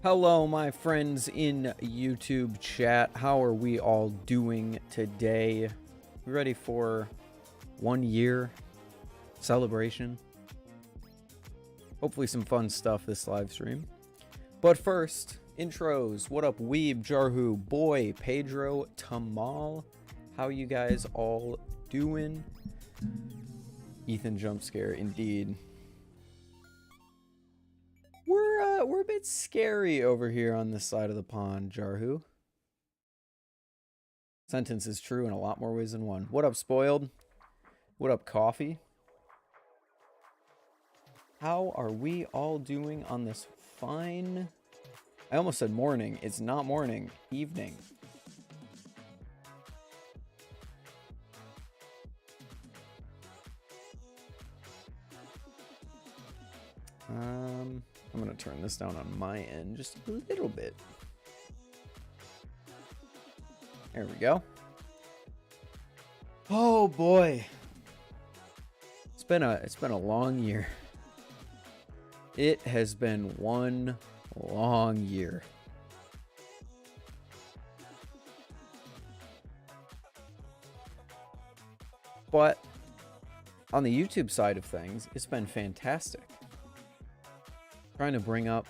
Hello, my friends in YouTube chat. How are we all doing today? We ready for 1 year celebration? Hopefully some fun stuff this live stream. But first, intros. What up, Weeb, Jarhu, Boy, Pedro, Tamal? How you guys all doing? Ethan jump scare, indeed. We're a bit scary over here on this side of the pond, Jarhu. Sentence is true in a lot more ways than one. What up, Spoiled? What up, Coffee? How are we all doing on this fine... I almost said morning. It's not morning. Evening. I'm going to turn this down on my end just a little bit. There we go. Oh boy. It's been a long year. It has been one long year. But on the YouTube side of things, it's been fantastic. Trying to bring up,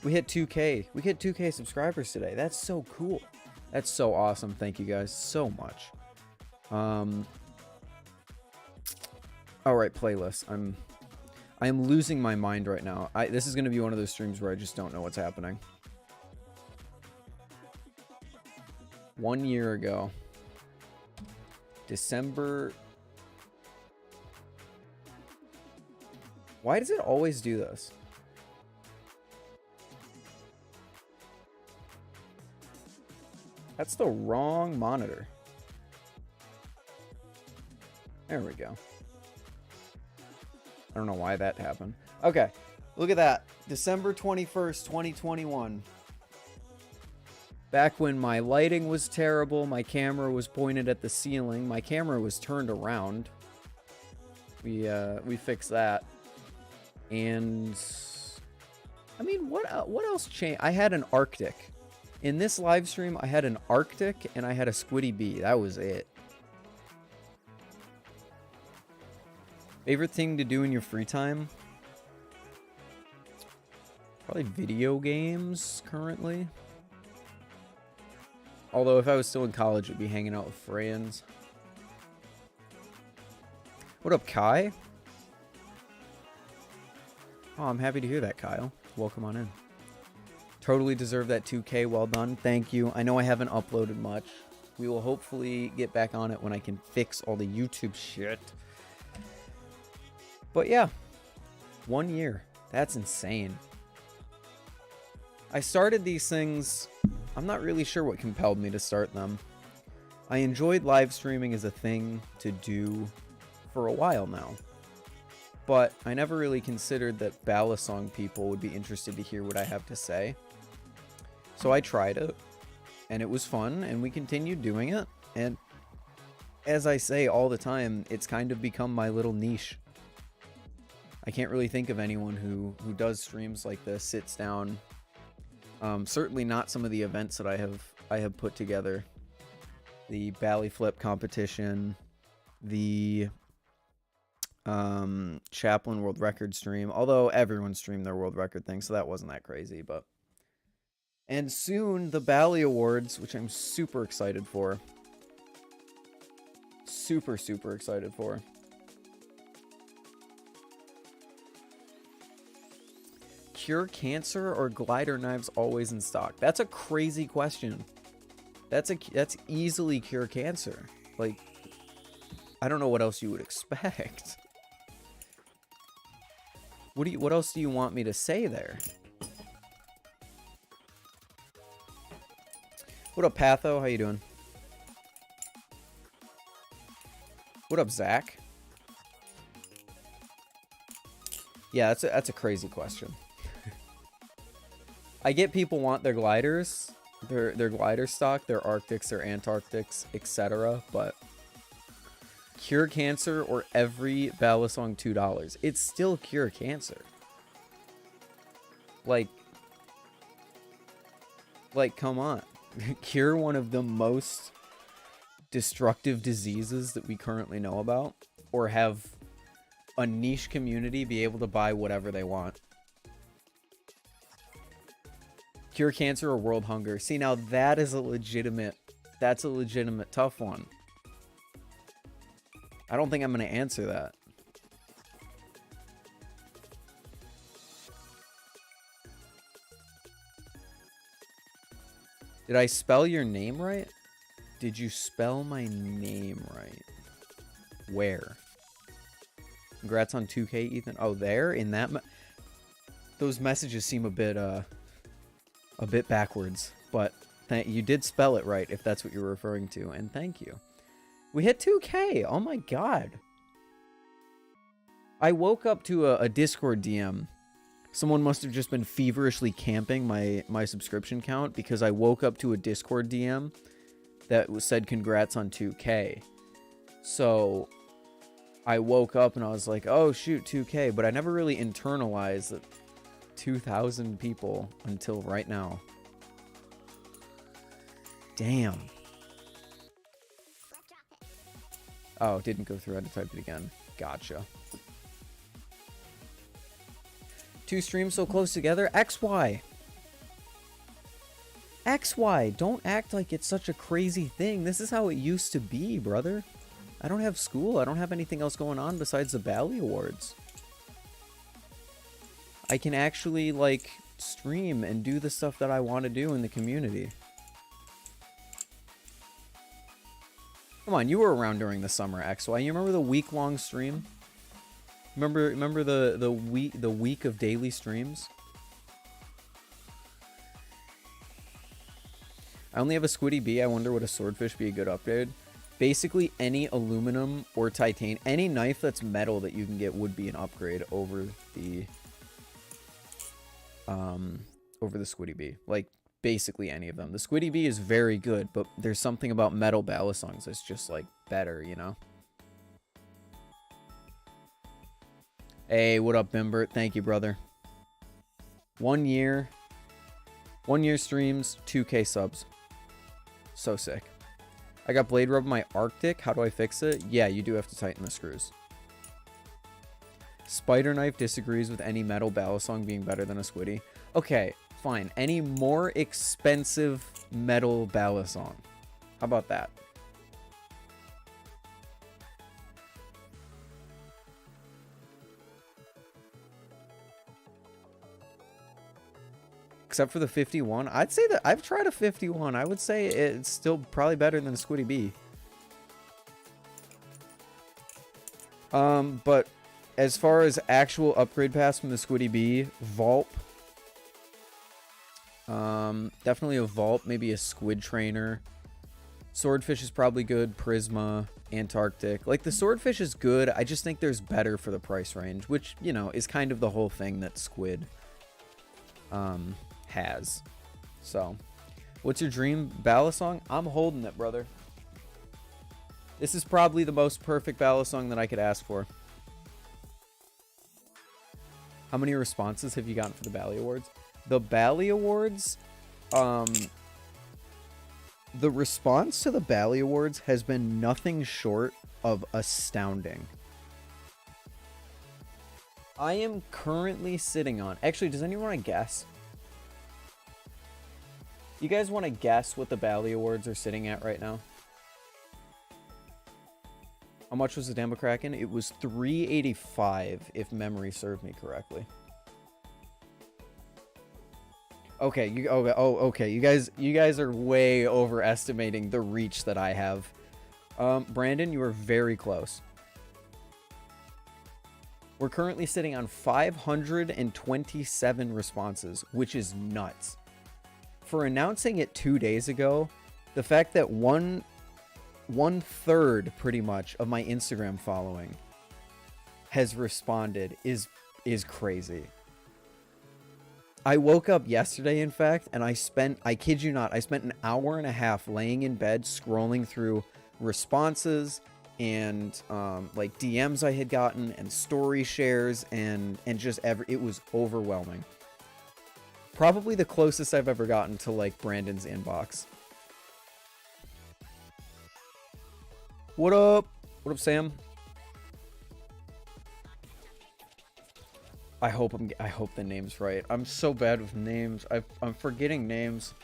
we hit 2K. We hit 2K subscribers today. That's so cool. That's so awesome. Thank you guys so much. All right, playlist. I am losing my mind right now. This is going to be one of those streams where I just don't know what's happening. 1 year ago, December. Why does it always do this? That's the wrong monitor. There we go. I don't know why that happened. Okay, look at that. December 21st, 2021. Back when my lighting was terrible, my camera was pointed at the ceiling, my camera was turned around. We fixed that. And I mean, what else changed? I had an Arctic. In this live stream, I had an Arctic and I had a Squiddy Bee. That was it. Favorite thing to do in your free time? Probably video games currently. Although if I was still in college, it'd be hanging out with friends. What up, Kai? Oh, I'm happy to hear that, Kyle. Welcome on in. Totally deserve that 2K. Well done. Thank you. I know I haven't uploaded much. We will hopefully get back on it when I can fix all the YouTube shit. But yeah, 1 year. That's insane. I started these things. I'm not really sure what compelled me to start them. I enjoyed live streaming as a thing to do for a while now. But I never really considered that balisong people would be interested to hear what I have to say. So I tried it, and it was fun, and we continued doing it. And as I say all the time, it's kind of become my little niche. I can't really think of anyone who does streams like this, sits down. Certainly not some of the events that I have put together. The Bally Flip competition, the Chaplin world record stream, although everyone streamed their world record thing, so that wasn't that crazy. But and soon the Bally Awards, which I'm super excited for. Super excited for. Cure cancer or glider knives always in stock? That's a crazy question. That's easily cure cancer. Like, I don't know what else you would expect. What else do you want me to say there? What up, Patho? How you doing? What up, Zach? Yeah, that's a crazy question. I get people want their gliders, their glider stock, their Arctics, their Antarctics, etc. But cure cancer or every balisong $2. It's still cure cancer. Like, come on. Cure one of the most destructive diseases that we currently know about, or have a niche community be able to buy whatever they want. Cure cancer or world hunger. See, now that is that's a legitimate tough one. I don't think I'm going to answer that. Did I spell your name right? Did you spell my name right? Where? Congrats on 2K, Ethan. Oh, there? In that... Those messages seem a bit backwards. But you did spell it right, if that's what you're referring to. And thank you. We hit 2K! Oh my god. I woke up to a Discord DM. Someone must have just been feverishly camping my subscription count, because I woke up to a Discord DM that said congrats on 2K. So I woke up and I was like, oh shoot, 2K, but I never really internalized that 2,000 people until right now. Damn. Oh, it didn't go through. I had to type it again. Gotcha. 2 streams so close together. XY. XY. Don't act like it's such a crazy thing. This is how it used to be, brother. I don't have school. I don't have anything else going on besides the Bally Awards. I can actually, like, stream and do the stuff that I want to do in the community. Come on, you were around during the summer, XY. You remember the week-long stream? Remember the week of daily streams? I only have a Squiddy B. I wonder would a swordfish be a good upgrade? Basically, any aluminum or titanium, any knife that's metal that you can get would be an upgrade over the Squiddy B. Like, basically any of them. The Squiddy B is very good, but there's something about metal balisongs that's just, like, better, you know? Hey, what up, Bimbert? Thank you, brother. 1 year. 1 year streams, 2K subs. So sick. I got blade rub in my Arctic. How do I fix it? Yeah, you do have to tighten the screws. Spider Knife disagrees with any metal balisong being better than a Squiddy. Okay, fine. Any more expensive metal balisong? How about that? Except for the 51. I'd say that I've tried a 51. I would say it's still probably better than a Squiddy B. But as far as actual upgrade paths from the Squiddy B, Vault. Definitely a Vault, maybe a Squid Trainer. Swordfish is probably good. Prisma, Antarctic. Like, the Swordfish is good. I just think there's better for the price range, which, you know, is kind of the whole thing that Squid has. So, what's your dream balisong? I'm holding it, brother. This is probably the most perfect balisong that I could ask for. How many responses have you gotten for the Bally Awards? The Bally Awards, the response to the Bally Awards has been nothing short of astounding. I am currently sitting on... Actually, does anyone want to guess? You guys want to guess what the Bally Awards are sitting at right now? How much was the Kraken? It was $385, if memory served me correctly. Okay, okay. You guys are way overestimating the reach that I have. Brandon, you are very close. We're currently sitting on 527 responses, which is nuts. For announcing it 2 days ago, the fact that one third pretty much of my Instagram following has responded is crazy. I woke up yesterday, in fact, and I kid you not, I spent an hour and a half laying in bed scrolling through responses and like DMs I had gotten and story shares and just it was overwhelming. Probably the closest I've ever gotten to, like, Brandon's inbox. What up? What up, Sam? I hope the name's right. I'm so bad with names. I'm forgetting names.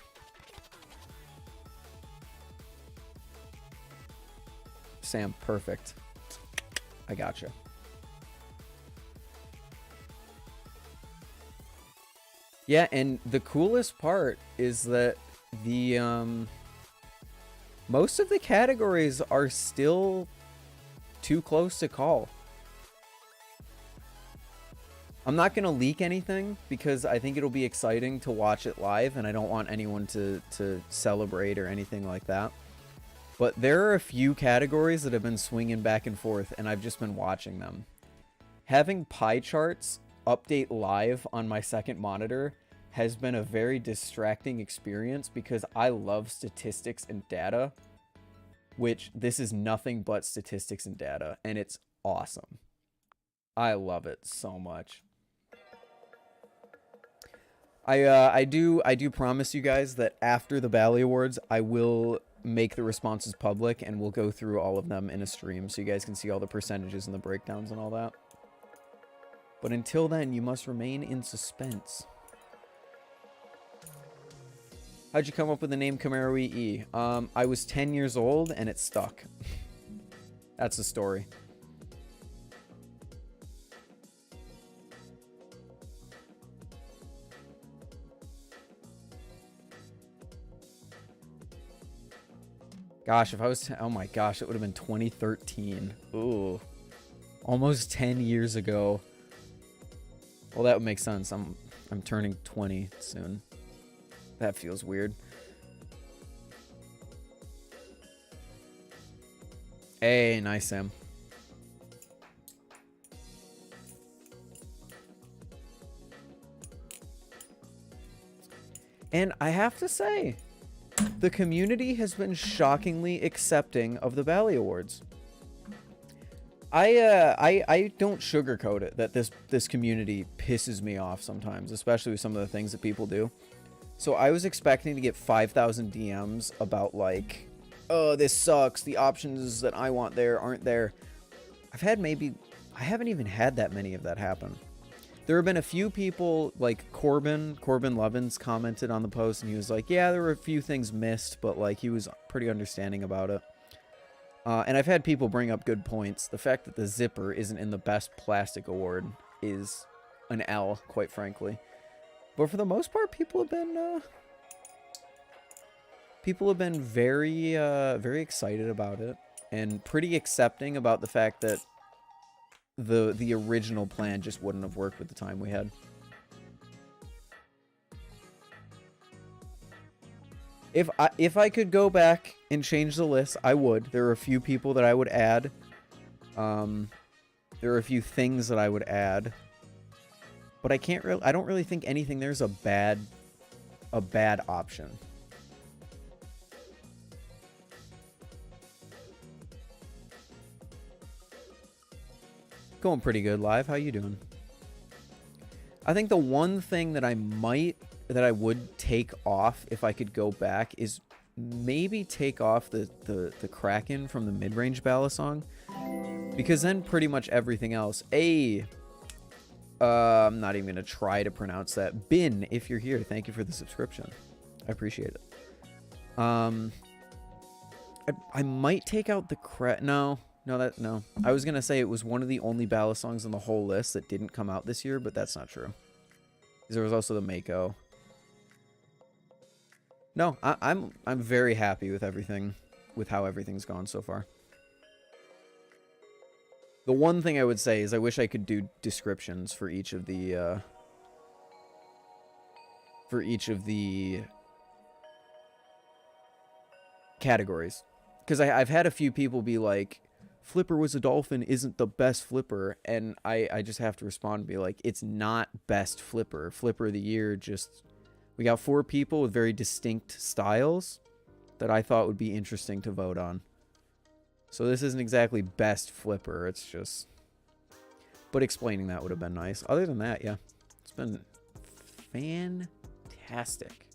Sam, perfect. I gotcha. Yeah, and the coolest part is that the most of the categories are still too close to call. I'm not going to leak anything because I think it'll be exciting to watch it live, and I don't want anyone to celebrate or anything like that. But there are a few categories that have been swinging back and forth, and I've just been watching them. Having pie charts update live on my second monitor has been a very distracting experience because I love statistics and data, which this is nothing but statistics and data, and it's awesome. I love it so much. I do promise you guys that after the Bally Awards, I will make the responses public, and we'll go through all of them in a stream so you guys can see all the percentages and the breakdowns and all that. But until then, you must remain in suspense. How'd you come up with the name Camaro EE? I was 10 years old and it stuck. That's the story. Gosh, if I was... Oh my gosh, it would have been 2013. Ooh. Almost 10 years ago. Well, that would make sense. I'm turning 20 soon. That feels weird. Hey, nice, Sam. And I have to say, the community has been shockingly accepting of the Bally Awards. I don't sugarcoat it that this community pisses me off sometimes, especially with some of the things that people do. So I was expecting to get 5,000 DMs about like, oh, this sucks. The options that I want there aren't there. I haven't even had that many of that happen. There have been a few people, like Corbin Lovins commented on the post, and he was like, yeah, there were a few things missed, but like he was pretty understanding about it. And I've had people bring up good points. The fact that the zipper isn't in the best plastic award is an L, quite frankly. But for the most part, people have been very, very excited about it, and pretty accepting about the fact that the original plan just wouldn't have worked with the time we had. If I could go back and change the list, I would. There are a few people that I would add. There are a few things that I would add. But I don't really think anything there's a bad option. Going pretty good live. How you doing? I think the one thing that I would take off if I could go back is maybe take off the Kraken from the mid-range balisong, because then pretty much everything else. I'm not even gonna try to pronounce that. Bin, if you're here, thank you for the subscription. I appreciate it. I might take out the No. I was gonna say it was one of the only balisongs on the whole list that didn't come out this year, but that's not true. There was also the Mako. No, I'm very happy with everything, with how everything's gone so far. The one thing I would say is I wish I could do descriptions for each of the categories, because I've had a few people be like, Flipper was a dolphin isn't the best flipper, and I just have to respond and be like, it's not best flipper. Flipper of the year, we got 4 people with very distinct styles that I thought would be interesting to vote on. So this isn't exactly best flipper, it's just... But explaining that would have been nice. Other than that, yeah. It's been fantastic.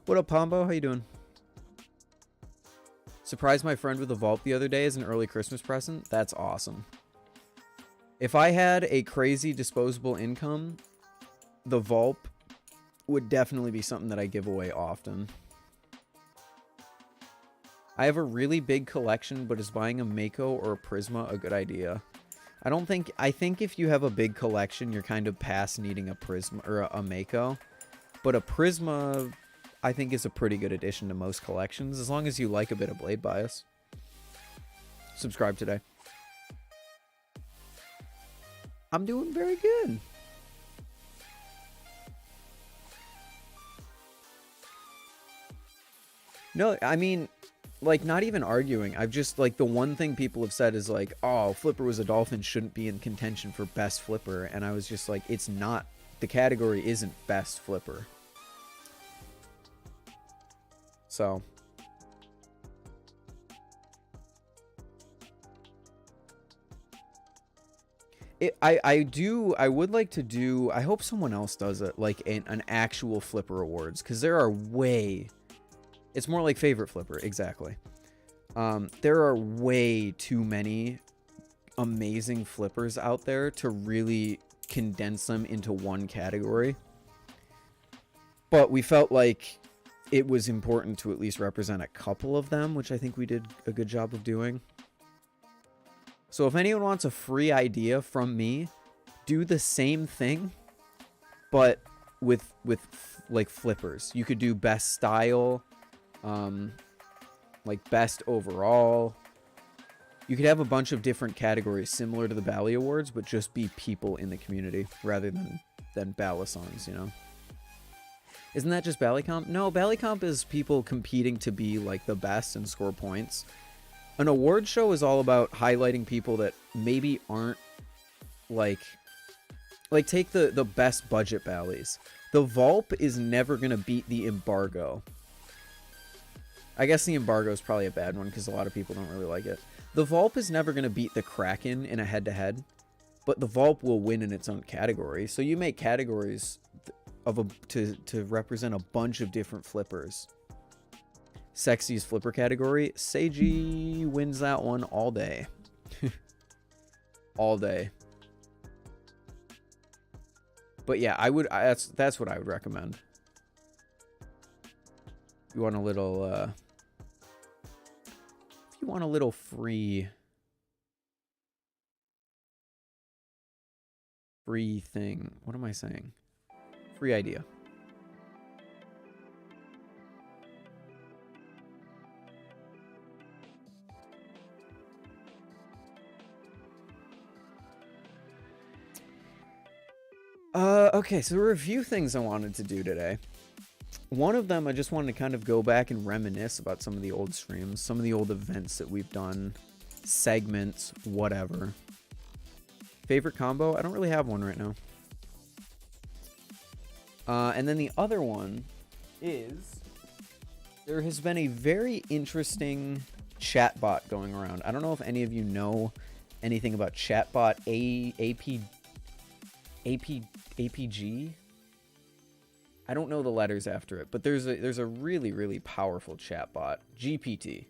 What up, Pombo? How you doing? Surprised my friend with a vault the other day as an early Christmas present. That's awesome. If I had a crazy disposable income, the vault would definitely be something that I give away often. I have a really big collection, but is buying a Mako or a Prisma a good idea? I think if you have a big collection, you're kind of past needing a Prisma or a Mako. But a Prisma, I think, is a pretty good addition to most collections, as long as you like a bit of blade bias. Subscribe today. I'm doing very good. No, I mean, like, not even arguing. I've just, like, the one thing people have said is, like, oh, Flipper Was a Dolphin shouldn't be in contention for best flipper. And I was just like, it's not. The category isn't best flipper. So. I would like to do, I hope someone else does it, like an actual flipper awards. Because there are way... It's more like favorite flipper, exactly. There are way too many amazing flippers out there to really condense them into one category. But we felt like it was important to at least represent a couple of them, which I think we did a good job of doing. So if anyone wants a free idea from me, do the same thing, but with like flippers. You could do best style, like best overall. You could have a bunch of different categories similar to the Bally Awards, but just be people in the community rather than balisongs, you know? Isn't that just Ballycomp? No, Ballycomp is people competing to be like the best and score points. An award show is all about highlighting people that maybe aren't like take the best budget Ballies. The Vulp is never going to beat the Embargo. I guess the Embargo is probably a bad one because a lot of people don't really like it. The Vulp is never going to beat the Kraken in a head-to-head, but the Vulp will win in its own category. So you make categories to represent a bunch of different flippers. Sexiest flipper category, Seiji wins that one all day. All day. But yeah, that's what I would recommend. You want a little if you want a little free thing. What am I saying? Free idea. Okay, so there were a few things I wanted to do today. One of them, I just wanted to kind of go back and reminisce about some of the old streams, some of the old events that we've done, segments, whatever. Favorite combo? I don't really have one right now. And then the other one is there has been a very interesting chatbot going around. I don't know if any of you know anything about chatbot APG. I don't know the letters after it, but there's a really, really powerful chatbot, GPT.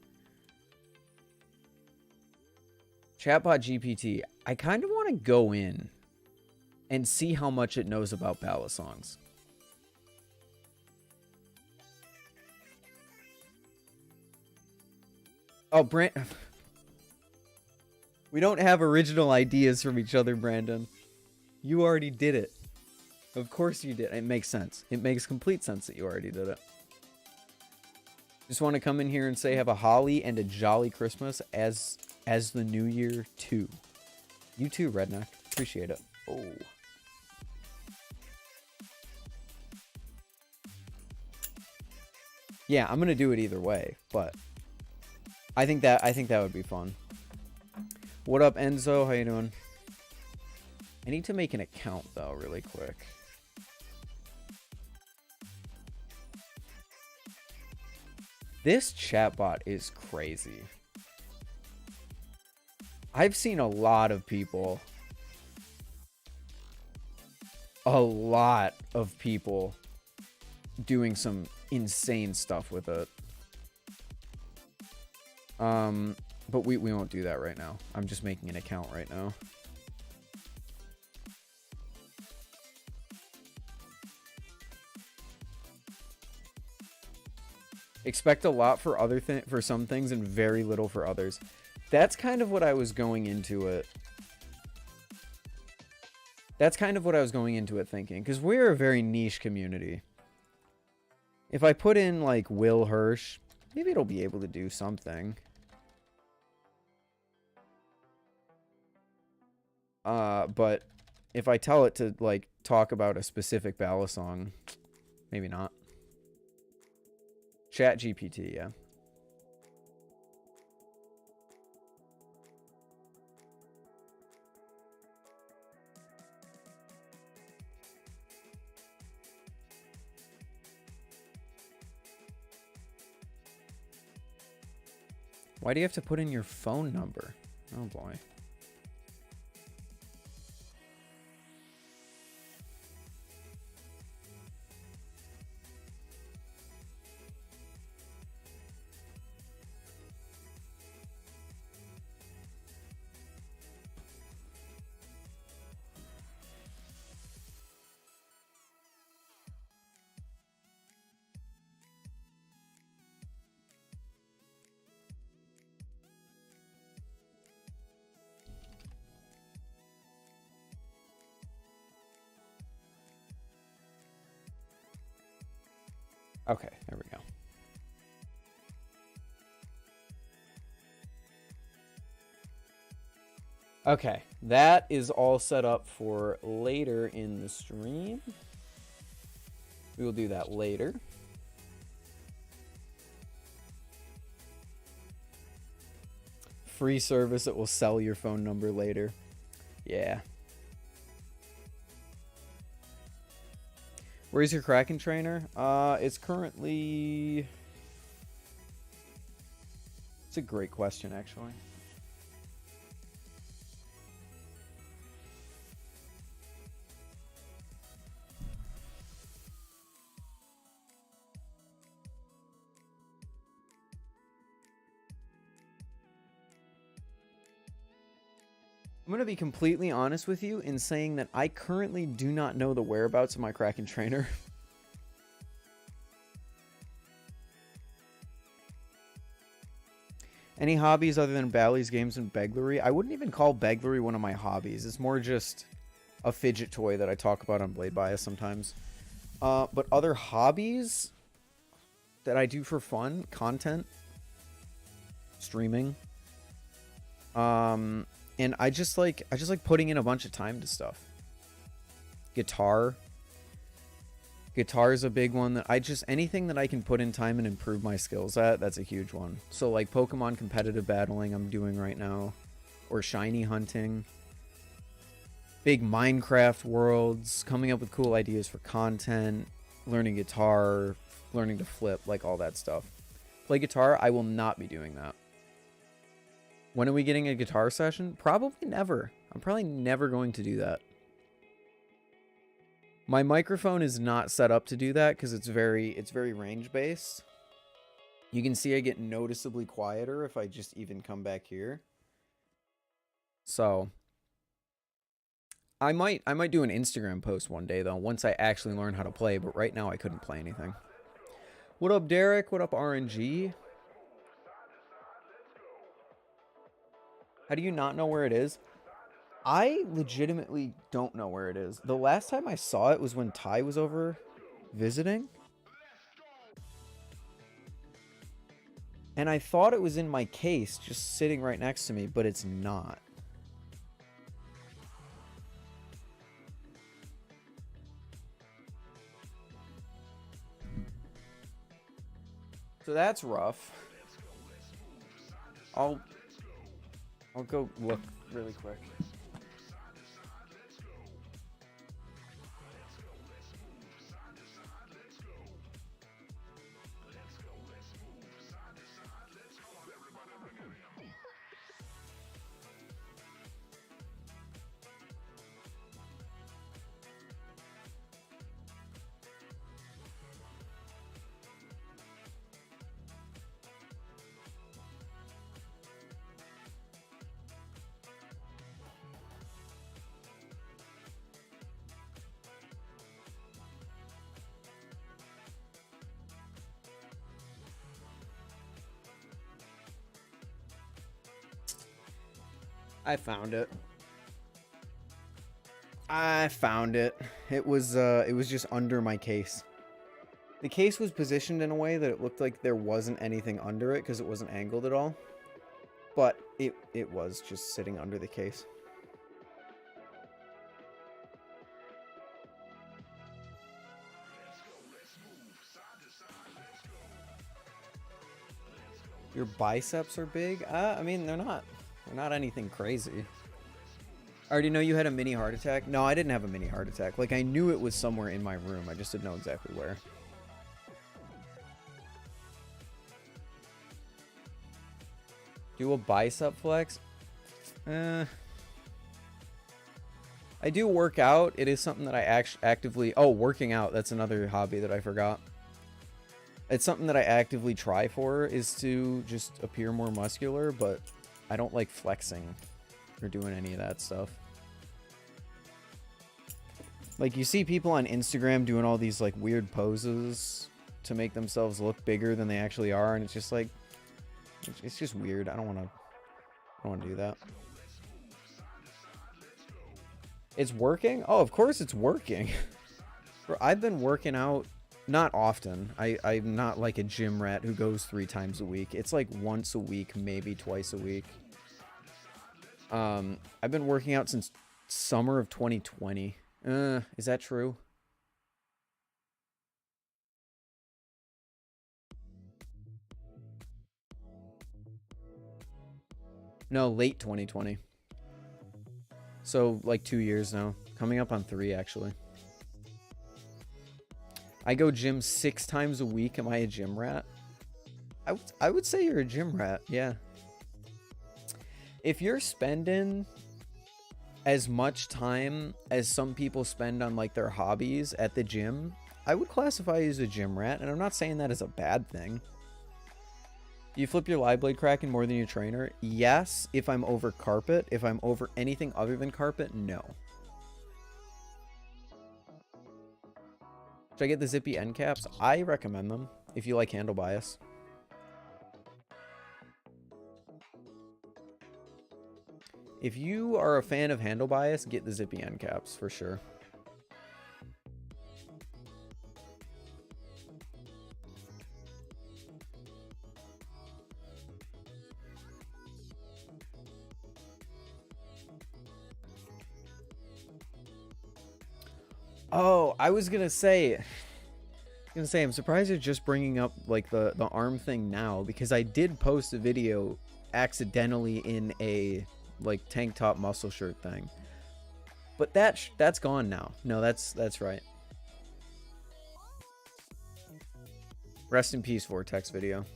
Chatbot GPT. I kind of want to go in and see how much it knows about balisongs. Oh, we don't have original ideas from each other, Brandon. You already did it. Of course you did. It makes sense. It makes complete sense that you already did it. Just want to come in here and say have a holly and a jolly Christmas as the new year too. You too, Redneck. Appreciate it. Oh. Yeah, I'm gonna do it either way, but I think that would be fun. What up, Enzo? How you doing? I need to make an account though, really quick. This chatbot is crazy. I've seen a lot of people a lot of people doing some insane stuff with it. But we won't do that right now. I'm just making an account right now. Expect a lot for for some things and very little for others. That's kind of what I was going into it. That's kind of what I was going into it thinking, because we're a very niche community. If I put in like Will Hirsch, maybe it'll be able to do something. But if I tell it to like talk about a specific balisong, maybe not. Chat GPT, yeah. Why do you have to put in your phone number? Oh boy. Okay, there we go. Okay, that is all set up for later in the stream. We will do that later. Free service that will sell your phone number later. Yeah. Where's your Kraken trainer? It's currently... It's a great question, actually. I'm going to be completely honest with you in saying that I currently do not know the whereabouts of my Kraken trainer. Any hobbies other than Bally's games and beglery? I wouldn't even call beglery one of my hobbies. It's more just a fidget toy that I talk about on Blade Bias sometimes. But other hobbies that I do for fun, content, streaming. And I just like putting in a bunch of time to stuff. Guitar is a big one that anything that I can put in time and improve my skills at, that's a huge one. So like Pokemon competitive battling I'm doing right now, or shiny hunting, big Minecraft worlds, coming up with cool ideas for content, learning guitar, learning to flip, like all that stuff. Play guitar, I will not be doing that. When are we getting a guitar session? Probably never. I'm probably never going to do that. My microphone is not set up to do that because it's very range based. You can see I get noticeably quieter if I just even come back here. So I might do an Instagram post one day though, once I actually learn how to play, but right now I couldn't play anything. What up, Derek? What up, RNG? How do you not know where it is? I legitimately don't know where it is. The last time I saw it was when Ty was over visiting. And I thought it was in my case, just sitting right next to me, but it's not. So that's rough. I'll go look really quick. I found it. I found it. It was just under my case. The case was positioned in a way that it looked like there wasn't anything under it because it wasn't angled at all. But it was just sitting under the case. Your biceps are big? I mean, they're not. They're not anything crazy. I already know you had a mini heart attack. No, I didn't have a mini heart attack. Like, I knew it was somewhere in my room. I just didn't know exactly where. Do a bicep flex? I do work out. It is something that I actively... Oh, working out. That's another hobby that I forgot. It's something that I actively try for, is to just appear more muscular, but I don't like flexing or doing any of that stuff. Like, you see people on Instagram doing all these, like, weird poses to make themselves look bigger than they actually are, and it's just like... It's just weird. I don't want to do that. It's working? Oh, of course it's working. Bro, I've been working out, not often. I'm not like a gym rat who goes 3 times a week. It's like once a week, maybe twice a week. I've been working out since summer of 2020. Is that true? No, late 2020. So, like 2 years now. Coming up on 3, actually. I go gym 6 times a week. Am I a gym rat? I would say you're a gym rat, yeah. If you're spending as much time as some people spend on, like, their hobbies at the gym, I would classify you as a gym rat, and I'm not saying that as a bad thing. Do you flip your live blade Kraken more than your trainer? Yes, if I'm over carpet. If I'm over anything other than carpet, no. Should I get the zippy end caps? I recommend them if you like handle bias. If you are a fan of handle bias, get the zippy end caps for sure. Oh, I was gonna say, I'm surprised you're just bringing up like the arm thing now, because I did post a video accidentally in a like tank top muscle shirt thing, but that's gone now. No, that's right. Rest in peace, Vortex video.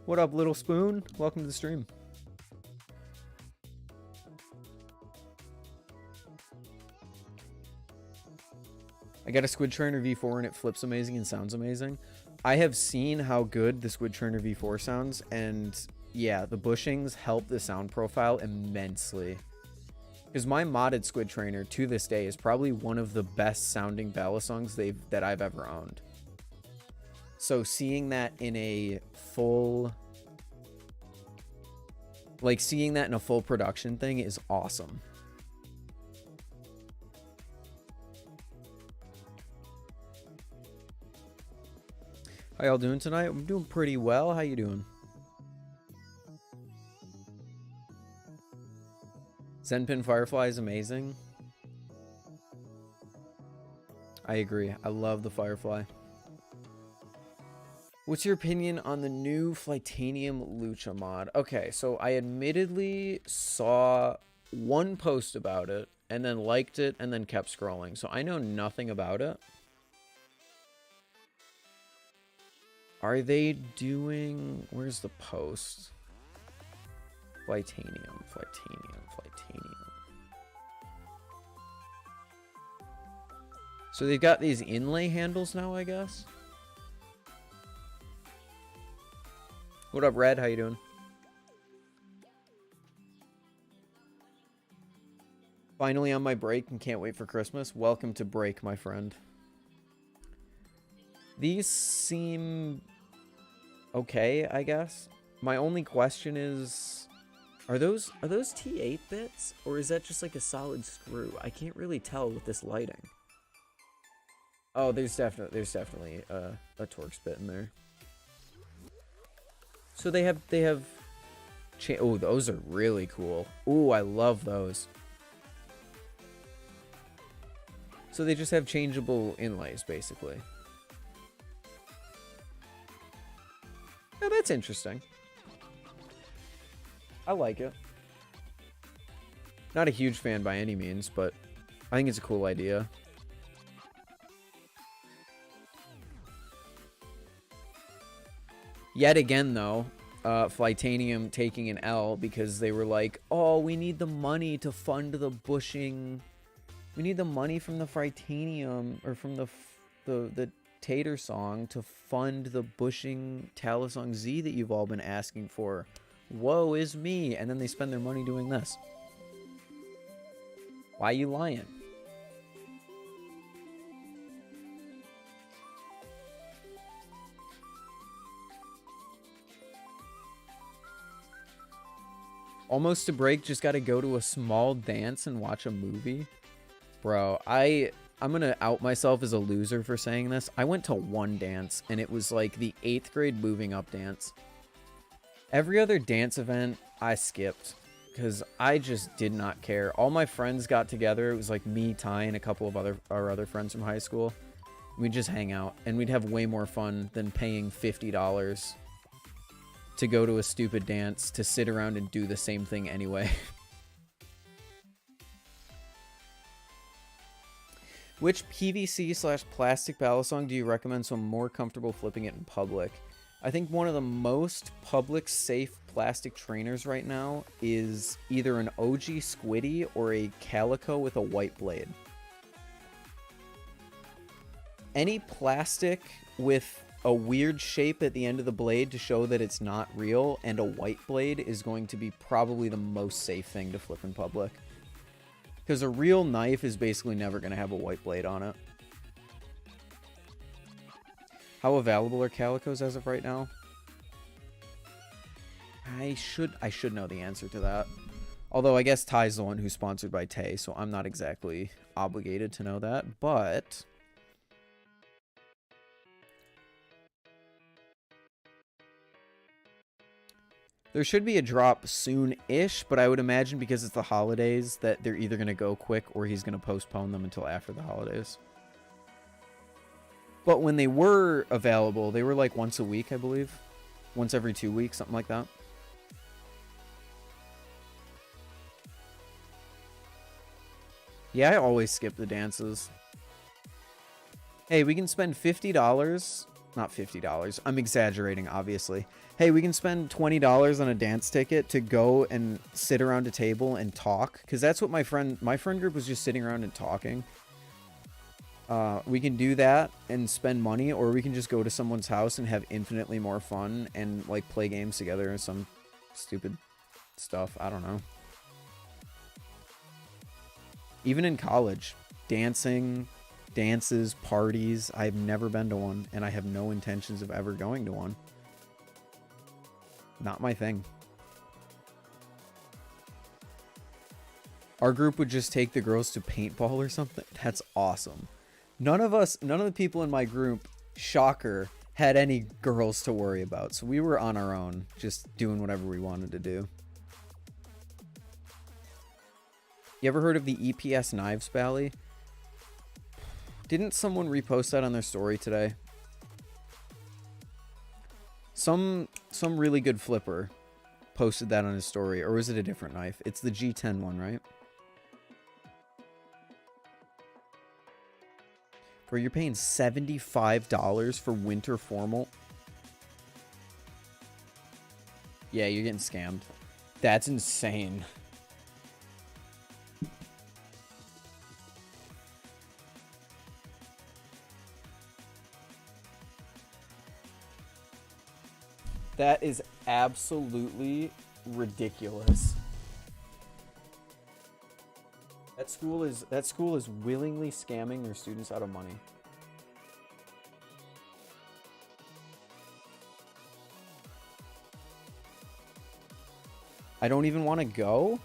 What up, Little Spoon? Welcome to the stream. I got a Squid Trainer V4 and it flips amazing and sounds amazing. I have seen how good the Squid Trainer V4 sounds, and yeah, the bushings help the sound profile immensely. Because my modded Squid Trainer to this day is probably one of the best sounding balisongs that I've ever owned. So seeing that in a full, like seeing that in a full production thing is awesome. How y'all doing tonight? I'm doing pretty well. How you doing? Zenpin Firefly is amazing. I agree. I love the Firefly. What's your opinion on the new Flightanium Lucha mod? Okay, so I admittedly saw one post about it and then liked it and then kept scrolling. So I know nothing about it. Are they doing... Where's the post? Flightanium. So they've got these inlay handles now, I guess? What up, Red? How you doing? Finally on my break and can't wait for Christmas. Welcome to break, my friend. These seem okay, I guess. My only question is, are those T8 bits, or is that just like a solid screw? I can't really tell with this lighting. Oh, there's definitely a Torx bit in there. So they have oh, those are really cool. Ooh, I love those. So they just have changeable inlays, basically. Oh, that's interesting. I like it. Not a huge fan by any means, but I think it's a cool idea. Yet again, though, Flightanium taking an L because they were like, oh, we need the money to fund the bushing. We need the money from the Flightanium, or from the Tater song to fund the bushing Talisong Z that you've all been asking for. Woe is me. And then they spend their money doing this. Why you lying? Almost to break, just gotta go to a small dance and watch a movie. Bro, I'm gonna out myself as a loser for saying this. I went to one dance, and it was like the 8th grade moving up dance. Every other dance event, I skipped, because I just did not care. All my friends got together. It was like me, Ty, and a couple of our other friends from high school. We'd just hang out, and we'd have way more fun than paying $50 to go to a stupid dance to sit around and do the same thing anyway. Which PVC/plastic balisong do you recommend so I'm more comfortable flipping it in public? I think one of the most public safe plastic trainers right now is either an OG Squiddy or a Calico with a white blade. Any plastic with a weird shape at the end of the blade to show that it's not real and a white blade is going to be probably the most safe thing to flip in public. Because a real knife is basically never going to have a white blade on it. How available are Calicos as of right now? I should know the answer to that. Although I guess Ty's the one who's sponsored by Tay, so I'm not exactly obligated to know that, but there should be a drop soon-ish, but I would imagine because it's the holidays that they're either going to go quick or he's going to postpone them until after the holidays. But when they were available, they were like once a week, I believe. Once every 2 weeks, something like that. Yeah, I always skip the dances. Hey, we can spend $50. Not $50. I'm exaggerating, obviously. Hey, we can spend $20 on a dance ticket to go and sit around a table and talk. Because that's what my friend group was, just sitting around and talking. We can do that and spend money, or we can just go to someone's house and have infinitely more fun and like play games together or some stupid stuff. I don't know. Even in college, dances, parties, I've never been to one, and I have no intentions of ever going to one. Not my thing. Our group would just take the girls to paintball or something. That's awesome. None of the people in my group, shocker, had any girls to worry about. So we were on our own, just doing whatever we wanted to do. You ever heard of the EPS Knives Bally? Didn't someone repost that on their story today? Some really good flipper posted that on his story, or was it a different knife? It's the G10 one, right? Bro, you're paying $75 for winter formal? Yeah, you're getting scammed. That's insane. That is absolutely ridiculous. That school is willingly scamming their students out of money. I don't even want to go?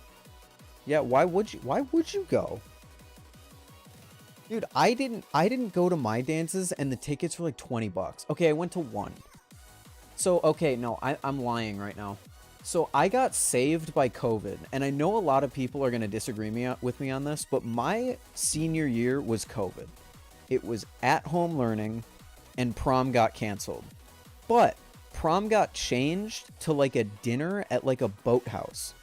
Yeah, why would you go? Dude, I didn't go to my dances and the tickets were like 20 bucks. Okay, I went to one. So, okay, no, I'm lying right now. So I got saved by COVID, and I know a lot of people are going to disagree with me on this, but my senior year was COVID. It was at-home learning, and prom got canceled. But prom got changed to like a dinner at like a boathouse.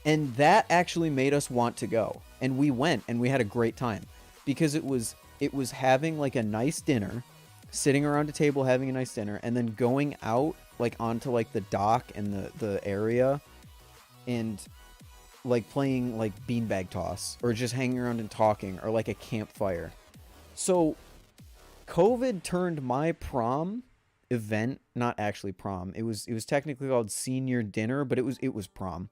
And that actually made us want to go. And we went, and we had a great time. Because it was having like a nice dinner, sitting around a table having a nice dinner, and then going out like onto like the dock and the area and like playing like beanbag toss or just hanging around and talking or like a campfire. So COVID turned my prom event, not actually prom. It was technically called senior dinner, but it was prom.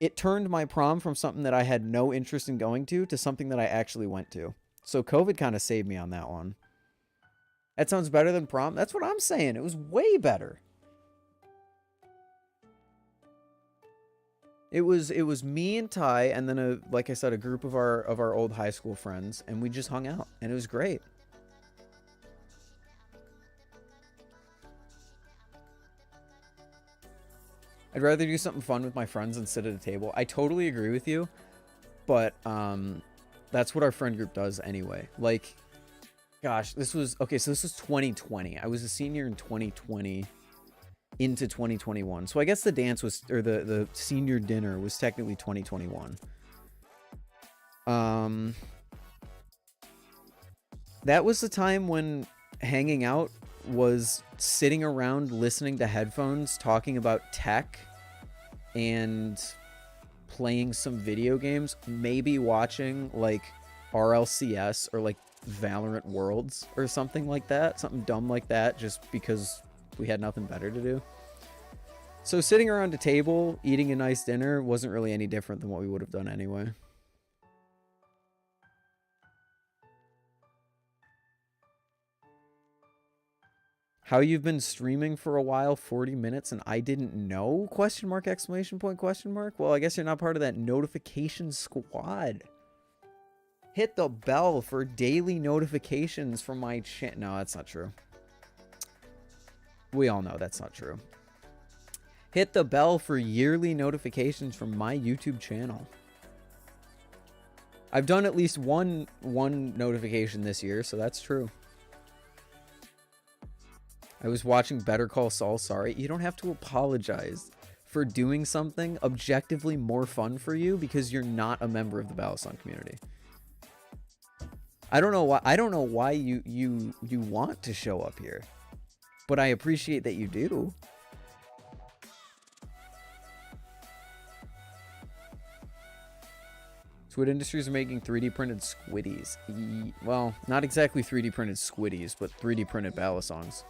It turned my prom from something that I had no interest in going to something that I actually went to. So COVID kind of saved me on that one. That sounds better than prom. That's what I'm saying. It was way better. It was me and Ty, and then like I said, a group of our old high school friends, and we just hung out, and it was great. I'd rather do something fun with my friends than sit at a table. I totally agree with you, but that's what our friend group does anyway. Like, gosh, this was 2020. I was a senior in 2020 into 2021. So I guess the dance was, or the senior dinner was technically 2021. That was the time when hanging out was sitting around listening to headphones, talking about tech and playing some video games, maybe watching like RLCS or like Valorant Worlds or something like that, something dumb like that, just because we had nothing better to do. So sitting around a table eating a nice dinner wasn't really any different than what we would have done anyway. How you've been streaming for a while, 40 minutes, and I didn't know? Question mark, exclamation point, question mark? Well, I guess you're not part of that notification squad. Hit the bell for daily notifications from my channel. No, that's not true. We all know that's not true. Hit the bell for yearly notifications from my YouTube channel. I've done at least one notification this year, so that's true. I was watching Better Call Saul. Sorry, you don't have to apologize for doing something objectively more fun for you because you're not a member of the balisong community. I don't know why you want to show up here, but I appreciate that you do. Squid Industries are making 3D printed squiddies. Well, not exactly 3D printed squiddies, but 3D printed balisongs.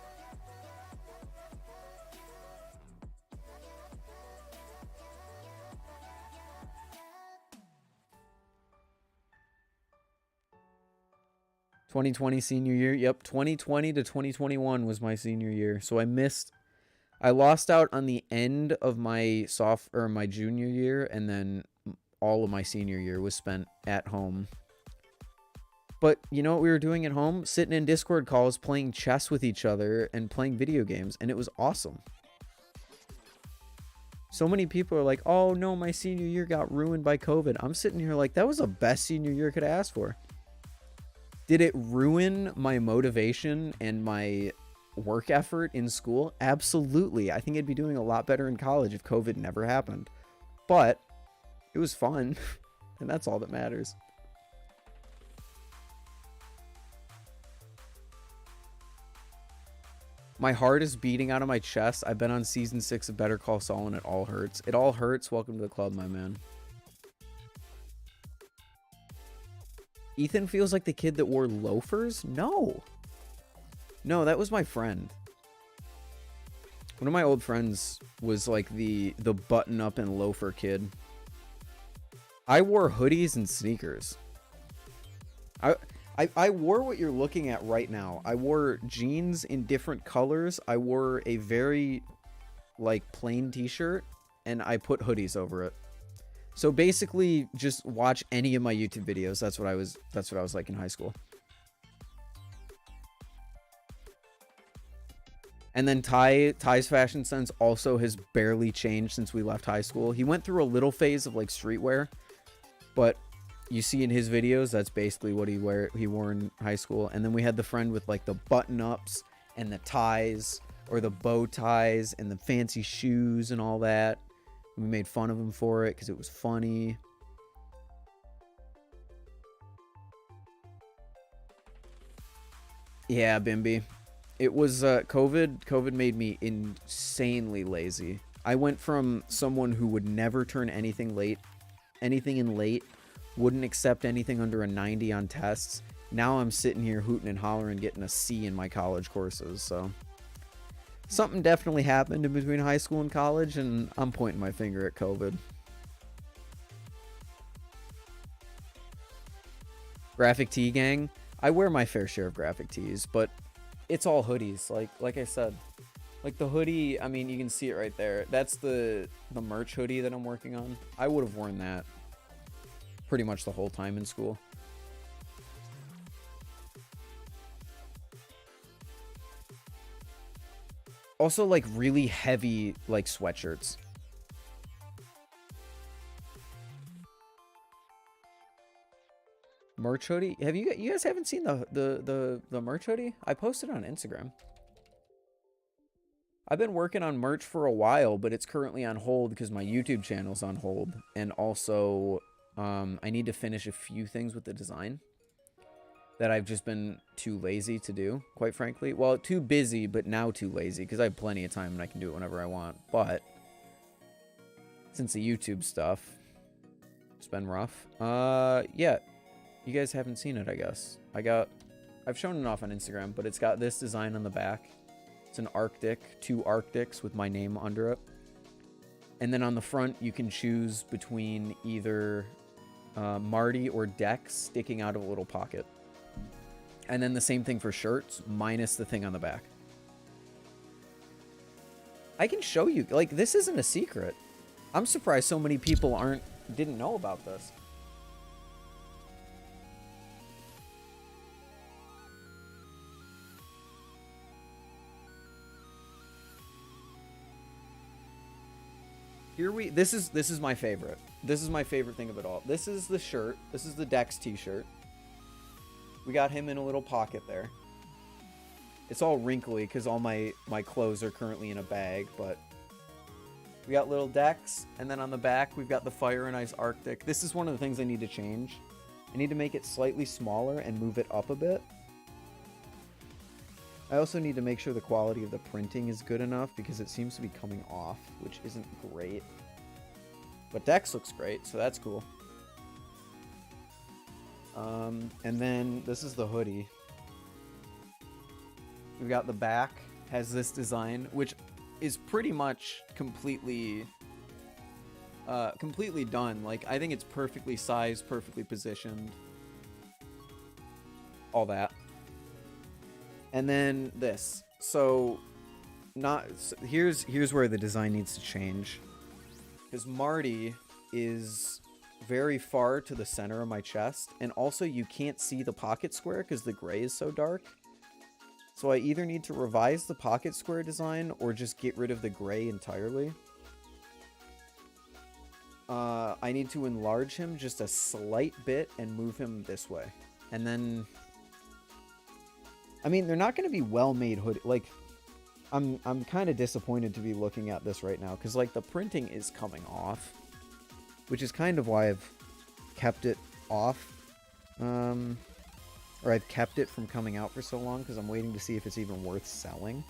...2020 senior year. Yep, 2020 to 2021 was my senior year. So I lost out on the end of my my junior year, and then all of my senior year was spent at home. But you know what we were doing at home? Sitting in Discord calls, playing chess with each other, and playing video games, and it was awesome. So many people are like, oh no, my senior year got ruined by COVID. I'm sitting here like, that was the best senior year I could ask for. Did it ruin my motivation and my work effort in school? Absolutely. I think I'd be doing a lot better in college if COVID never happened. But it was fun, and that's all that matters. My heart is beating out of my chest. I've been on season 6 of Better Call Saul, and it all hurts. It all hurts. Welcome to the club, my man. Ethan feels like the kid that wore loafers? No. No, that was my friend. One of my old friends was like the button-up and loafer kid. I wore hoodies and sneakers. I wore what you're looking at right now. I wore jeans in different colors. I wore a very, like, plain t-shirt, and I put hoodies over it. So basically, just watch any of my YouTube videos. That's what I was like in high school. And then Ty's fashion sense also has barely changed since we left high school. He went through a little phase of like streetwear, but you see in his videos, that's basically what he wore in high school. And then we had the friend with like the button-ups and the ties, or the bow ties and the fancy shoes and all that. We made fun of him for it because it was funny. Yeah, Bimby. It was COVID made me insanely lazy. I went from someone who would never turn anything in late, wouldn't accept anything under a 90 on tests. Now I'm sitting here hooting and hollering, getting a C in my college courses. So something definitely happened in between high school and college, and I'm pointing my finger at COVID. Graphic tee gang. I wear my fair share of graphic tees, but it's all hoodies. Like I said, like the hoodie, I mean, you can see it right there. That's the merch hoodie that I'm working on. I would have worn that pretty much the whole time in school. Also, like, really heavy, like, sweatshirts. Merch hoodie? Have you guys haven't seen the merch hoodie? I posted on Instagram. I've been working on merch for a while, but it's currently on hold because my YouTube channel's on hold. And also, I need to finish a few things with the design that I've just been too lazy to do, quite frankly. Well, too busy, but now too lazy because I have plenty of time and I can do it whenever I want. But since the YouTube stuff, it's been rough. Yeah. You guys haven't seen it, I guess. I've shown it off on Instagram, but it's got this design on the back. It's an Arctic, 2 Arctics with my name under it. And then on the front, you can choose between either Marty or Dex sticking out of a little pocket. And then the same thing for shirts, minus the thing on the back. I can show you. Like, this isn't a secret. I'm surprised so many people didn't know about this. This is my favorite. This is my favorite thing of it all. This is the shirt. This is the Dex t-shirt. We got him in a little pocket there. It's all wrinkly because all my clothes are currently in a bag, but we got little Dex, and then on the back we've got the Fire and Ice Arctic. This is one of the things I need to change. I need to make it slightly smaller and move it up a bit. I also need to make sure the quality of the printing is good enough because it seems to be coming off, which isn't great. But Dex looks great, so that's cool. And then this is the hoodie. We've got the back, has this design, which is pretty much completely done. Like, I think it's perfectly sized, perfectly positioned. All that. And then this. So here's where the design needs to change. Because Marty is very far to the center of my chest, and also you can't see the pocket square because the gray is so dark. So I either need to revise the pocket square design or just get rid of the gray entirely. I need to enlarge him just a slight bit and move him this way. And then, I mean, they're not going to be well-made hoodie. Like, I'm kind of disappointed to be looking at this right now because, like, the printing is coming off, which is kind of why I've kept it off. Or I've kept it from coming out for so long because I'm waiting to see if it's even worth selling.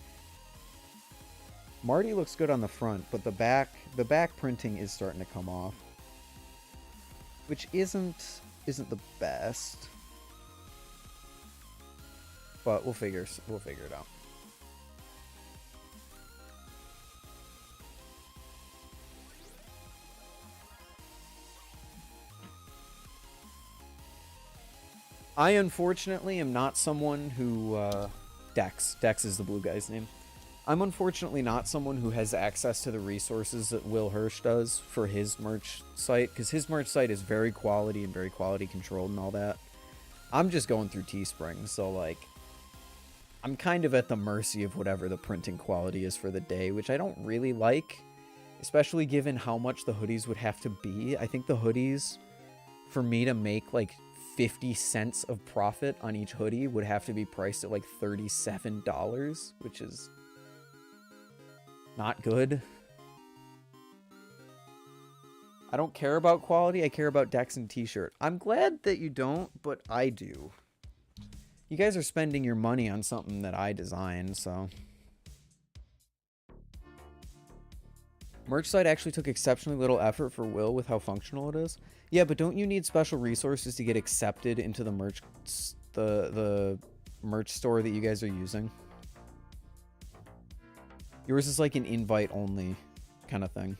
Marty looks good on the front, but the back printing is starting to come off, which isn't the best. But we'll figure it out. I unfortunately am not someone who, Dex is the blue guy's name. I'm unfortunately not someone who has access to the resources that Will Hirsch does for his merch site, because his merch site is very quality and very quality controlled and all that. I'm just going through Teespring, so like, I'm kind of at the mercy of whatever the printing quality is for the day, which I don't really like, especially given how much the hoodies would have to be. I think the hoodies, for me to make like 50 cents of profit on each hoodie, would have to be priced at like $37, which is not good. I don't care about quality, I care about Dex and t-shirt. I'm glad that you don't, but I do. You guys are spending your money on something that I designed, so. Merch site actually took exceptionally little effort for Will with how functional it is. Yeah, but don't you need special resources to get accepted into the merch, the merch store that you guys are using? Yours is like an invite only kind of thing.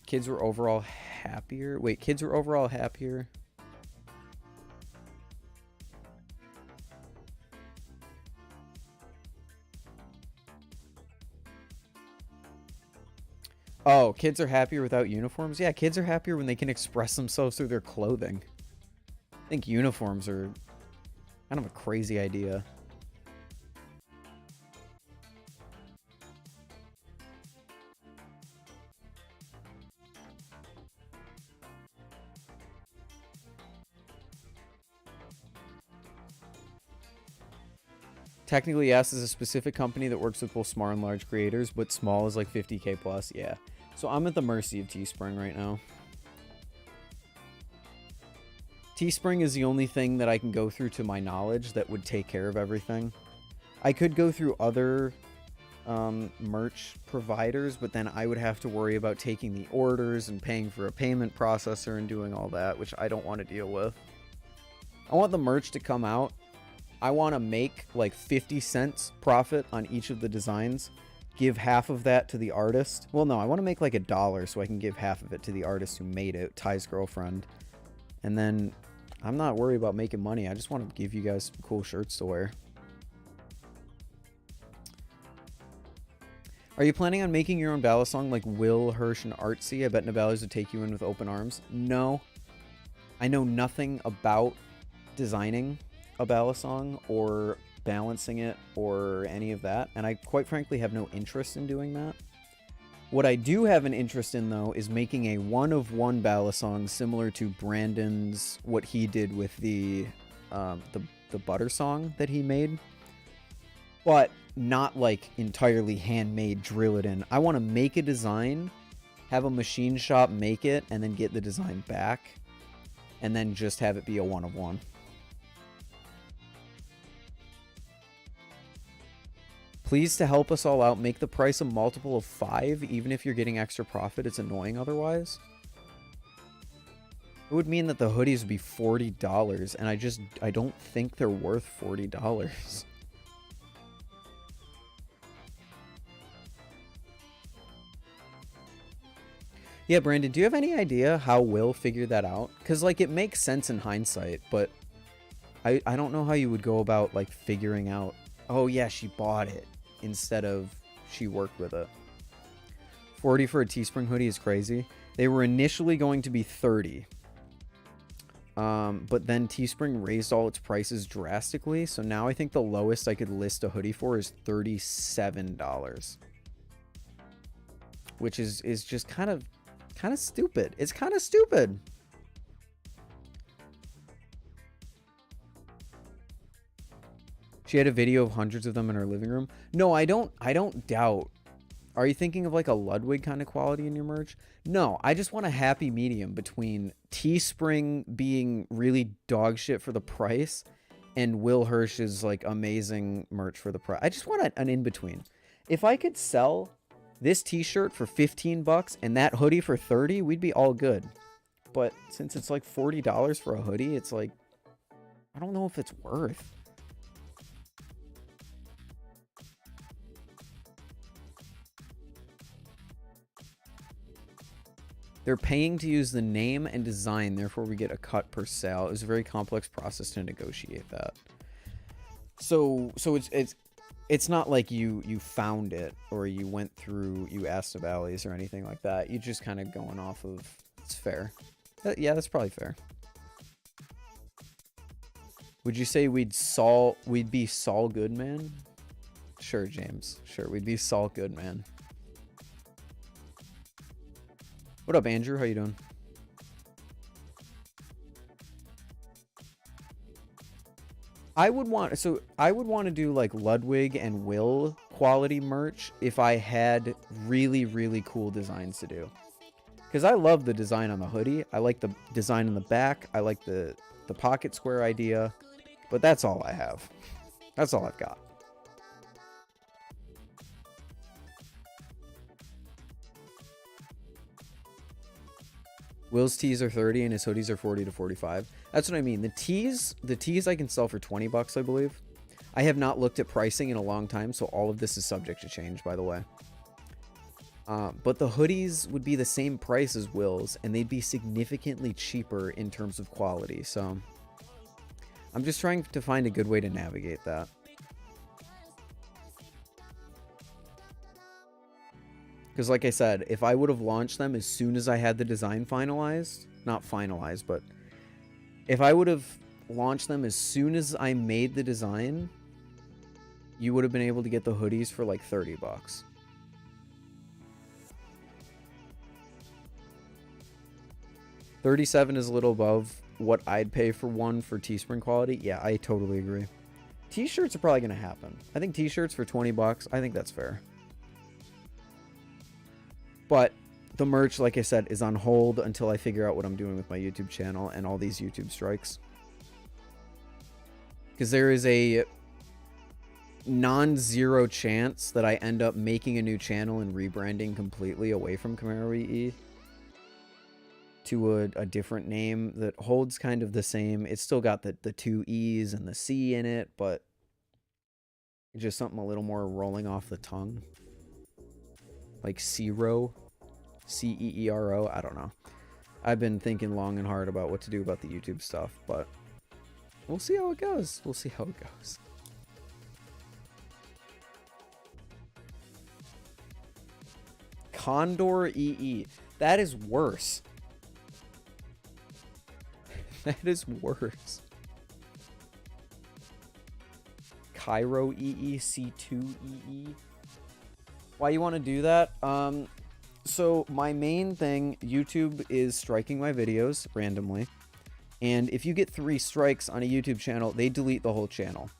Kids were overall happier. Wait, kids were overall happier. Oh, kids are happier without uniforms? Yeah, kids are happier when they can express themselves through their clothing. I think uniforms are kind of a crazy idea. Technically, yes, is a specific company that works with both small and large creators, but small is like 50K plus, yeah. So I'm at the mercy of Teespring right now. Teespring is the only thing that I can go through to my knowledge that would take care of everything. I could go through other merch providers, but then I would have to worry about taking the orders and paying for a payment processor and doing all that, which I don't want to deal with. I want the merch to come out. I want to make like 50 cents profit on each of the designs, give half of that to the artist. Well, no, I want to make like $1 so I can give half of it to the artist who made it, Ty's girlfriend. And then I'm not worried about making money. I just want to give you guys some cool shirts to wear. Are you planning on making your own balisong like Will, Hirsch, and Artsy? I bet Nabali's would take you in with open arms. No. I know nothing about designing a balisong or balancing it or any of that, and I quite frankly have no interest in doing that. What I do have an interest in, though, is making a one-of-one balisong similar to Brandon's, what he did with the butter song that he made, but not like entirely handmade, drill it in. I want to make a design, have a machine shop make it, and then get the design back, and then just have it be a one-of-one. Please, to help us all out, make the price a multiple of 5, even if you're getting extra profit. It's annoying otherwise. It would mean that the hoodies would be $40, and I don't think they're worth $40. Yeah, Brandon, do you have any idea how Will figured that out? Because, like, it makes sense in hindsight, but I don't know how you would go about, like, figuring out, oh, yeah, she bought it instead of she worked with it. 40 for a Teespring hoodie is crazy. They were initially going to be 30. But then Teespring raised all its prices drastically, so now I think the lowest I could list a hoodie for is $37. Which is just kind of stupid. It's kind of stupid. She had a video of hundreds of them in her living room. No, I don't doubt. Are you thinking of like a Ludwig kind of quality in your merch? No, I just want a happy medium between Teespring being really dog shit for the price and Will Hirsch's like amazing merch for the price. I just want an in-between. If I could sell this t-shirt for 15 bucks and that hoodie for 30, we'd be all good. But since it's like $40 for a hoodie, it's like, I don't know if it's worth. They're paying to use the name and design, therefore we get a cut per sale. It was a very complex process to negotiate that. So it's not like you found it or you went through, you asked the valleys or anything like that. You're just kind of going off of, it's fair. Yeah, that's probably fair. Would you say we'd be Saul Goodman? Sure, James. Sure, we'd be Saul Goodman. What up, Andrew? How you doing? I would want to do like Ludwig and Will quality merch if I had really, really cool designs to do. Because I love the design on the hoodie. I like the design in the back. I like the pocket square idea. But that's all I have. That's all I've got. Will's tees are 30 and his hoodies are 40 to 45. That's what I mean. The tees I can sell for 20 bucks, I believe. I have not looked at pricing in a long time, so all of this is subject to change, by the way. But the hoodies would be the same price as Will's, and they'd be significantly cheaper in terms of quality. So I'm just trying to find a good way to navigate that. Because like I said, if I would have launched them as soon as I had the design finalized, not finalized, but if I would have launched them as soon as I made the design, you would have been able to get the hoodies for like 30 bucks. $37 is a little above what I'd pay for one for Teespring quality. Yeah, I totally agree. T-shirts are probably going to happen. I think T-shirts for 20 bucks, I think that's fair. But the merch, like I said, is on hold until I figure out what I'm doing with my YouTube channel and all these YouTube strikes. Because there is a non-zero chance that I end up making a new channel and rebranding completely away from Camaro EE to a different name that holds kind of the same. It's still got the two E's and the C in it, but it's just something a little more rolling off the tongue. Like Ceero. C-E-E-R-O. I don't know. I've been thinking long and hard about what to do about the YouTube stuff, but we'll see how it goes. We'll see how it goes. Condor EE. That is worse. That is worse. Cairo EE, C2 EE. Why you want to do that? So my main thing, YouTube is striking my videos randomly. And if you get 3 strikes on a YouTube channel, they delete the whole channel.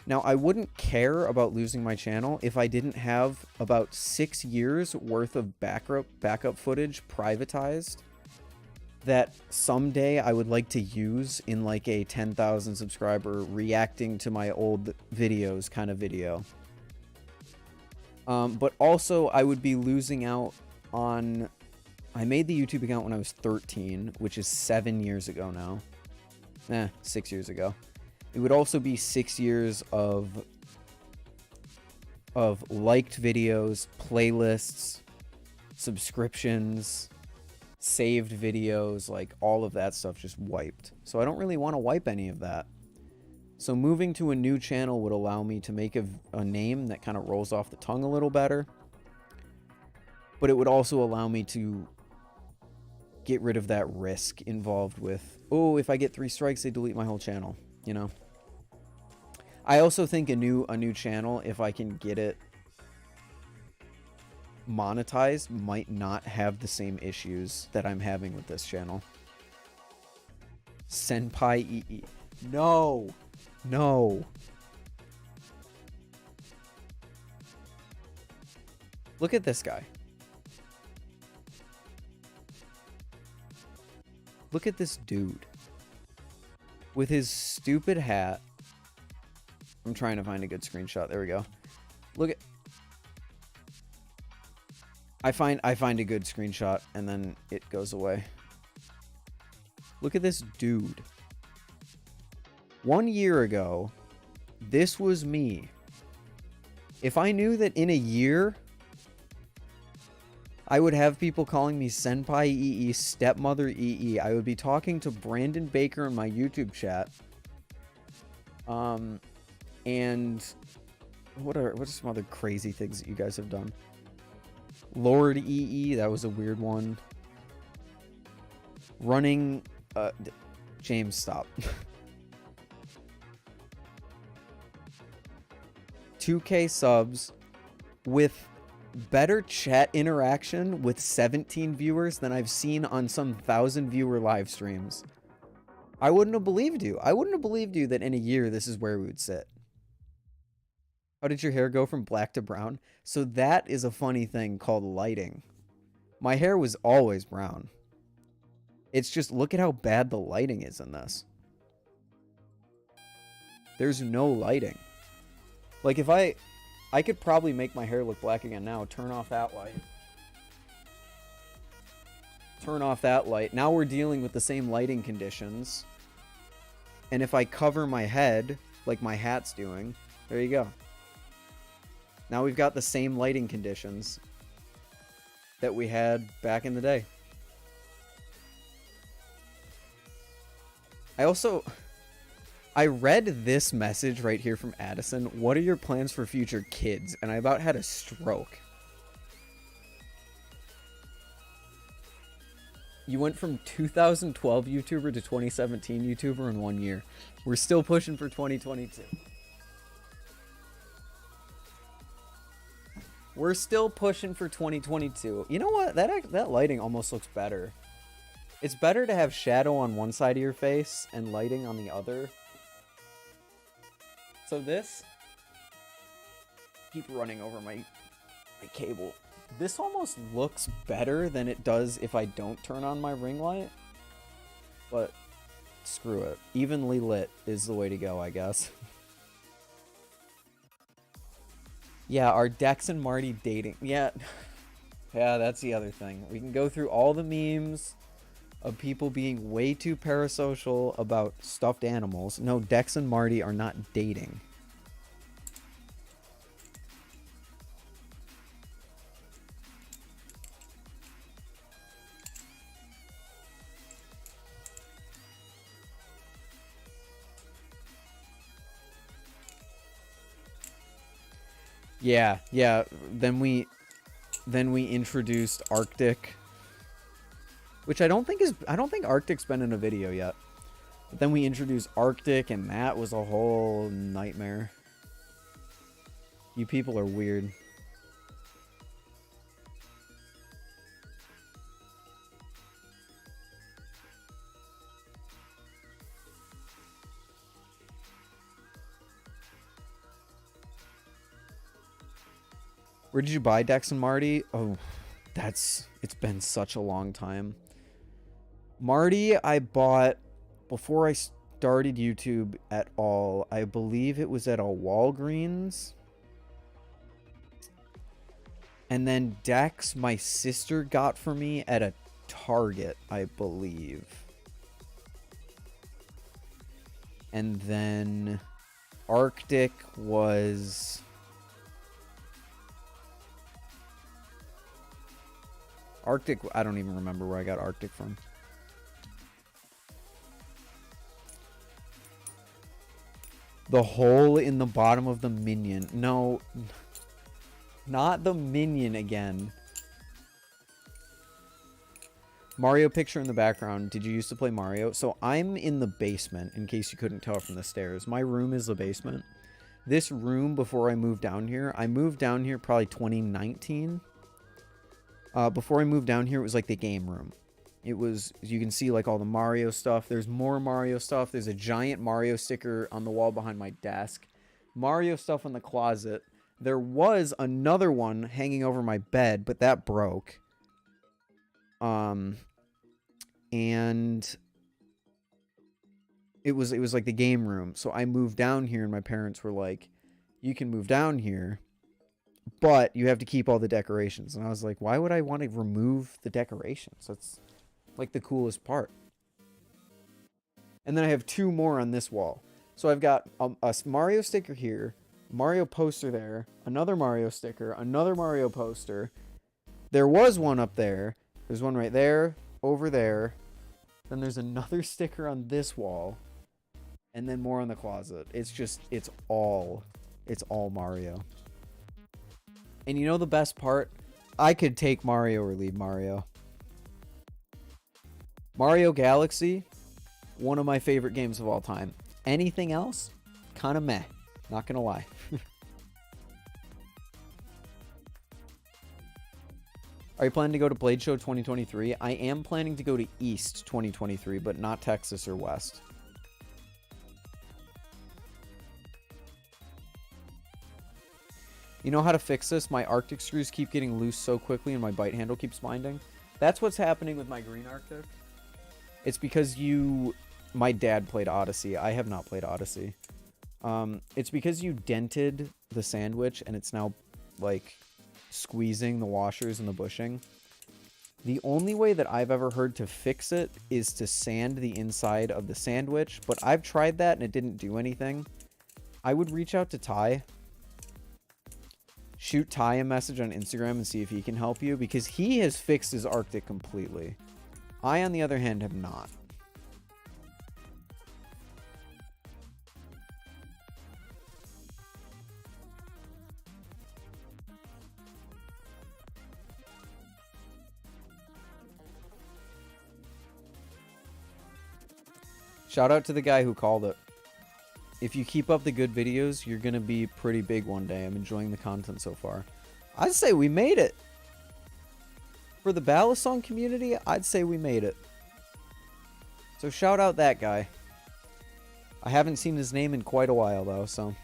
Now, I wouldn't care about losing my channel if I didn't have about 6 years worth of backup footage privatized that someday I would like to use in like a 10,000 subscriber reacting to my old videos kind of video. But also I would be losing out on... I made the YouTube account when I was 13, which is 7 years ago now. 6 years ago. It would also be 6 years of liked videos, playlists, subscriptions, saved videos, like all of that stuff just wiped. So I don't really want to wipe any of that. So moving to a new channel would allow me to make a name that kind of rolls off the tongue a little better. But it would also allow me to get rid of that risk involved with, oh, if I get 3 strikes, they delete my whole channel, you know? I also think a new channel, if I can get it monetized, might not have the same issues that I'm having with this channel. Senpai EE. No. No. Look at this guy. Look at this dude. With his stupid hat. I'm trying to find a good screenshot. There we go. Look at... I find a good screenshot and then it goes away. Look at this dude. 1 year ago, this was me. If I knew that in a year I would have people calling me Senpai EE, Stepmother EE. I would be talking to Brandon Baker in my YouTube chat. And what are some other crazy things that you guys have done? Lord EE, that was a weird one. Running, James, stop. 2K subs with better chat interaction with 17 viewers than I've seen on some 1,000 viewer live streams. I wouldn't have believed you. I wouldn't have believed you that in a year this is where we would sit. How did your hair go from black to brown? So that is a funny thing called lighting. My hair was always brown. It's just, look at how bad the lighting is in this. There's no lighting. Like, if I could probably make my hair look black again now. Turn off that light. Turn off that light. Now we're dealing with the same lighting conditions. And if I cover my head, like my hat's doing, there you go. Now we've got the same lighting conditions that we had back in the day. I read this message right here from Addison. What are your plans for future kids? And I about had a stroke. You went from 2012 YouTuber to 2017 YouTuber in 1 year. We're still pushing for 2022. We're still pushing for 2022. You know what? That lighting almost looks better. It's better to have shadow on one side of your face and lighting on the other. So this, keep running over my cable. This almost looks better than it does if I don't turn on my ring light. But screw it. Evenly lit is the way to go, I guess. Yeah, are Dex and Marty dating? Yeah. Yeah, that's the other thing. We can go through all the memes of people being way too parasocial about stuffed animals. No, Dex and Marty are not dating. Yeah, yeah. Then we introduced Arctic, which I don't think Arctic's been in a video yet. But then we introduced Arctic, and that was a whole nightmare. You people are weird. Where did you buy Dex and Marty? Oh, it's been such a long time. Marty, I bought before I started YouTube at all. I believe it was at a Walgreens. And then Dex, my sister got for me at a Target, I believe. And then Arctic was... Arctic, I don't even remember where I got Arctic from. The hole in the bottom of the minion. No, not the minion again. Mario picture in the background. Did you used to play Mario? So I'm in the basement, in case you couldn't tell from the stairs. My room is the basement. This room, before I moved down here, I moved down here probably 2019. Before I moved down here, it was like the game room. It was, you can see like all the Mario stuff. There's more Mario stuff. There's a giant Mario sticker on the wall behind my desk. Mario stuff in the closet. There was another one hanging over my bed, but that broke. And it was like the game room. So I moved down here, and my parents were like, you can move down here, but you have to keep all the decorations. And I was like, why would I want to remove the decorations? That's like the coolest part. And then I have two more on this wall. So I've got a Mario sticker here, Mario poster there, another Mario sticker, another Mario poster, There was one up there. There's one right there, over there. Then there's another sticker on this wall. And then more on the closet. It's just, it's all Mario. And you know the best part? I could take Mario or leave Mario. Mario Galaxy, one of my favorite games of all time. Anything else? Kind of meh. Not gonna lie. Are you planning to go to Blade Show 2023? I am planning to go to East 2023, but not Texas or West. You know how to fix this? My Arctic screws keep getting loose so quickly and my bite handle keeps binding. That's what's happening with my green Arctic. It's because my dad played Odyssey. I have not played Odyssey. It's because you dented the sandwich and it's now like squeezing the washers and the bushing. The only way that I've ever heard to fix it is to sand the inside of the sandwich, but I've tried that and it didn't do anything. I would reach out to Ty. Shoot Ty a message on Instagram and see if he can help you, because he has fixed his Arctic completely. I, on the other hand, have not. Shout out to the guy who called it. If you keep up the good videos, you're going to be pretty big one day. I'm enjoying the content so far. I'd say we made it. For the balisong community, I'd say we made it. So shout out that guy. I haven't seen his name in quite a while, though, so...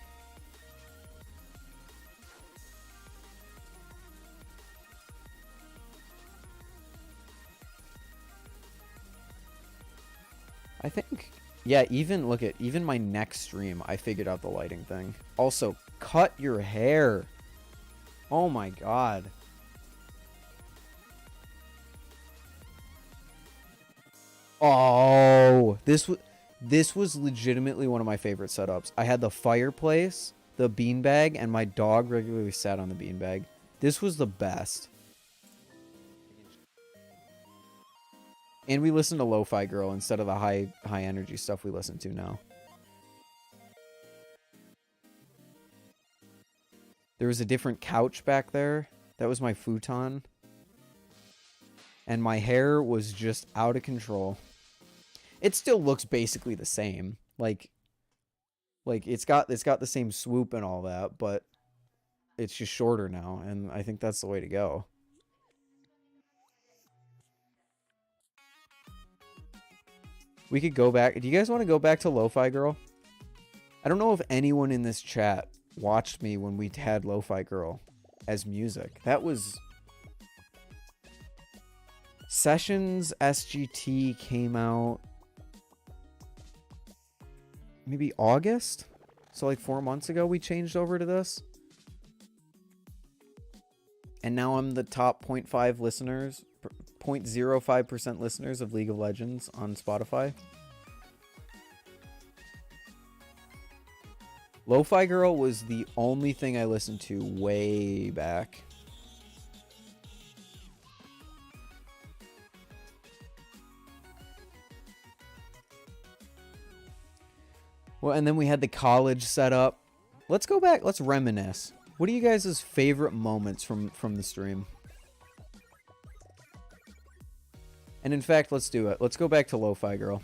I think... Yeah, even my next stream, I figured out the lighting thing. Also, cut your hair. Oh my god. Oh, this was legitimately one of my favorite setups. I had the fireplace, the beanbag, and my dog regularly sat on the beanbag. This was the best. And we listen to Lo-Fi Girl instead of the high energy stuff we listen to now. There was a different couch back there. That was my futon. And my hair was just out of control. It still looks basically the same. Like it's got the same swoop and all that, but it's just shorter now, and I think that's the way to go. We could go back. Do you guys want to go back to Lo-Fi Girl? I don't know if anyone in this chat watched me when we had Lo-Fi Girl as music. That was... Sessions SGT came out maybe August? So like 4 months ago we changed over to this. And now I'm the top 0.5 listeners, 0.05% listeners of League of Legends on Spotify. Lo-Fi Girl was the only thing I listened to way back. Well, and then we had the college set up. Let's go back. Let's reminisce. What are you guys' favorite moments from the stream? And in fact, let's do it. Let's go back to Lo-Fi Girl.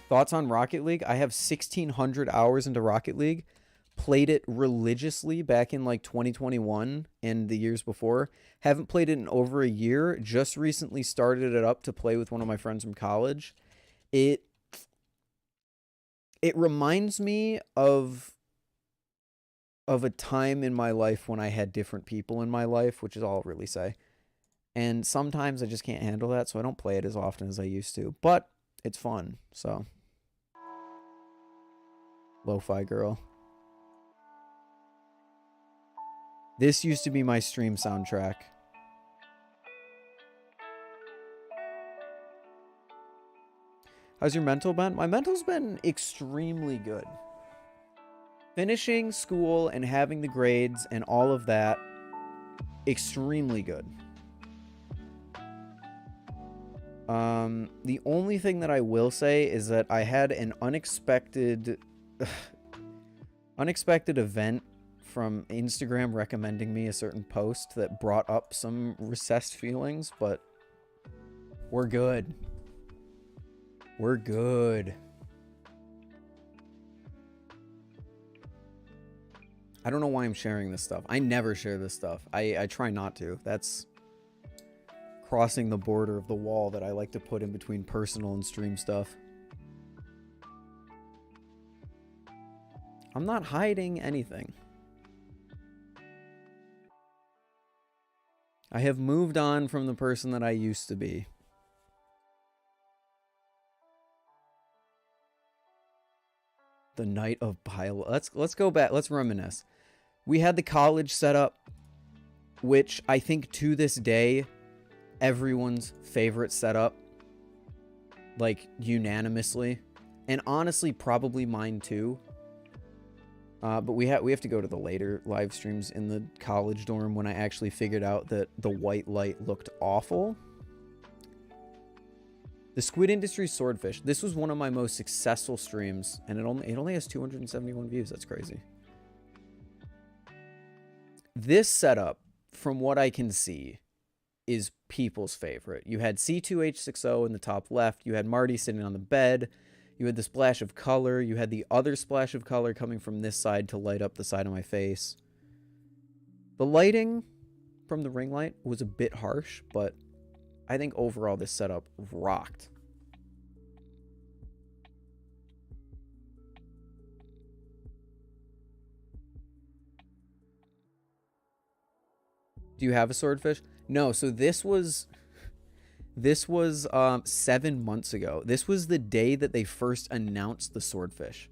Thoughts on Rocket League? I have 1,600 hours into Rocket League. Played it religiously back in like 2021 and the years before. Haven't played it in over a year. Just recently started it up to play with one of my friends from college. It reminds me of a time in my life when I had different people in my life, which is all I'll really say. And sometimes I just can't handle that, so I don't play it as often as I used to. But it's fun, so. Lo-Fi Girl. This used to be my stream soundtrack. How's your mental been? My mental's been extremely good. Finishing school and having the grades and all of that, extremely good. The only thing that I will say is that I had an unexpected event from Instagram recommending me a certain post that brought up some recessed feelings, but we're good. We're good. I don't know why I'm sharing this stuff. I never share this stuff. I try not to. That's crossing the border of the wall that I like to put in between personal and stream stuff. I'm not hiding anything. I have moved on from the person that I used to be. The night of bile. Let's go back. Let's reminisce. We had the college set up, which I think to this day, everyone's favorite setup, like unanimously, and honestly probably mine too. But we have to go to the later live streams in the college dorm when I actually figured out that the white light looked awful. The Squid Industry Swordfish. This was one of my most successful streams, and it only has 271 views. That's crazy. This setup, from what I can see, is people's favorite. You had C2H60 in the top left. You had Marty sitting on the bed. You had the splash of color. You had the other splash of color coming from this side to light up the side of my face. The lighting from the ring light was a bit harsh, but I think overall this setup rocked. Do you have a swordfish? No, so this was 7 months ago. This was the day that they first announced the swordfish.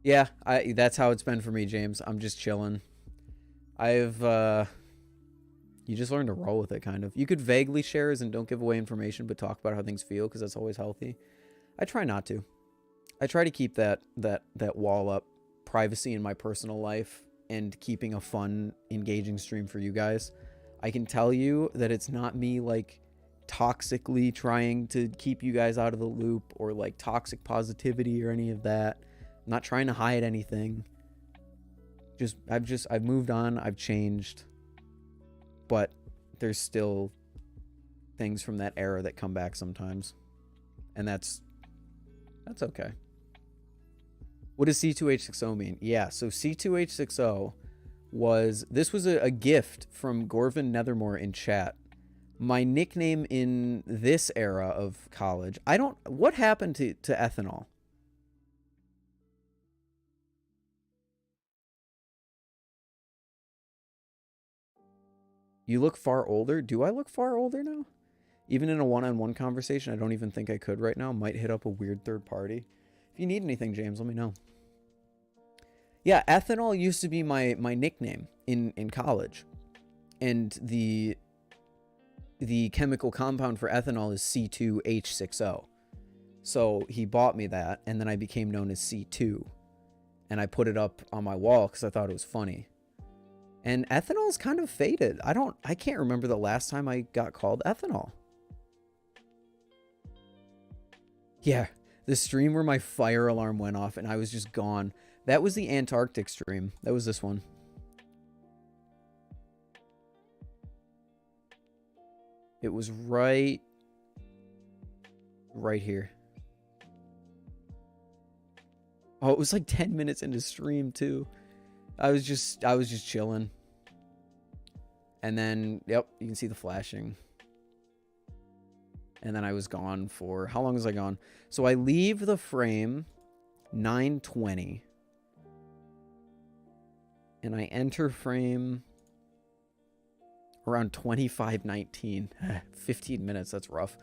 Yeah, that's how it's been for me, James. I'm just chilling. You just learn to roll with it, kind of. You could vaguely share and don't give away information, but talk about how things feel, because that's always healthy. I try not to. I try to keep that wall up, privacy in my personal life, and keeping a fun, engaging stream for you guys. I can tell you that it's not me, like, toxically trying to keep you guys out of the loop, or, like, toxic positivity or any of that. I'm not trying to hide anything. I've moved on, I've changed. But there's still things from that era that come back sometimes. And that's okay. What does C2H60 mean? Yeah, so C2H60 was a gift from Gorvin Nethermore in chat. My nickname in this era of college. What happened to Ethanol? You look far older? Do I look far older now? Even in a one-on-one conversation, I don't even think I could right now. Might hit up a weird third party. If you need anything, James, let me know. Yeah, Ethanol used to be my nickname in college. And the chemical compound for ethanol is C2H60. So he bought me that, and then I became known as C2. And I put it up on my wall because I thought it was funny. And ethanol's kind of faded. I can't remember the last time I got called ethanol. Yeah, the stream where my fire alarm went off and I was just gone. That was the Antarctic stream. That was this one. It was right here. Oh, it was like 10 minutes into stream too. I was just chilling. And then, yep, you can see the flashing. And then I was gone for, how long was I gone? So I leave the frame 9:20. And I enter frame around 25:19. 15 minutes, that's rough.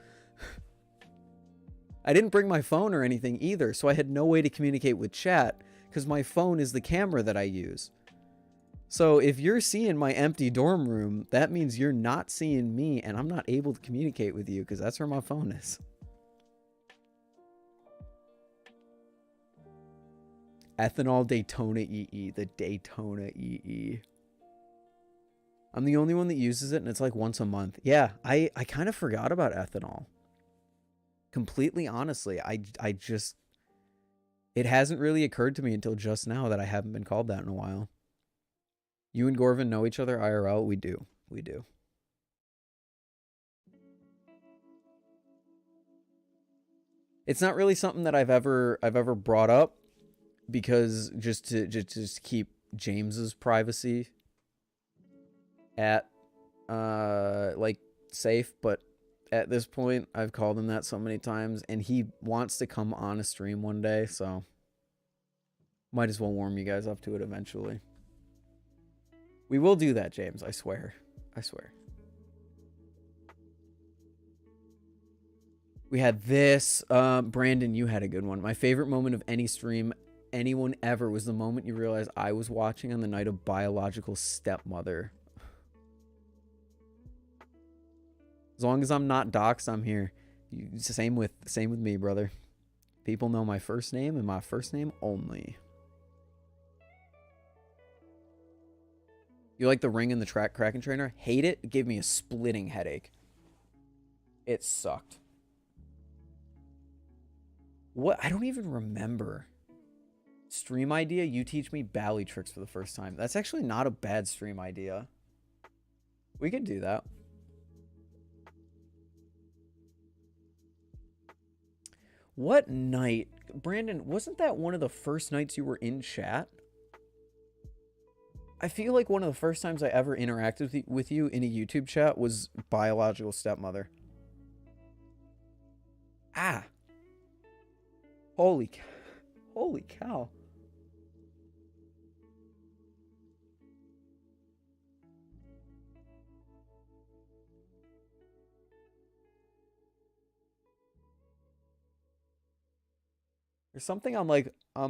I didn't bring my phone or anything either, so I had no way to communicate with chat, because my phone is the camera that I use. So if you're seeing my empty dorm room, that means you're not seeing me, and I'm not able to communicate with you because that's where my phone is. Ethanol Daytona EE, the Daytona EE. I'm the only one that uses it, and it's like once a month. Yeah, I kind of forgot about ethanol. Completely honestly, I just... It hasn't really occurred to me until just now that I haven't been called that in a while. You and Gorvin know each other IRL? We do. We do. It's not really something that I've ever brought up, because just to keep James's privacy at like safe, but at this point I've called him that so many times, and he wants to come on a stream one day, so might as well warm you guys up to it eventually. We will do that, James. I swear. I swear. We had this. Brandon, you had a good one. My favorite moment of any stream anyone ever was the moment you realized I was watching on the night of biological stepmother. As long as I'm not doxxed, I'm here. Same with me, brother. People know my first name and my first name only. You like the ring in the Kraken trainer? Hate it. It gave me a splitting headache. It sucked. What? I don't even remember. Stream idea? You teach me bally tricks for the first time. That's actually not a bad stream idea. We could do that. What night? Brandon, wasn't that one of the first nights you were in chat? I feel like one of the first times I ever interacted with you in a YouTube chat was biological stepmother. Ah. Holy cow. There's something on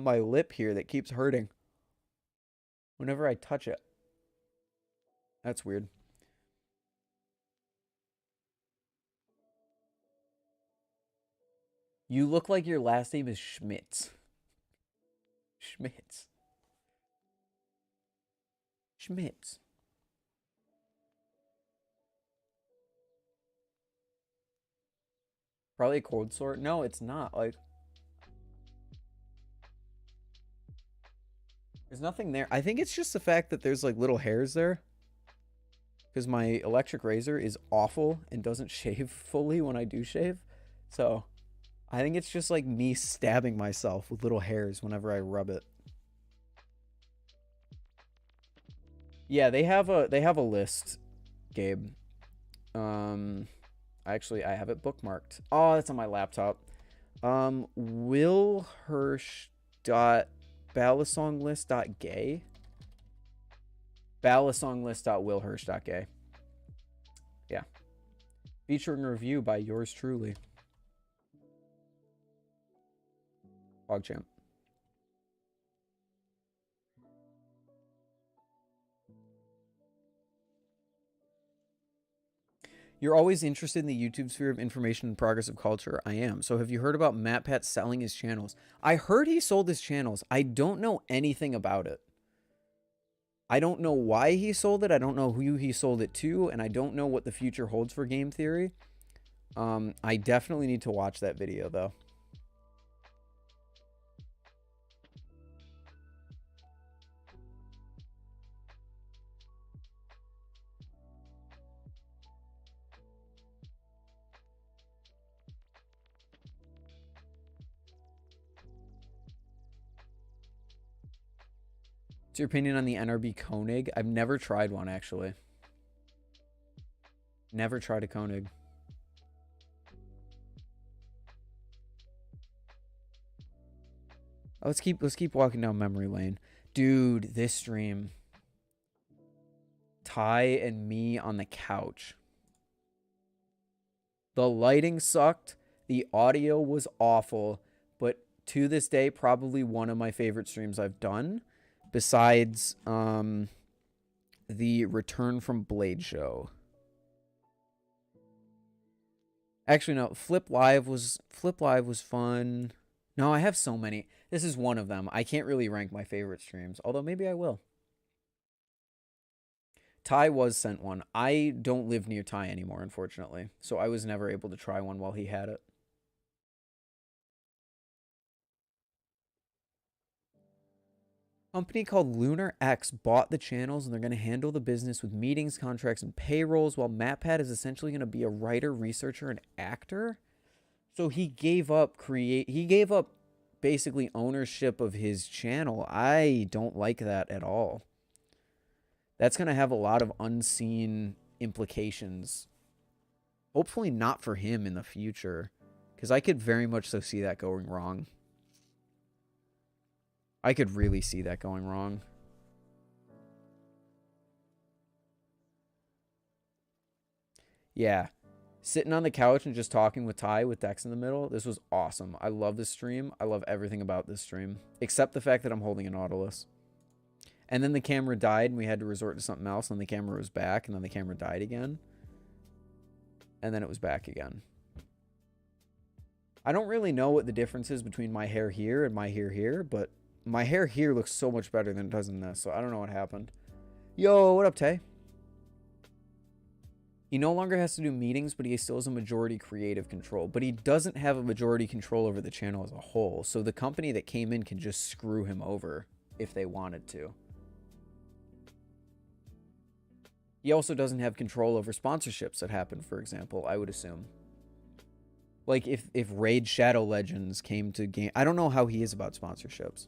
my lip here that keeps hurting whenever I touch it. That's weird. You look like your last name is Schmitz. Schmitz. Schmitz. Probably a cold sore. No, it's not. Like, there's nothing there. I think it's just the fact that there's like little hairs there. Because my electric razor is awful and doesn't shave fully when I do shave. So I think it's just like me stabbing myself with little hairs whenever I rub it. Yeah, they have a list, Gabe. Actually, I have it bookmarked. Oh, it's on my laptop. willhirsch.balisonglist.gay. balisonglist.willhirsch.gay. Yeah. Featuring a review by yours truly. PogChamp. You're always interested in the YouTube sphere of information and progress of culture. I am. So have you heard about MatPat selling his channels? I heard he sold his channels. I don't know anything about it. I don't know why he sold it. I don't know who he sold it to. And I don't know what the future holds for Game Theory. I definitely need to watch that video, though. What's your opinion on the NRB Koenig? I've never tried one, actually. Never tried a Koenig. Oh, let's keep walking down memory lane. Dude, this stream. Ty and me on the couch. The lighting sucked. The audio was awful. But to this day, probably one of my favorite streams I've done. Besides the Return from Blade show. Actually, no. Flip Live was fun. No, I have so many. This is one of them. I can't really rank my favorite streams, although maybe I will. Ty was sent one. I don't live near Ty anymore, unfortunately, so I was never able to try one while he had it. Company called Lunar X bought the channels, and they're going to handle the business with meetings, contracts, and payrolls, while MatPat is essentially going to be a writer, researcher, and actor. So he gave up basically ownership of his channel. I don't like that at all. That's going to have a lot of unseen implications. Hopefully not for him in the future, because I could very much so see that going wrong. I could really see that going wrong. Yeah. Sitting on the couch and just talking with Ty with Dex in the middle. This was awesome. I love this stream. I love everything about this stream. Except the fact that I'm holding a Nautilus. And then the camera died and we had to resort to something else. And the camera was back. And then the camera died again. And then it was back again. I don't really know what the difference is between my hair here and my hair here. But my hair here looks so much better than it does in this. So I don't know what happened. Yo, what up, Tay? He no longer has to do meetings, but he still has a majority creative control. But he doesn't have a majority control over the channel as a whole. So the company that came in can just screw him over if they wanted to. He also doesn't have control over sponsorships that happen, for example, I would assume. Like if Raid Shadow Legends came to game... I don't know how he is about sponsorships.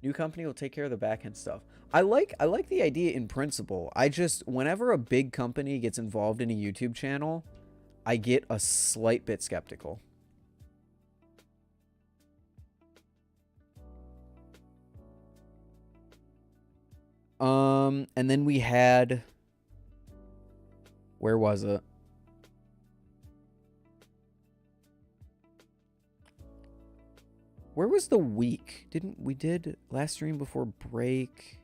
New company will take care of the back-end stuff. I like the idea in principle. I just, whenever a big company gets involved in a YouTube channel, I get a slight bit skeptical. And then we had, where was it? Where was the week? We did last stream before break.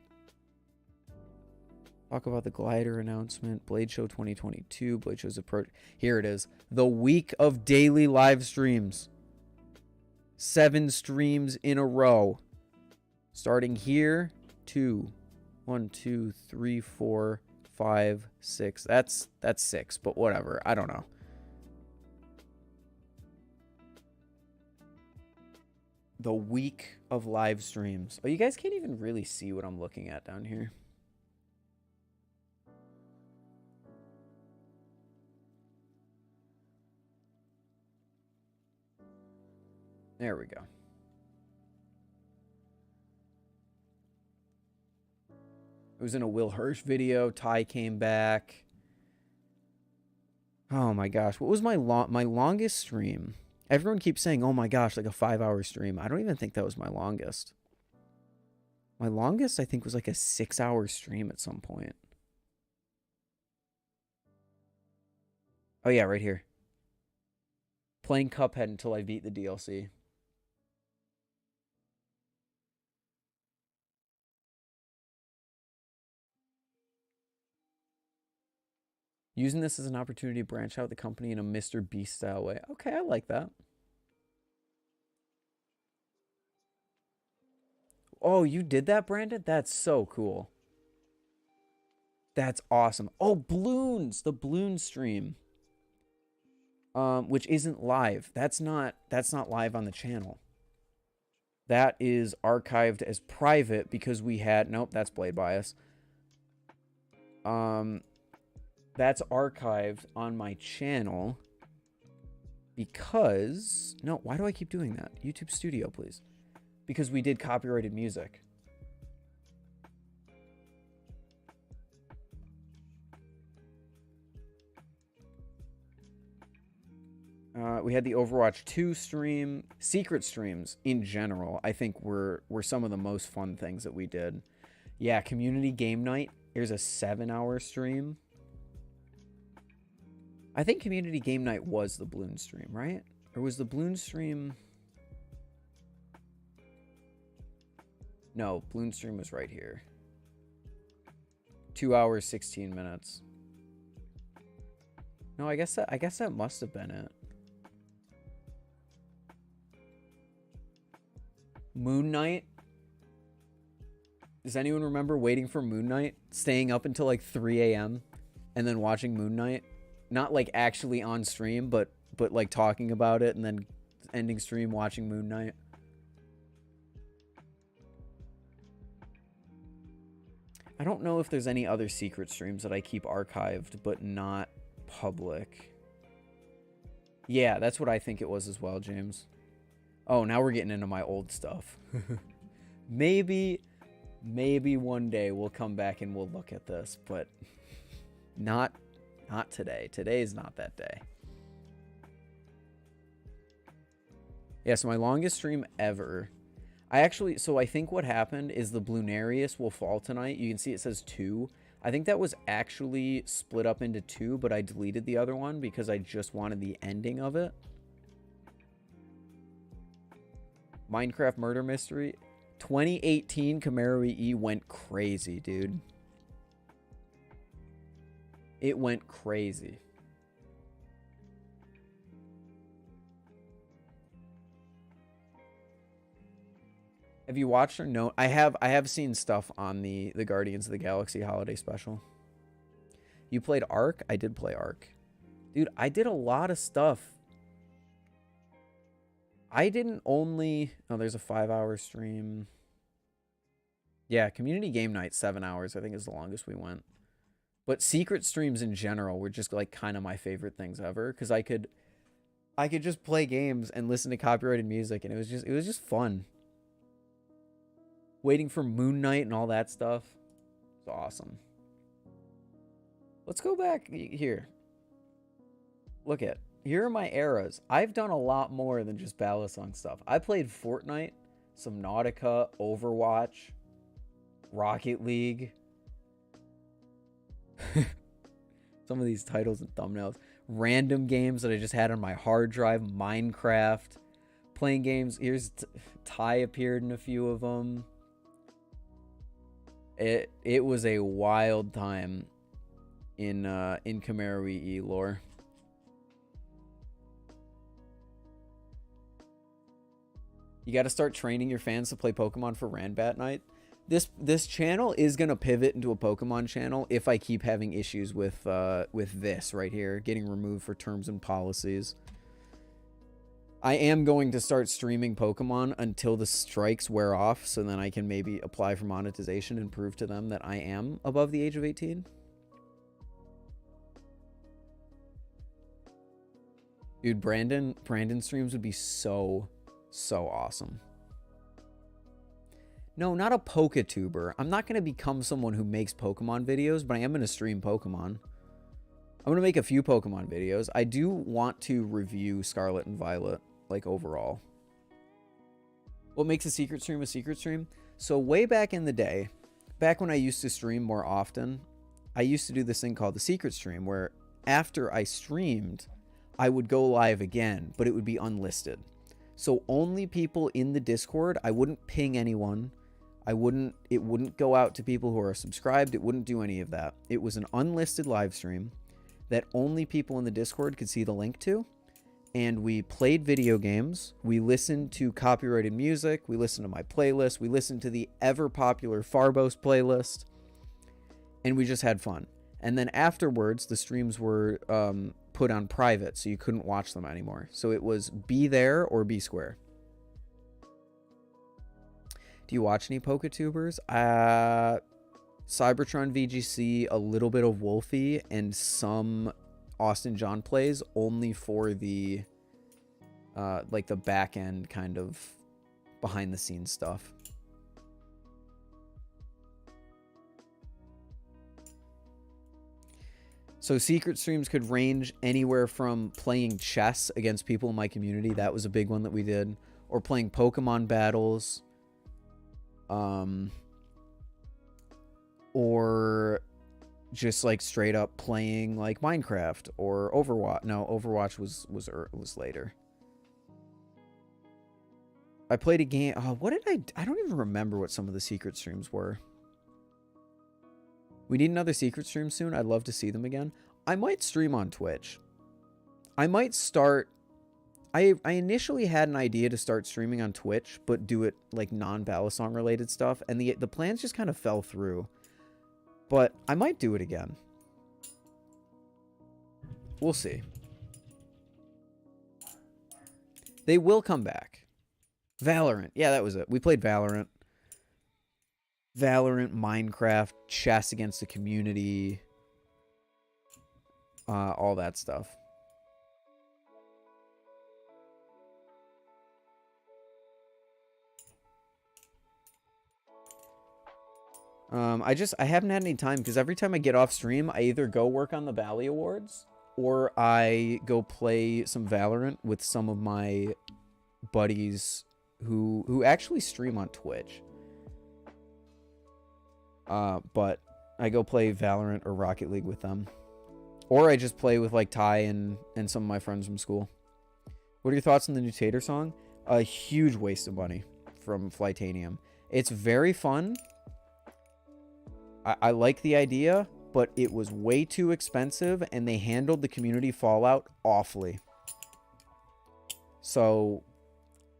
Talk about the Glidr announcement. Blade Show 2022. Blade Show's approach. Here it is. The week of daily live streams. 7 streams in a row. Starting here. 2. 1, 2, 3, 4, 5, 6. That's 6, but whatever. I don't know. The week of live streams. Oh, you guys can't even really see what I'm looking at down here. There we go. It was in a Will Hirsch video. Ty came back. Oh my gosh. What was my longest stream? Everyone keeps saying, oh my gosh, like a 5-hour stream. I don't even think that was my longest. My longest, I think, was like a 6-hour stream at some point. Oh yeah, right here. Playing Cuphead until I beat the DLC. Using this as an opportunity to branch out the company in a Mr. Beast style way. Okay, I like that. Oh, you did that, Brandon? That's so cool. That's awesome. Oh, Bloons, the Bloon stream. Which isn't live. That's not live on the channel. That is archived as private because we had... Nope, that's Blade Bias. That's archived on my channel because... No, why do I keep doing that? YouTube Studio, please. Because we did copyrighted music. We had the Overwatch 2 stream. Secret streams, in general, I think were some of the most fun things that we did. Yeah, community game night. Here's a 7-hour stream. I think community game night was the Bloon stream, right? Or was the Bloon stream... No, Bloon stream was right here. 2 hours, 16 minutes. No, I guess that must have been it. Moon Knight. Does anyone remember waiting for Moon Knight? Staying up until like 3 a.m. and then watching Moon Knight? Not like actually on stream, but like talking about it and then ending stream watching Moon Knight. I don't know if there's any other secret streams that I keep archived but not public. Yeah, that's what I think it was as well, James. Oh, now we're getting into my old stuff. Maybe one day we'll come back and we'll look at this, but not today. Today is not that day. Yeah, so my longest stream ever. I think what happened is the Bloonarius will fall tonight. You can see it says 2. I think that was actually split up into 2, but I deleted the other one because I just wanted the ending of it. Minecraft Murder Mystery. 2018 Camaro E went crazy, dude. It went crazy. Have you watched or no? I have seen stuff on the Guardians of the Galaxy holiday special. You played Ark? I did play Ark. Dude, I did a lot of stuff. I didn't only... Oh, there's a 5-hour stream. Yeah, community game night, 7 hours, I think is the longest we went. But secret streams in general were just like kind of my favorite things ever. Because I could just play games and listen to copyrighted music. And it was just fun. Waiting for Moon Knight and all that stuff. It's awesome. Let's go back here. Look at... Here are my eras. I've done a lot more than just balisong stuff. I played Fortnite, Subnautica, Overwatch, Rocket League. Some of these titles and thumbnails. Random games that I just had on my hard drive. Minecraft. Playing games. Here's Ty appeared in a few of them. It was a wild time in Camaro EE lore. You got to start training your fans to play Pokemon for Ranbat Night. This channel is going to pivot into a Pokemon channel if I keep having issues with this right here, getting removed for terms and policies. I am going to start streaming Pokemon until the strikes wear off, so then I can maybe apply for monetization and prove to them that I am above the age of 18. Dude, Brandon streams would be so awesome. No, not a Pokatuber. I'm not going to become someone who makes Pokemon videos, but I am going to stream Pokemon. I'm going to make a few Pokemon videos. I do want to review Scarlet and Violet, like, overall. What makes a secret stream a secret stream? So way back in the day, back when I used to stream more often, I used to do this thing called the secret stream, where after I streamed, I would go live again, but it would be unlisted. So only people in the Discord, I wouldn't ping anyone. It wouldn't go out to people who are subscribed. It wouldn't do any of that. It was an unlisted live stream that only people in the Discord could see the link to. And we played video games. We listened to copyrighted music. We listened to my playlist. We listened to the ever popular Farbos playlist. And we just had fun. And then afterwards, the streams were put on private, so you couldn't watch them anymore. So it was be there or be square. Do you watch any Poketubers? Cybertron VGC, a little bit of Wolfie, and some Austin John plays, only for the like the back end kind of behind the scenes stuff. So secret streams could range anywhere from playing chess against people in my community. That was a big one that we did. Or playing Pokemon battles. Or just like straight up playing like Minecraft or Overwatch. No, Overwatch was later. I played a game. Oh, what did I don't even remember what some of the secret streams were. We need another secret stream soon. I'd love to see them again. I might stream on Twitch. I might start... I initially had an idea to start streaming on Twitch, but do it like non-balisong related stuff, and the plans just kind of fell through. But I might do it again. We'll see. They will come back. Valorant. Yeah, that was it. We played Valorant. Valorant, Minecraft, chess against the community. All that stuff. I haven't had any time because every time I get off stream, I either go work on the Bally Awards or I go play some Valorant with some of my buddies who actually stream on Twitch. But I go play Valorant or Rocket League with them. Or I just play with like Ty and some of my friends from school. What are your thoughts on the new Tater song? A huge waste of money from Flytanium. It's very fun. I like the idea, but it was way too expensive, and they handled the community fallout awfully. So,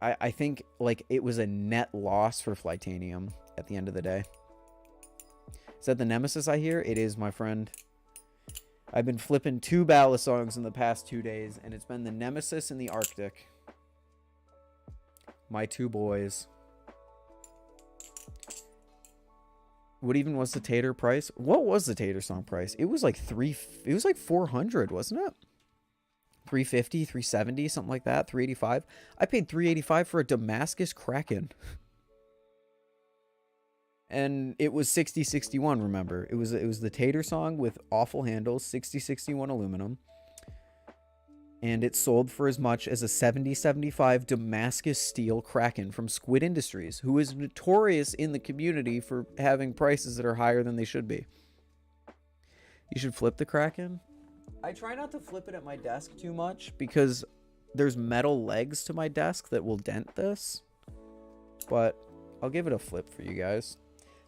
I think, like, it was a net loss for Flytanium at the end of the day. Is that the Nemesis I hear? It is, my friend. I've been flipping 2 balisongs in the past 2 days, and it's been the Nemesis and the Arctic. My 2 boys. What even was the Tater price? What was the Tater song price? It was like 400, wasn't it? 350, 370, something like that. 385. I paid 385 for a Damascus Kraken. And it was 6061, remember. It was the Tater song with awful handles, 6061 aluminum. And it sold for as much as a 7075 Damascus steel Kraken from Squid Industries, who is notorious in the community for having prices that are higher than they should be. You should flip the Kraken. I try not to flip it at my desk too much because there's metal legs to my desk that will dent this. But I'll give it a flip for you guys.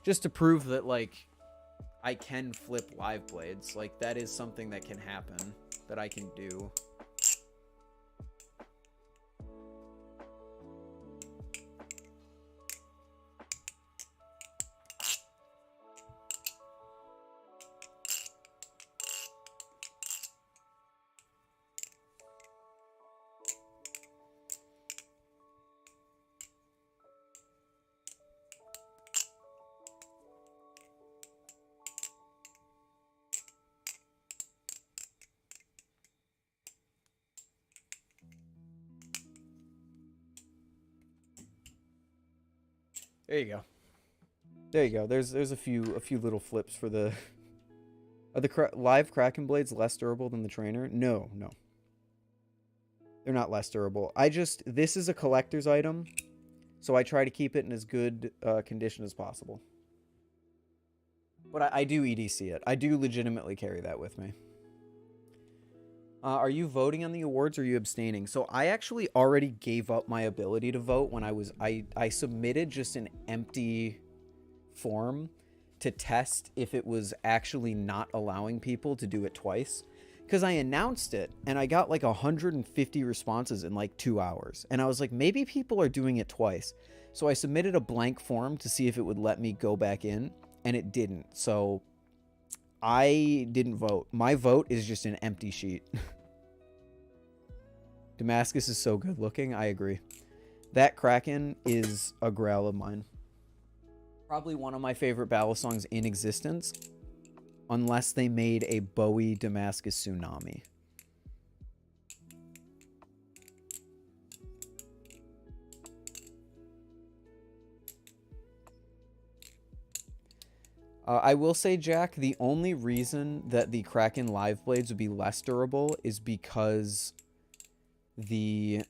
Just to prove that, like, I can flip live blades. Like, that is something that can happen, that I can do. There you go. There you go. There's a few little flips for the... Are the live Kraken blades less durable than the trainer? No. They're not less durable. This is a collector's item, so I try to keep it in as good condition as possible. But I do EDC it. I do legitimately carry that with me. Are you voting on the awards or are you abstaining? So I actually already gave up my ability to vote when I submitted just an empty form to test if it was actually not allowing people to do it twice. Because I announced it and I got like 150 responses in like 2 hours. And I was like, maybe people are doing it twice. So I submitted a blank form to see if it would let me go back in, and it didn't. So I didn't vote. My vote is just an empty sheet. Damascus is so good looking. I agree. That Kraken is a grail of mine. Probably one of my favorite balisongs in existence. Unless they made a Bowie Damascus Tsunami. I will say, Jack, the only reason that the Kraken live blades would be less durable is because the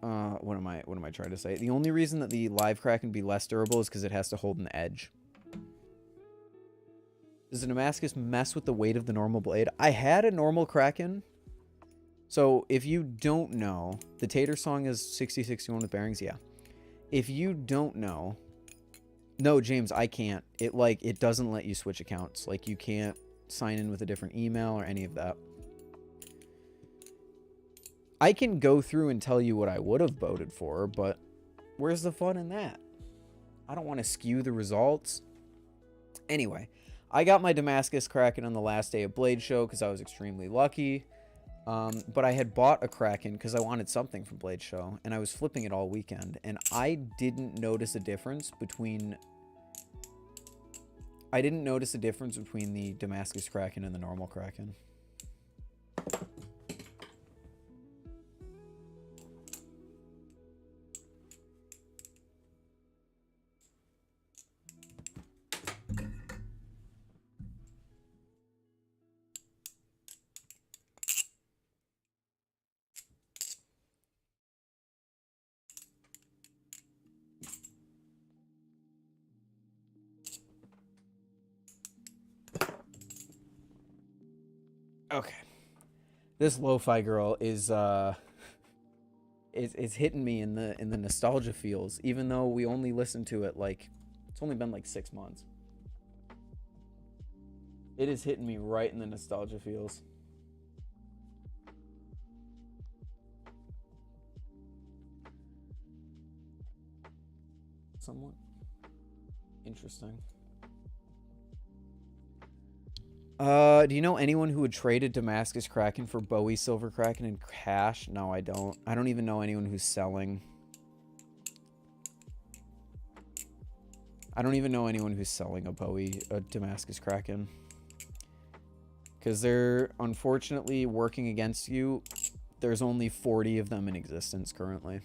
what am I trying to say? The only reason that the live Kraken be less durable is because it has to hold an edge. Does the Damascus mess with the weight of the normal blade? I had a normal Kraken So if you don't know, the Tater song is 6061 with bearings. Yeah. If you don't know, no, James, I can't. It doesn't let you switch accounts. Like, you can't sign in with a different email or any of that. I can go through and tell you what I would have voted for, but where's the fun in that? I don't want to skew the results. Anyway, I got my Damascus Kraken on the last day of Blade Show because I was extremely lucky. But I had bought a Kraken because I wanted something from Blade Show, and I was flipping it all weekend, and I didn't notice a difference between the Damascus Kraken and the normal Kraken. Okay. This lo-fi girl is hitting me in the nostalgia feels, even though we only listened to it like it's only been like 6 months. It is hitting me right in the nostalgia feels. Somewhat interesting. Do you know anyone who would trade a Damascus Kraken for Bowie Silver Kraken in cash? No, I don't. I don't even know anyone who's selling. I don't even know anyone who's selling a Damascus Kraken. Because they're unfortunately working against you. There's only 40 of them in existence currently.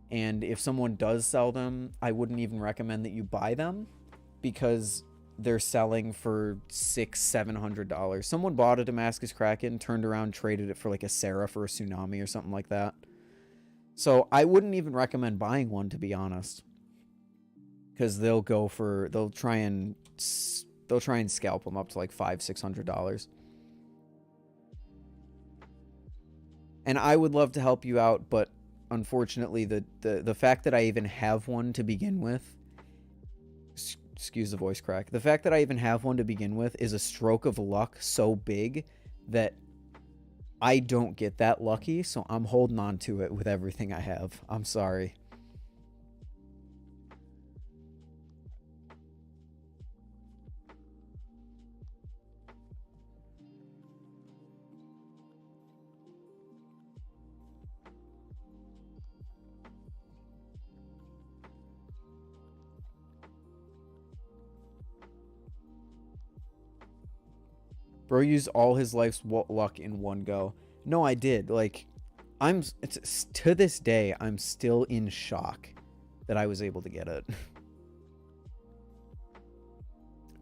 And if someone does sell them, I wouldn't even recommend that you buy them, because they're selling for $600-700. Someone bought a Damascus Kraken, turned around, traded it for like a Seraph or a Tsunami or something like that. So I wouldn't even recommend buying one, to be honest, because they'll try and scalp them up to like $500-600. And I would love to help you out, but unfortunately, the fact that I even have one to begin with, excuse the voice crack, the fact that I even have one to begin with is a stroke of luck so big that I don't get that lucky, so I'm holding on to it with everything I have. I'm sorry. Bro used all his life's luck in one go. No, I did. Like, to this day, I'm still in shock that I was able to get it.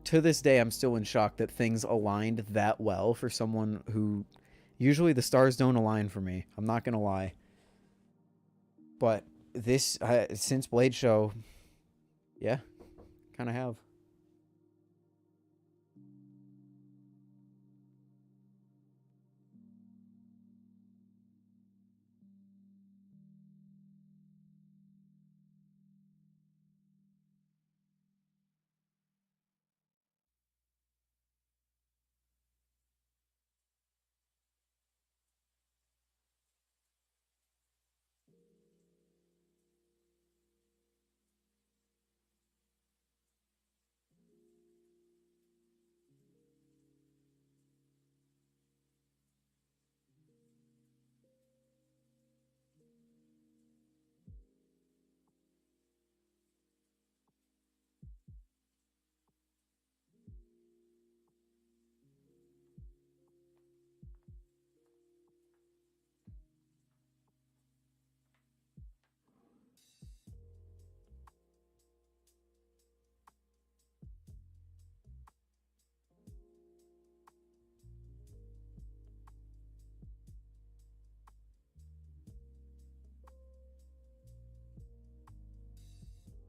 To this day, I'm still in shock that things aligned that well for someone who... Usually the stars don't align for me. I'm not gonna lie. But this, since Blade Show, yeah, kind of have.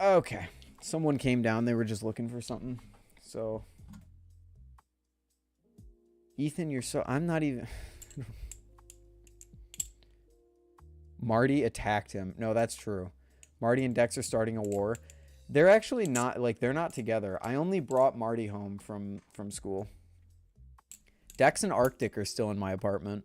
Okay. Someone came down. They were just looking for something. So... Ethan, you're so... I'm not even... Marty attacked him. No, that's true. Marty and Dex are starting a war. They're actually not, like, they're not together. I only brought Marty home from school. Dex and Arctic are still in my apartment.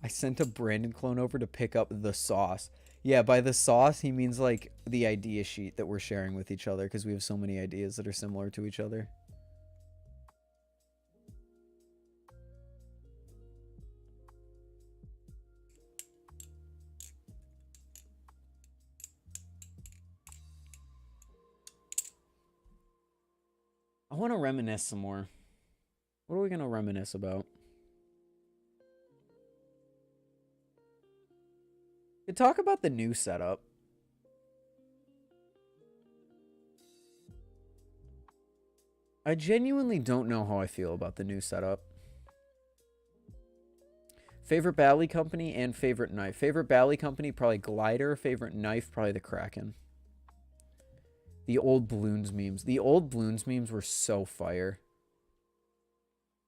I sent a Brandon clone over to pick up the sauce. Yeah, by the sauce, he means, like, the idea sheet that we're sharing with each other, because we have so many ideas that are similar to each other. I want to reminisce some more. What are we going to reminisce about? To talk about the new setup. I genuinely don't know how I feel about the new setup. Favorite Bally company and favorite knife. Favorite Bally company, probably Glidr. Favorite knife, probably the Kraken. The old balloons memes. The old balloons memes were so fire.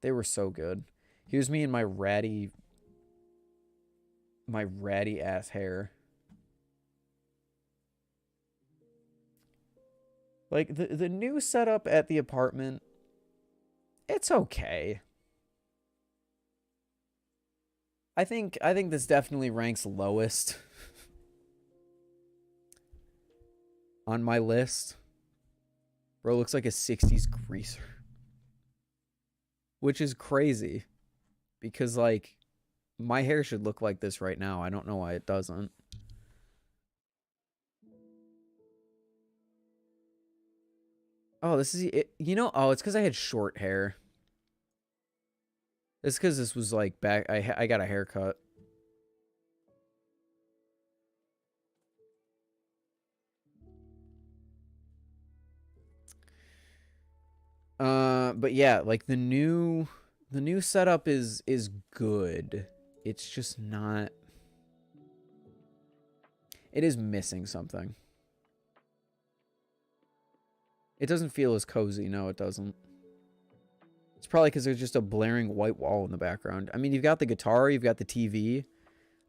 They were so good. Here's me in my ratty ass hair. Like, the new setup at the apartment, it's okay. I think this definitely ranks lowest on my list. Bro looks like a 60s greaser. Which is crazy. Because, like, my hair should look like this right now. I don't know why it doesn't. Oh, this is it. You know, oh, it's because I had short hair. It's because this was like back. I got a haircut. But yeah, like the new setup is good. It's just not. It is missing something. It doesn't feel as cozy. No, it doesn't. It's probably because there's just a blaring white wall in the background. I mean, you've got the guitar, you've got the TV.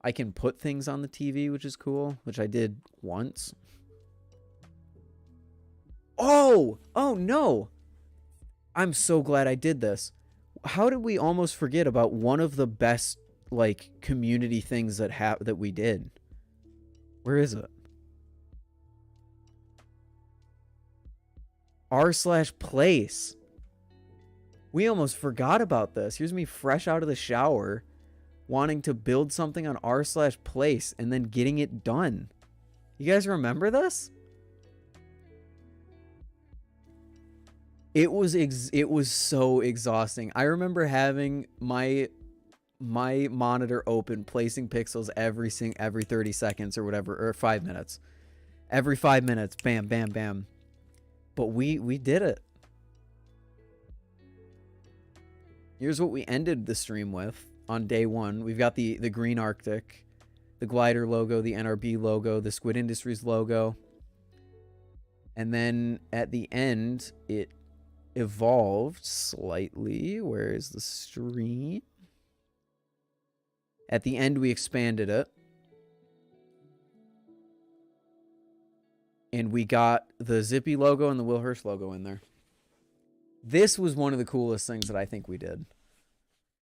I can put things on the TV, which is cool, which I did once. Oh! Oh, no! I'm so glad I did this. How did we almost forget about one of the best, like, community things that we did? Where is it? r/place. We almost forgot about this. Here's me fresh out of the shower, wanting to build something on r/place and then getting it done. You guys remember this? It was so exhausting. I remember having my monitor open, placing pixels every 30 seconds or whatever, or 5 minutes. Every 5 minutes, bam, bam, bam. But we did it. Here's what we ended the stream with on day one. We've got the green Arctic, the Glidr logo, the NRB logo, the Squid Industries logo. And then at the end, it evolved slightly. Where is the stream? At the end, we expanded it. And we got the Zippy logo and the Will Hirsch logo in there. This was one of the coolest things that I think we did.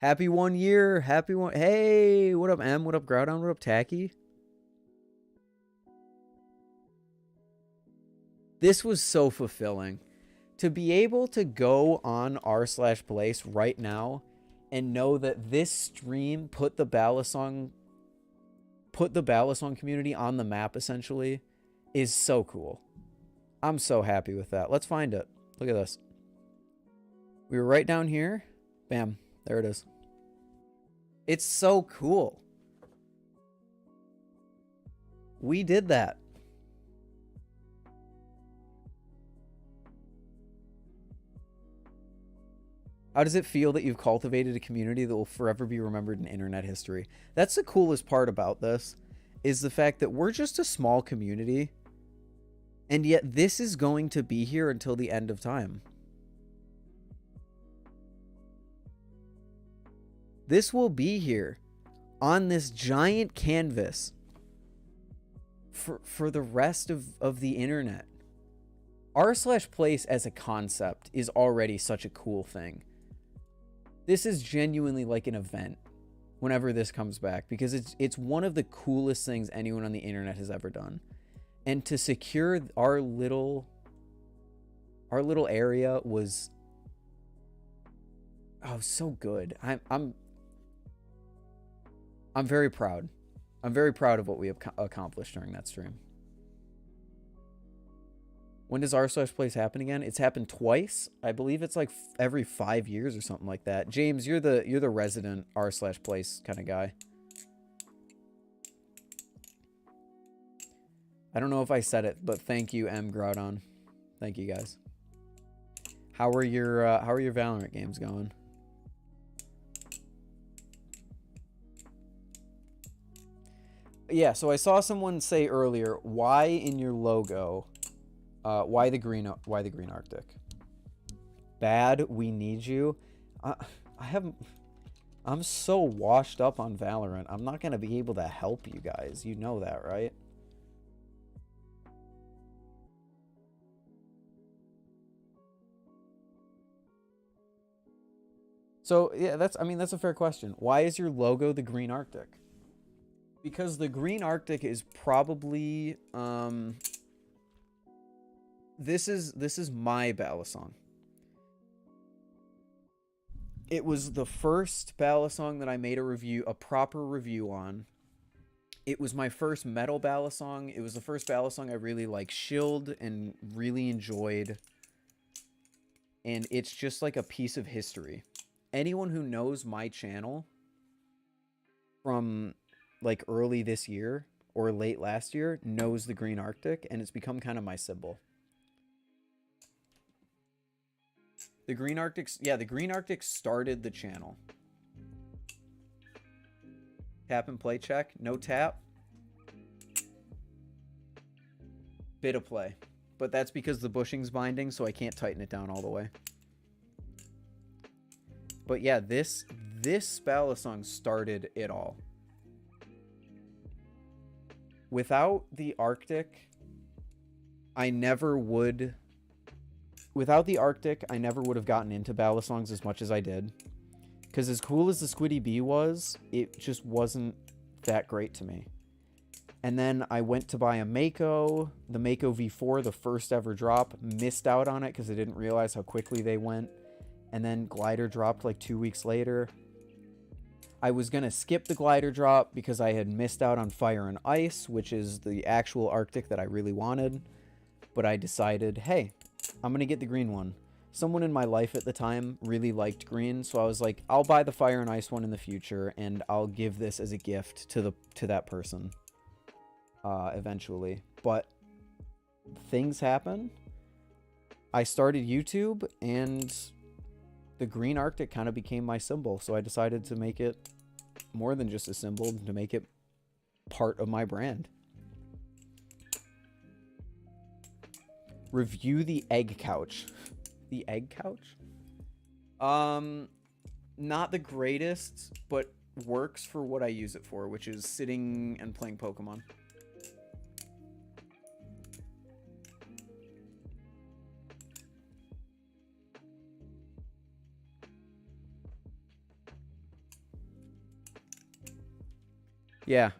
Happy 1 year. Happy one. Hey, what up, M? What up, Groudon? What up, Tacky? This was so fulfilling. To be able to go on r/place right now and know that this stream put the balisong community on the map, essentially, is so cool. I'm so happy with that. Let's find it. Look at this. We were right down here. Bam. There it is. It's so cool. We did that. How does it feel that you've cultivated a community that will forever be remembered in internet history? That's the coolest part about this, is the fact that we're just a small community, and yet this is going to be here until the end of time. This will be here on this giant canvas for the rest of the internet. r/place as a concept is already such a cool thing. This is genuinely like an event whenever this comes back, because it's one of the coolest things anyone on the internet has ever done. And to secure our little area was so good. I'm very proud. I'm very proud of what we have accomplished during that stream. When does r/place happen again? It's happened twice. I believe it's like every 5 years or something like that. James, you're the resident r/place kind of guy. I don't know if I said it, but thank you, M. Groudon. Thank you, guys. How are your Valorant games going? Yeah, so I saw someone say earlier, why in your logo, why the green Arctic? Bad, we need you. I'm so washed up on Valorant. I'm not gonna be able to help you guys. You know that, right? So yeah, that's a fair question. Why is your logo the green Arctic? Because the green Arctic is probably this is my balisong. It was the first balisong that I made a proper review on. It was my first metal balisong. It was the first balisong I really like shilled and really enjoyed. And it's just like a piece of history. Anyone who knows my channel from like early this year or late last year knows the green Arctic, and it's become kind of my symbol. The green Arctic, yeah, the green Arctic started the channel. Tap and play check. No tap. Bit of play. But that's because the bushing's binding, so I can't tighten it down all the way. But yeah, this balisong started it all. Without the Arctic, I never would have gotten into balisongs as much as I did. Because as cool as the Squiddy Bee was, it just wasn't that great to me. And then I went to buy a Mako, the Mako V4, the first ever drop. Missed out on it because I didn't realize how quickly they went. And then Glidr dropped like 2 weeks later. I was going to skip the Glidr drop because I had missed out on Fire and Ice, which is the actual Arctic that I really wanted. But I decided, hey, I'm going to get the green one. Someone in my life at the time really liked green, so I was like, I'll buy the Fire and Ice one in the future, and I'll give this as a gift to that person eventually. But things happen. I started YouTube, and the green Arctic kind of became my symbol, so I decided to make it more than just a symbol, to make it part of my brand. Review the egg couch. The egg couch? Not the greatest, but works for what I use it for, which is sitting and playing Pokemon. Yeah,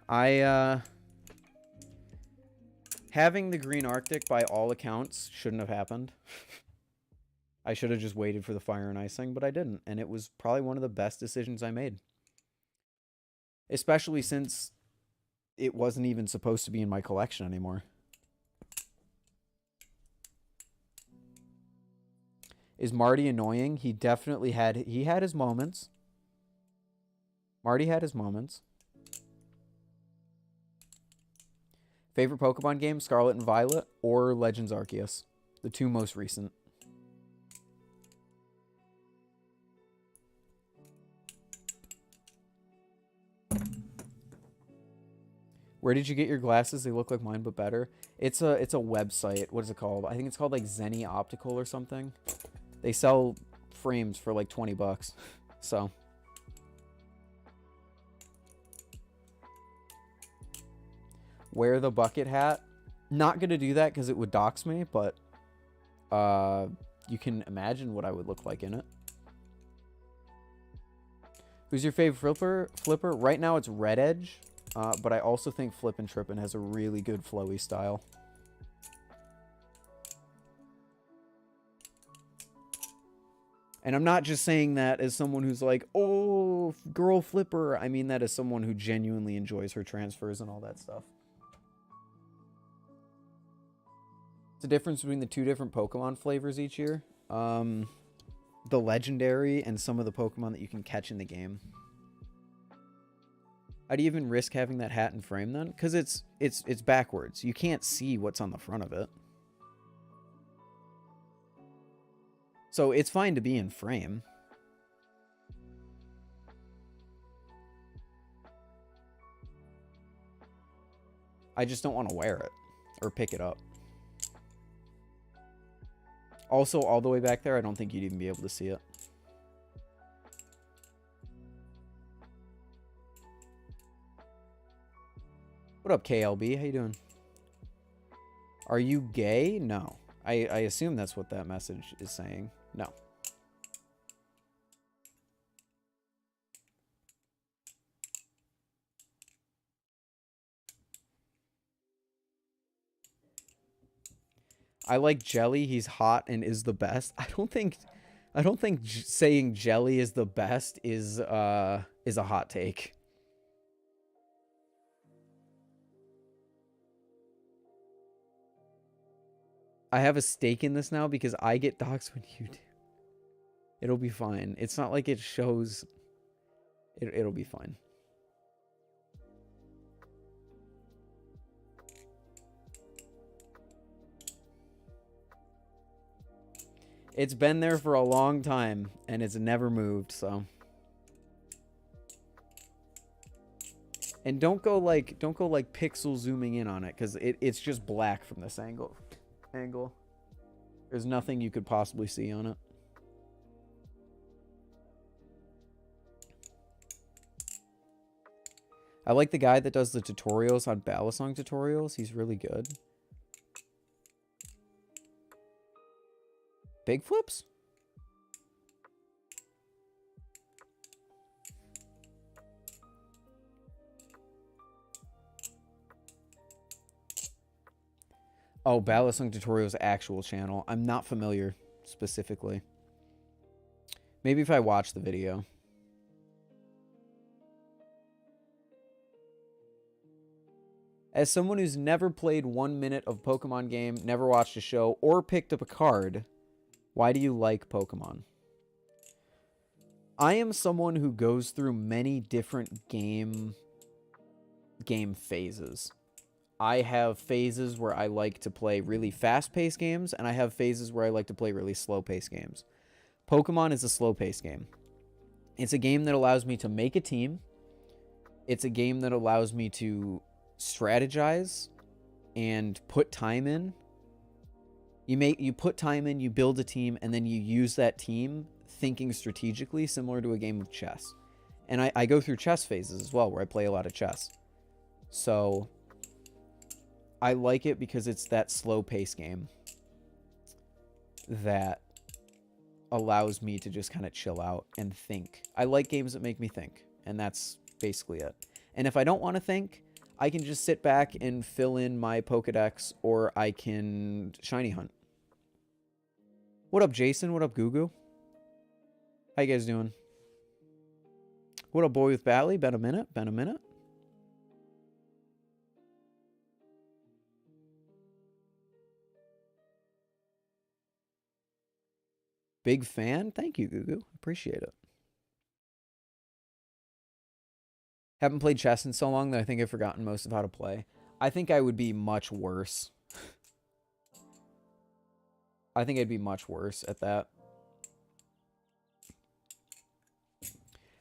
having the green Arctic, by all accounts, shouldn't have happened. I should have just waited for the Fire and Ice thing, but I didn't, and it was probably one of the best decisions I made. Especially since it wasn't even supposed to be in my collection anymore. Is Marty annoying? He definitely had his moments. Marty had his moments. Favorite Pokemon game, Scarlet and Violet or Legends Arceus? The two most recent. Where did you get your glasses? They look like mine, but better. It's a website. What is it called? I think it's called like Zenny Optical or something. They sell frames for like 20 bucks. So wear the bucket hat. Not going to do that because it would dox me, but you can imagine what I would look like in it. Who's your favorite flipper? Right now it's Red Edge, but I also think Flippin' Trippin' has a really good flowy style. And I'm not just saying that as someone who's like, oh, girl flipper. I mean that as someone who genuinely enjoys her transfers and all that stuff. It's the difference between the two different Pokemon flavors each year. The legendary and some of the Pokemon that you can catch in the game. How do you even risk having that hat in frame then? Because it's backwards. You can't see what's on the front of it. So it's fine to be in frame. I just don't want to wear it or pick it up. Also, all the way back there, I don't think you'd even be able to see it. What up, KLB? How you doing? Are you gay? No. I assume that's what that message is saying. No. I like Jelly. He's hot and is the best. I don't think saying Jelly is the best is a hot take. I have a stake in this now because I get doxxed when you do. It'll be fine. It's not like it shows. It'll be fine. It's been there for a long time and it's never moved, so. And don't go like pixel zooming in on it because it's just black from this angle. There's nothing you could possibly see on it. I like the guy that does the tutorials on balisong tutorials. He's really good. Big flips? Oh, balisong tutorials actual channel. I'm not familiar specifically. Maybe if I watch the video. As someone who's never played 1 minute of Pokemon game, never watched a show, or picked up a card, why do you like Pokemon? I am someone who goes through many different game phases. I have phases where I like to play really fast-paced games, and I have phases where I like to play really slow-paced games. Pokemon is a slow-paced game. It's a game that allows me to make a team. It's a game that allows me to strategize and put time in. You put time in, you build a team, and then you use that team thinking strategically, similar to a game of chess. And I go through chess phases as well, where I play a lot of chess. So I like it because it's that slow-paced game that allows me to just kind of chill out and think. I like games that make me think, and that's basically it. And if I don't want to think, I can just sit back and fill in my Pokedex, or I can shiny hunt. What up, Jason? What up, Gugu? How you guys doing? What up, boy with Bally? Been a minute? Been a minute? Big fan? Thank you, Gugu. Appreciate it. Haven't played chess in so long that I think I've forgotten most of how to play. I think I would be much worse. I think I'd be much worse at that.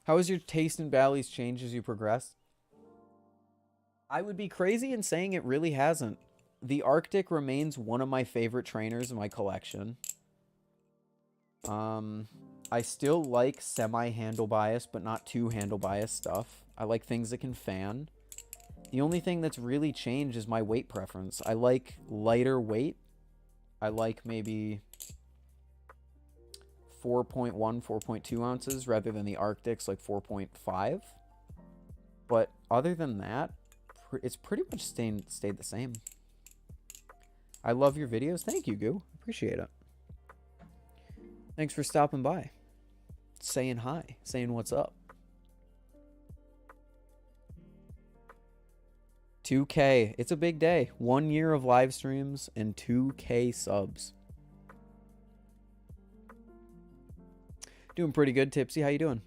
How has your taste in Bally's changed as you progress? I would be crazy in saying it really hasn't. The Arctic remains one of my favorite trainers in my collection. I still like semi-handle bias, but not too handle bias stuff. I like things that can fan. The only thing that's really changed is my weight preference. I like lighter weight. I like maybe 4.1, 4.2 ounces rather than the Arctic's like 4.5. But other than that, it's pretty much stayed the same. I love your videos. Thank you, Goo. Appreciate it. Thanks for stopping by. Saying hi. Saying what's up. 2K. It's a big day. 1 year of live streams and 2K subs. Doing pretty good, Tipsy. How you doing?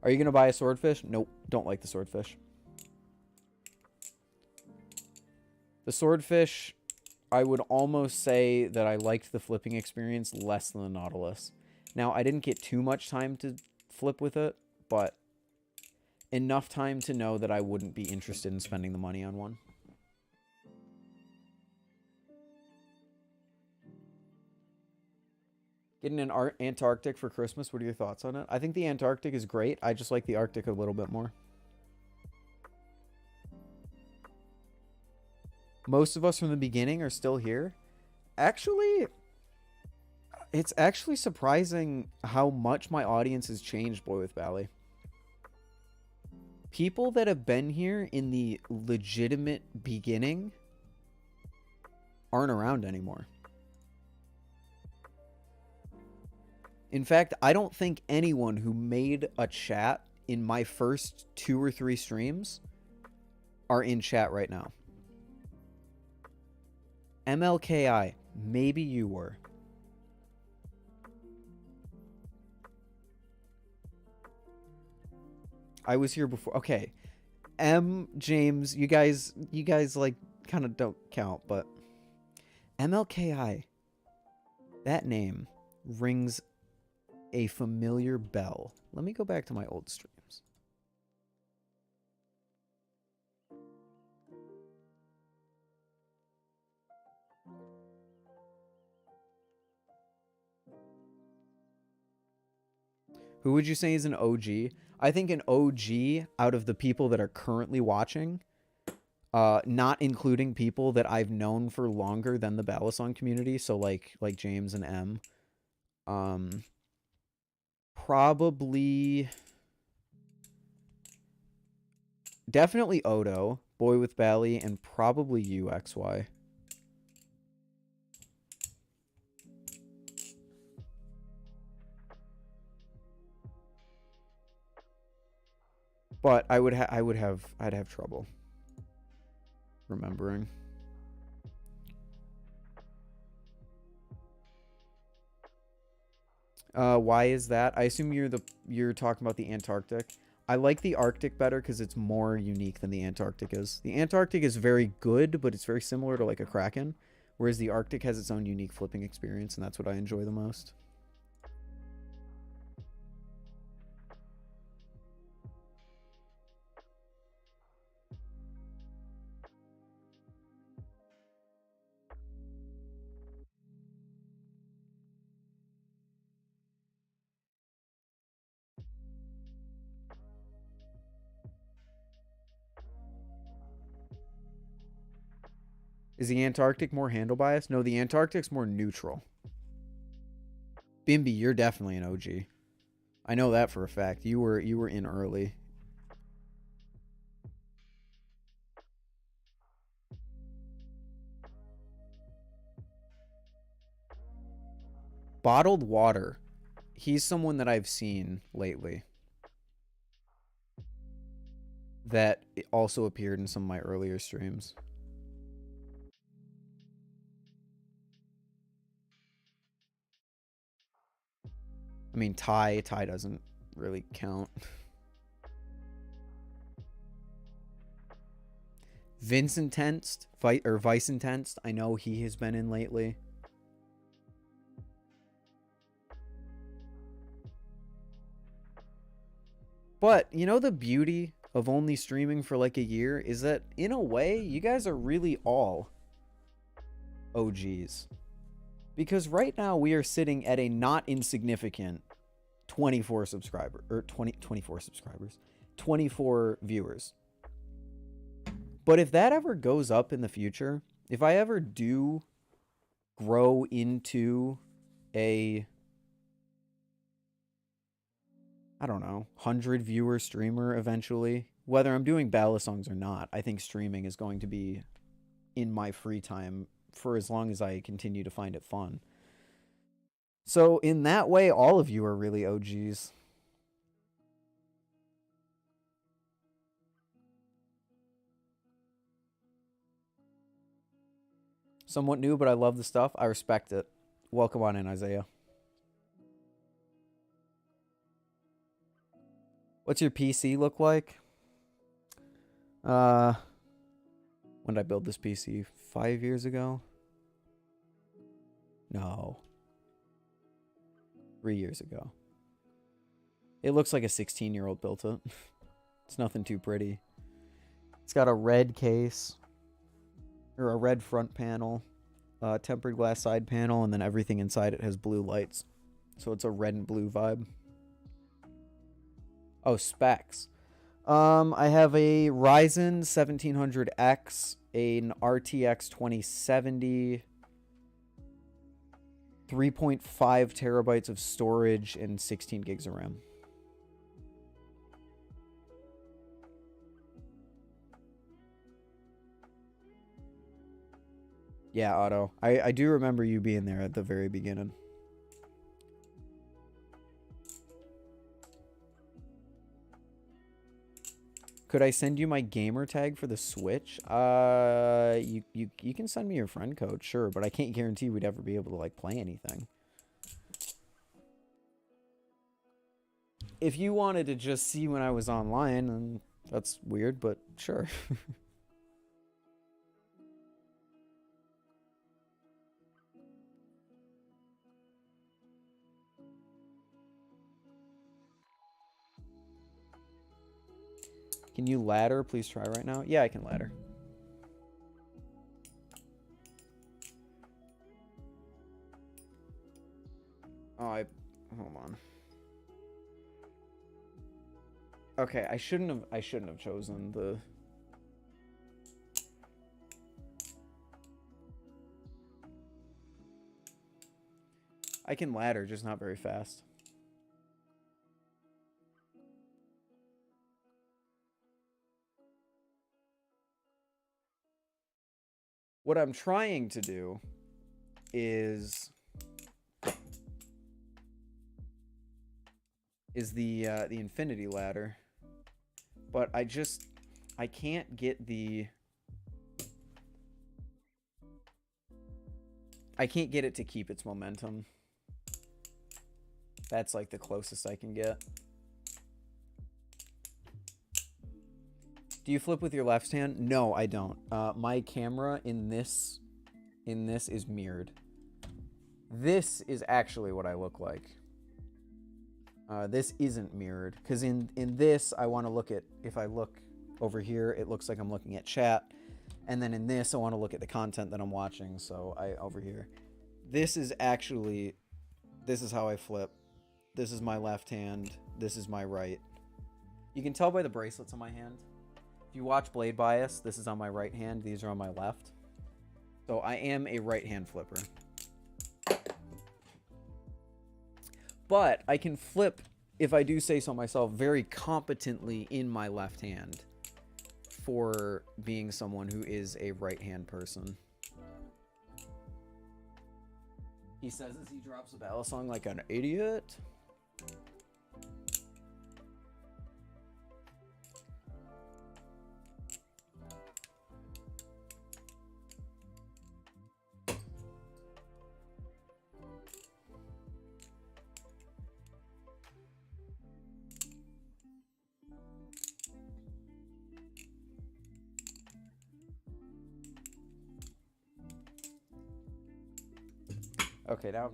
Are you going to buy a swordfish? Nope. Don't like the swordfish. The swordfish, I would almost say that I liked the flipping experience less than the Nautilus. Now, I didn't get too much time to flip with it, but enough time to know that I wouldn't be interested in spending the money on one. Getting an Antarctic for Christmas, what are your thoughts on it? I think the Antarctic is great. I just like the Arctic a little bit more. Most of us from the beginning are still here. Actually, it's actually surprising how much my audience has changed, Boy with Bally. People that have been here in the legitimate beginning aren't around anymore. In fact, I don't think anyone who made a chat in my first 2 or 3 streams are in chat right now. MLKI, maybe you were. I was here before. Okay. James, you guys like kind of don't count, but MLKI, that name rings a familiar bell. Let me go back to my old streams. Who would you say is an OG? I think an OG out of the people that are currently watching, not including people that I've known for longer than the balisong community, so like James and M, probably definitely Odo, Boy with Bally, and probably you, XY. But I'd have trouble remembering. Why is that? I assume you're talking about the Antarctic. I like the Arctic better because it's more unique than the Antarctic is. The Antarctic is very good, but it's very similar to like a Kraken, whereas the Arctic has its own unique flipping experience, and that's what I enjoy the most. Is the Antarctic more handle biased? No, the Antarctic's more neutral. Bimby, you're definitely an OG. I know that for a fact. You were in early. Bottled Water. He's someone that I've seen lately. That also appeared in some of my earlier streams. I mean, Ty doesn't really count. Vincent Tenst, Vice Intenst, I know he has been in lately. But, you know, the beauty of only streaming for like a year is that, in a way, you guys are really all OGs. Because right now we are sitting at a not insignificant 24 subscribers. 24 viewers. But if that ever goes up in the future, if I ever do grow into a, I don't know, 100 viewer streamer eventually, whether I'm doing balisongs or not, I think streaming is going to be in my free time for as long as I continue to find it fun. So in that way, all of you are really OGs. Somewhat new, but I love the stuff. I respect it. Welcome on in, Isaiah. What's your PC look like? When did I build this PC? 5 years ago? No. 3 years ago. It looks like a 16-year-old built it. It's nothing too pretty. It's got a red case. Or a red front panel. Tempered glass side panel. And then everything inside it has blue lights. So it's a red and blue vibe. Oh, specs. I have a Ryzen 1700X, an RTX 2070, 3.5 terabytes of storage, and 16 gigs of RAM. Yeah, Otto. I do remember you being there at the very beginning. Could I send you my gamer tag for the Switch? You can send me your friend code, sure, but I can't guarantee we'd ever be able to like play anything. If you wanted to just see when I was online, then that's weird, but sure. Can you ladder? Please try right now. Yeah, I can ladder. Oh, hold on. Okay, I shouldn't have chosen the I can ladder, just not very fast. What I'm trying to do is the infinity ladder, but I can't get it to keep its momentum. That's like the closest I can get. Do you flip with your left hand? No, I don't. My camera in this is mirrored. This is actually what I look like. This isn't mirrored, because in this, I want to look at, if I look over here, it looks like I'm looking at chat. And then in this, I want to look at the content that I'm watching, so over here. This is actually, this is how I flip. This is my left hand. This is my right. You can tell by the bracelets on my hand. If you watch Blade Bias, this is on my right hand. These are on my left. So I am a right-hand flipper. But I can flip, if I do say so myself, very competently in my left hand for being someone who is a right-hand person. He says as he drops a balisong like an idiot. Okay, now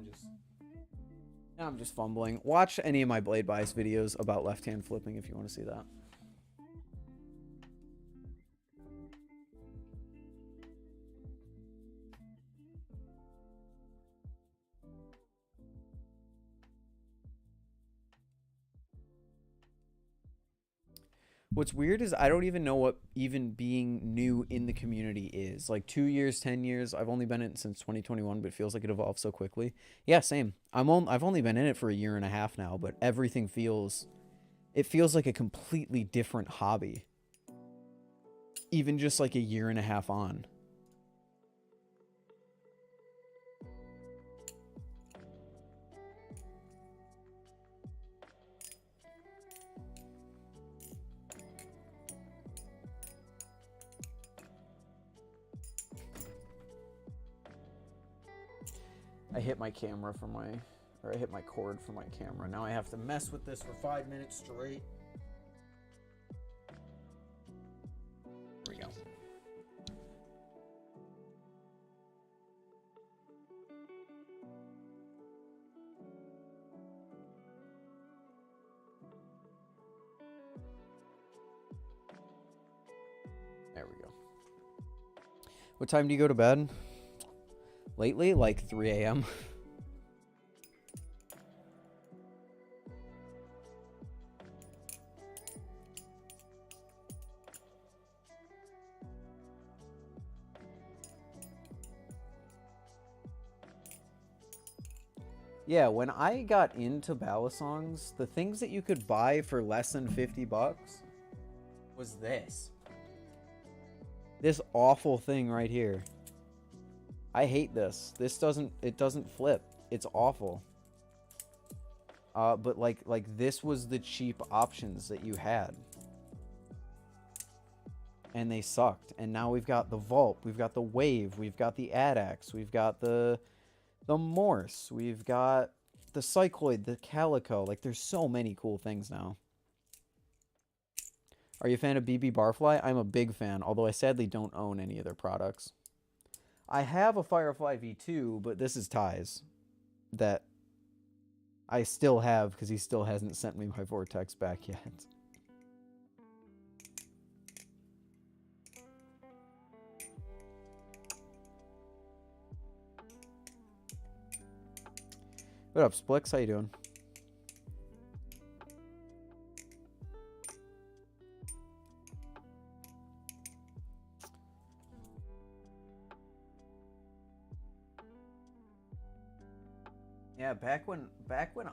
I'm just fumbling. Watch any of my Blade Bias videos about left-hand flipping if you want to see that. What's weird is I don't even know what even being new in the community is. Like 2 years, 10 years. I've only been in it since 2021, but it feels like it evolved so quickly. Yeah, same. I've only been in it for a year and a half now, but everything feels like a completely different hobby. Even just like a year and a half on. I hit my camera for my, or I hit my cord for my camera. Now I have to mess with this for 5 minutes straight. There we go. There we go. What time do you go to bed? Lately, like 3 a.m. Yeah, when I got into balisongs, the things that you could buy for less than 50 bucks was this. This awful thing right here. I hate this. It doesn't flip. It's awful. But like this was the cheap options that you had. And they sucked. And now we've got the Vault, we've got the Wave, we've got the Adax, we've got the Morse, we've got the Cycloid, the Calico. Like there's so many cool things now. Are you a fan of BB Barfly? I'm a big fan, although I sadly don't own any of their products. I have a Firefly V2, but this is Ty's that I still have because he still hasn't sent me my Vortex back yet. What up, Splix? How you doing? Yeah, back when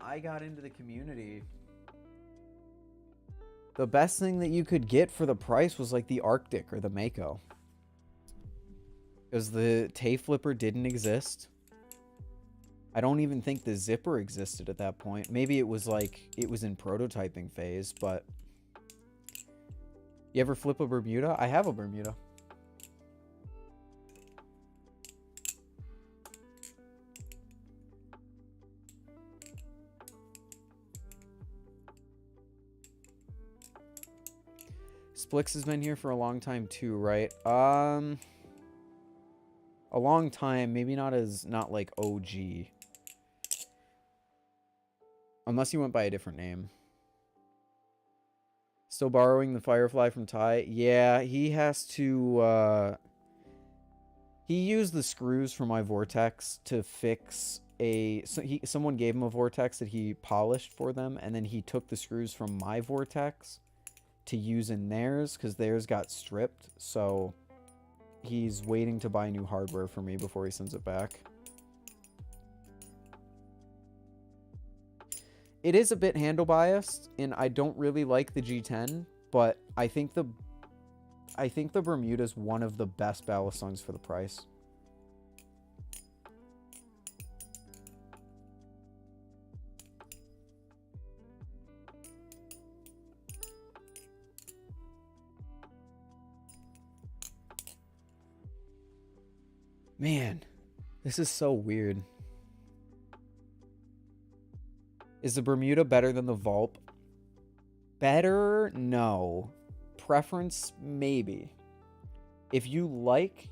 I got into the community, the best thing that you could get for the price was like the Arctic or the Mako. Because the Tay Flipper didn't exist. I don't even think the Zipper existed at that point. Maybe it was like, it was in prototyping phase, but... You ever flip a Bermuda? I have a Bermuda. Splix has been here for a long time too, right? A long time, maybe not like OG. Unless you went by a different name. Still borrowing the Firefly from Ty? Yeah, he has to, he used the screws from my Vortex to fix someone gave him a Vortex that he polished for them, and then he took the screws from my Vortex to use in theirs, because theirs got stripped, so he's waiting to buy new hardware for me before he sends it back. It is a bit handle biased, and I don't really like the G10, but I think the Bermuda is one of the best balisongs for the price. Man, this is so weird. Is the Bermuda better than the Vault? Better? No. Preference? Maybe. If you like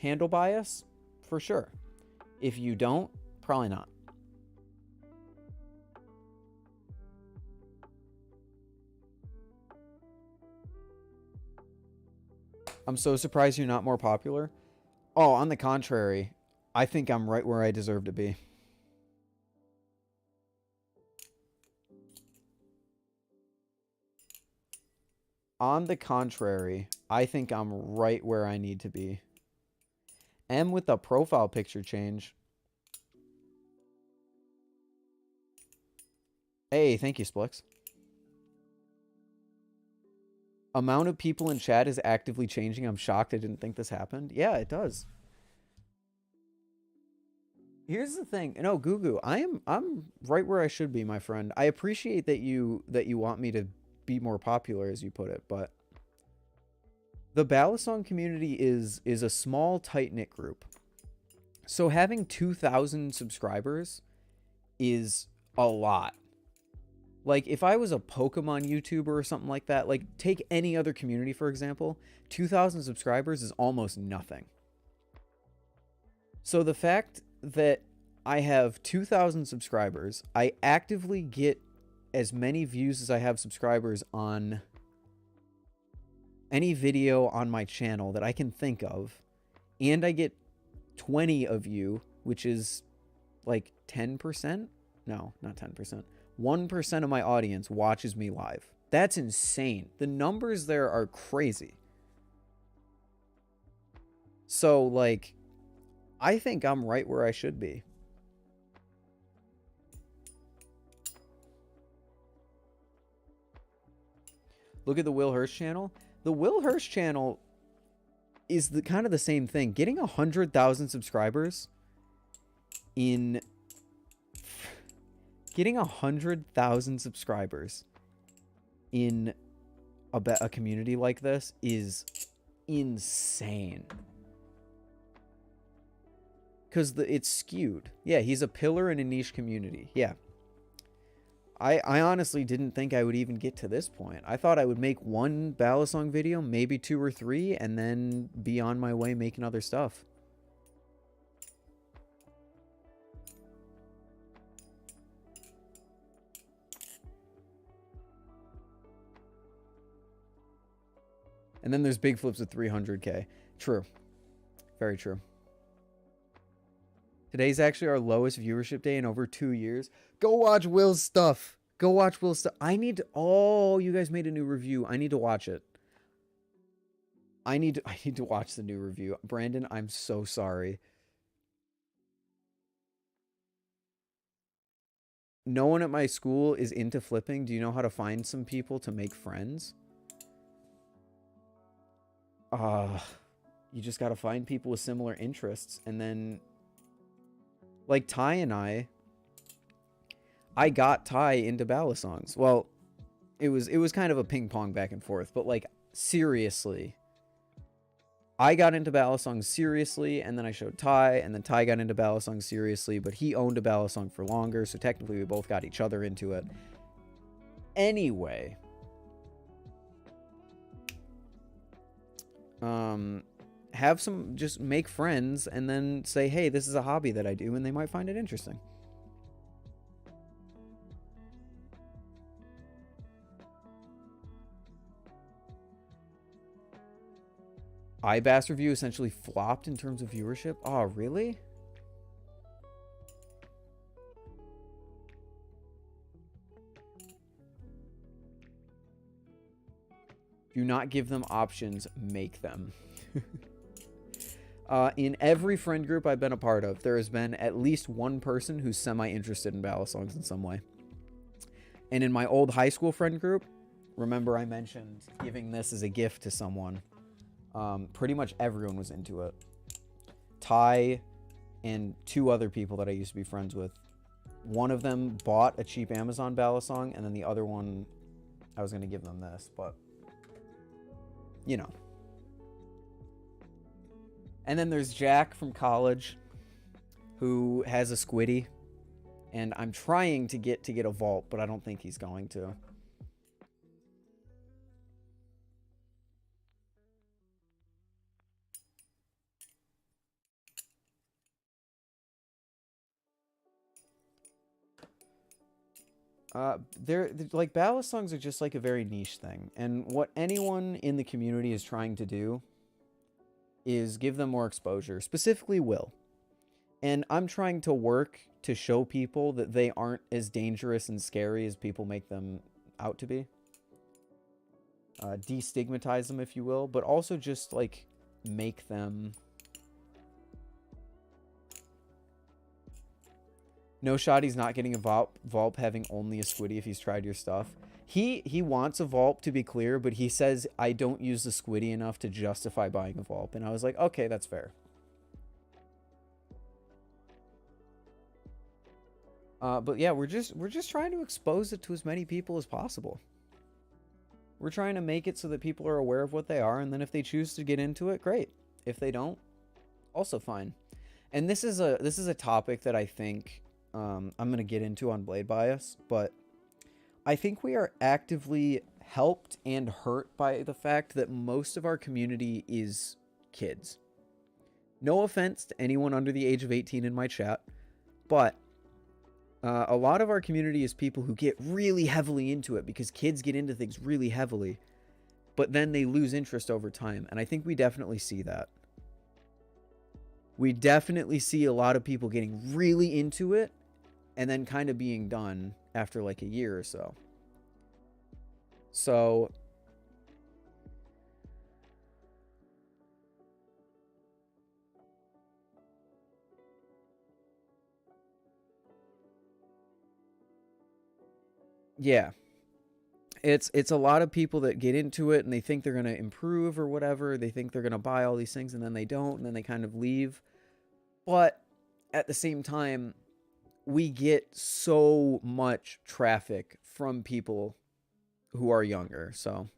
handle bias, for sure. If you don't, probably not. I'm so surprised you're not more popular. Oh, on the contrary, I think I'm right where I deserve to be. On the contrary, I think I'm right where I need to be. M with the profile picture change. Hey, thank you, Splix. Amount of people in chat is actively changing. I'm shocked I didn't think this happened. Yeah, it does. Here's the thing. No, Gugu, I'm right where I should be, my friend. I appreciate that you want me to be more popular, as you put it, but the balisong community is a small, tight-knit group. So having 2,000 subscribers is a lot. Like, if I was a Pokemon YouTuber or something like that, like, take any other community, for example, 2,000 subscribers is almost nothing. So the fact that I have 2,000 subscribers, I actively get as many views as I have subscribers on any video on my channel that I can think of, and I get 20 of you, which is like 10%? No, not 10%. 1% of my audience watches me live. That's insane. The numbers there are crazy. So, like, I think I'm right where I should be. Look at the Will Hurst channel. The Will Hurst channel is kind of the same thing. Getting 100,000 subscribers in... Getting 100,000 subscribers in a community like this is insane. Because it's skewed. Yeah, he's a pillar in a niche community. Yeah. I honestly didn't think I would even get to this point. I thought I would make one balisong video, maybe 2 or 3, and then be on my way making other stuff. And then there's big flips with 300K. True. Very true. Today's actually our lowest viewership day in over 2 years. Go watch Will's stuff. Go watch Will's stuff. I need to... Oh, you guys made a new review. I need to watch it. I need to watch the new review. Brandon, I'm so sorry. No one at my school is into flipping. Do you know how to find some people to make friends? You just got to find people with similar interests, and then... Like, Ty and I got Ty into balisongs. Well, it was kind of a ping pong back and forth, but like, seriously. I got into balisongs seriously, and then I showed Ty, and then Ty got into balisongs seriously, but he owned a balisong for longer, so technically we both got each other into it. Anyway. Have some, just make friends and then say, hey, this is a hobby that I do, and they might find it interesting. iBass review essentially flopped in terms of viewership. Oh, really? Do not give them options, make them. In every friend group I've been a part of, there has been at least one person who's semi-interested in balisongs in some way. And in my old high school friend group, remember I mentioned giving this as a gift to someone. Pretty much everyone was into it. Ty and 2 other people that I used to be friends with. One of them bought a cheap Amazon balisong, and then the other one, I was going to give them this, but, you know. And then there's Jack from college, who has a squiddy, and I'm trying to get a vault, but I don't think he's going to. They're like, balisongs are just like a very niche thing, and what anyone in the community is trying to do is give them more exposure, specifically Will. And I'm trying to work to show people that they aren't as dangerous and scary as people make them out to be. destigmatize them, if you will, but also just like make them. No shot he's not getting a Volp having only a Squiddy if he's tried your stuff. He wants a Volp, to be clear, but he says, I don't use the Squiddy enough to justify buying a Volp. And I was like, okay, that's fair. But yeah, we're just trying to expose it to as many people as possible. We're trying to make it so that people are aware of what they are, and then if they choose to get into it, great. If they don't, also fine. And this is a topic that I think I'm going to get into on Blade Bias, but I think we are actively helped and hurt by the fact that most of our community is kids. No offense to anyone under the age of 18 in my chat, but a lot of our community is people who get really heavily into it because kids get into things really heavily, but then they lose interest over time. And I think we definitely see that. We definitely see a lot of people getting really into it and then kind of being done after like a year or so. So yeah, it's a lot of people that get into it and they think they're going to improve or whatever. They think they're going to buy all these things and then they don't, and then they kind of leave. But at the same time, we get so much traffic from people who are younger, so.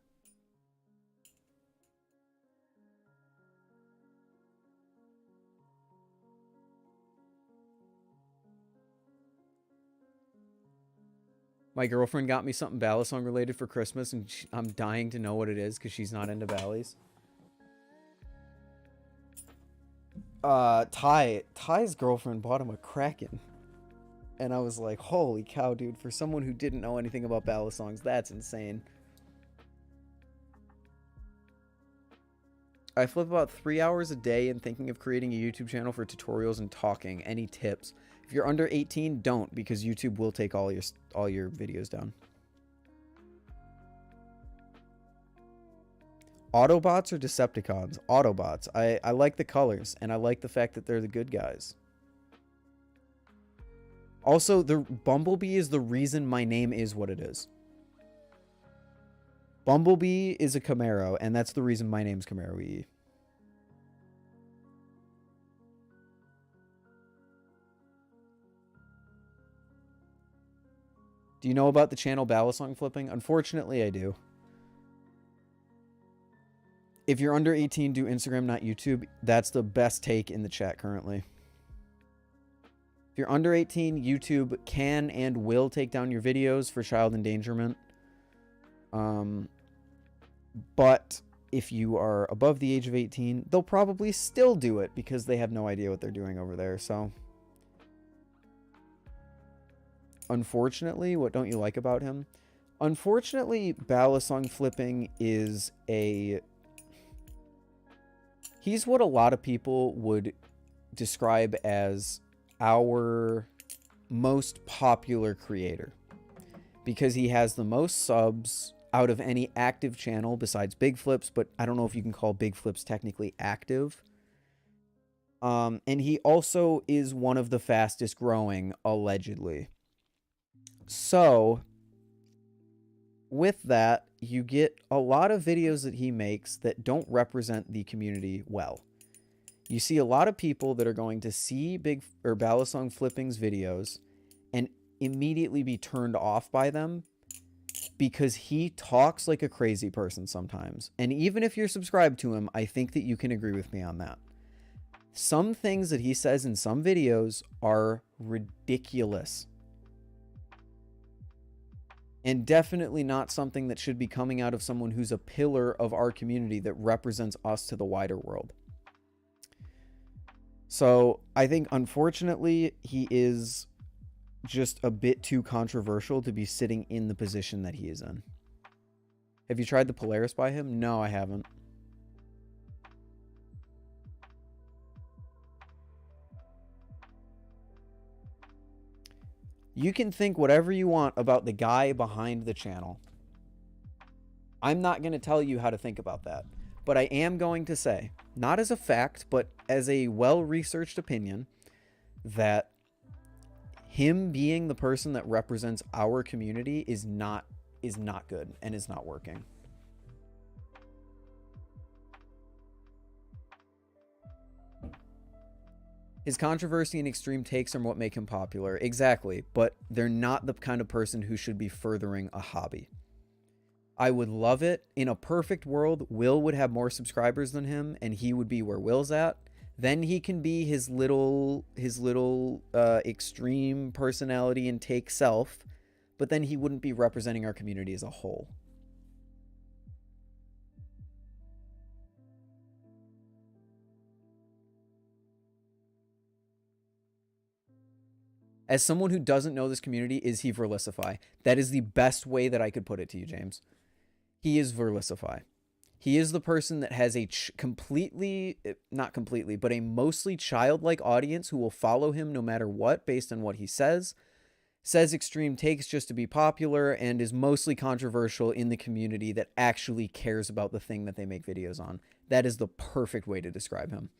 My girlfriend got me something balisong related for Christmas, and I'm dying to know what it is because she's not into Bally's. Ty's girlfriend bought him a Kraken. And I was like, holy cow, dude, for someone who didn't know anything about balisongs, that's insane. I flip about 3 hours a day and thinking of creating a YouTube channel for tutorials and talking. Any tips? If you're under 18, don't, because YouTube will take all your videos down. Autobots or Decepticons? Autobots. I like the colors, and I like the fact that they're the good guys. Also, the Bumblebee is the reason my name is what it is. Bumblebee is a Camaro, and that's the reason my name's Camaro EE. Do you know about the channel balisong flipping? Unfortunately, I do. If you're under 18, do Instagram, not YouTube. That's the best take in the chat currently. If you're under 18, YouTube can and will take down your videos for child endangerment. But if you are above the age of 18, they'll probably still do it because they have no idea what they're doing over there. So, unfortunately, what don't you like about him? Unfortunately, balisong flipping is a... He's what a lot of people would describe as our most popular creator, because he has the most subs out of any active channel besides Big Flips, but I don't know if you can call Big Flips technically active. And he also is one of the fastest growing, allegedly. So, with that, you get a lot of videos that he makes that don't represent the community well. You see a lot of people that are going to see balisong flipping's videos and immediately be turned off by them because he talks like a crazy person sometimes. And even if you're subscribed to him, I think that you can agree with me on that. Some things that he says in some videos are ridiculous. And definitely not something that should be coming out of someone who's a pillar of our community that represents us to the wider world. So I think, unfortunately, he is just a bit too controversial to be sitting in the position that he is in. Have you tried the Polaris by him? No, I haven't. You can think whatever you want about the guy behind the channel. I'm not going to tell you how to think about that. But I am going to say, not as a fact, but as a well-researched opinion, that him being the person that represents our community is not good and is not working. His controversy and extreme takes are what make him popular. Exactly, but they're not the kind of person who should be furthering a hobby. I would love it. In a perfect world, Will would have more subscribers than him, and he would be where Will's at. Then he can be his little extreme personality and take self, but then he wouldn't be representing our community as a whole. As someone who doesn't know this community, is he Verlisify? That is the best way that I could put it to you, James. He is Verlisify. He is the person that has a not completely, but a mostly childlike audience who will follow him no matter what based on what he says extreme takes just to be popular, and is mostly controversial in the community that actually cares about the thing that they make videos on. That is the perfect way to describe him.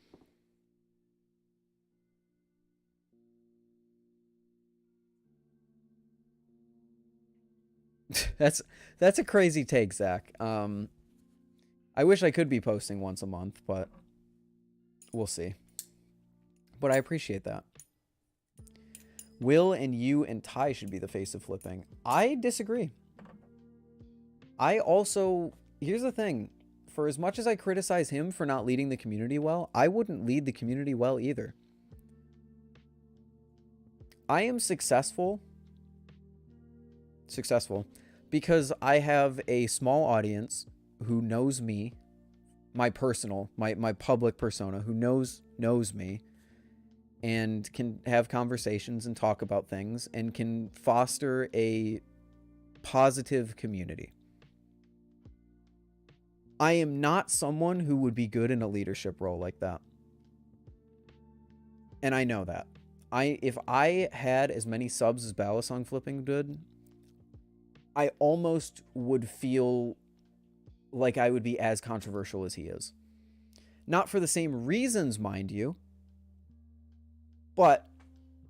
That's a crazy take, Zach. I wish I could be posting once a month, but we'll see. But I appreciate that. Will and you and Ty should be the face of flipping. I disagree. Here's the thing. For as much as I criticize him for not leading the community well, I wouldn't lead the community well either. I am successful because I have a small audience who knows me, my public persona, who knows me, and can have conversations and talk about things and can foster a positive community. I am not someone who would be good in a leadership role like that. And I know that. If I had as many subs as balisong flipping did, I almost would feel like I would be as controversial as he is. Not for the same reasons, mind you, but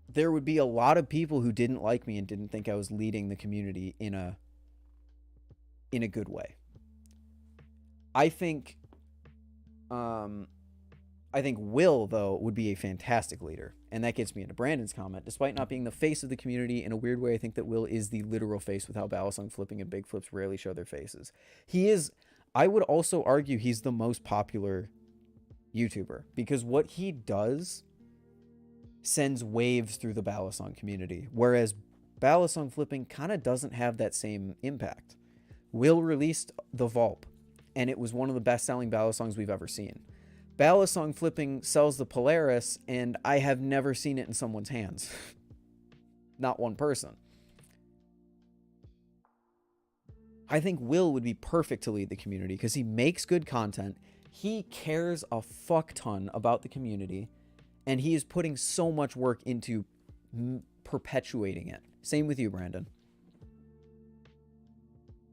there would be a lot of people who didn't like me and didn't think I was leading the community in a good way. I think Will, though, would be a fantastic leader. And that gets me into Brandon's comment. Despite not being the face of the community, in a weird way, I think that Will is the literal face with how balisong flipping and big flips rarely show their faces. He is, I would also argue he's the most popular YouTuber, because what he does sends waves through the balisong community, whereas balisong flipping kind of doesn't have that same impact. Will released the Vulp, and it was one of the best-selling balisongs we've ever seen. Balisong flipping sells the Polaris, and I have never seen it in someone's hands. Not one person. I think Will would be perfect to lead the community because he makes good content. He cares a fuck ton about the community, and he is putting so much work into perpetuating it. Same with you, Brandon.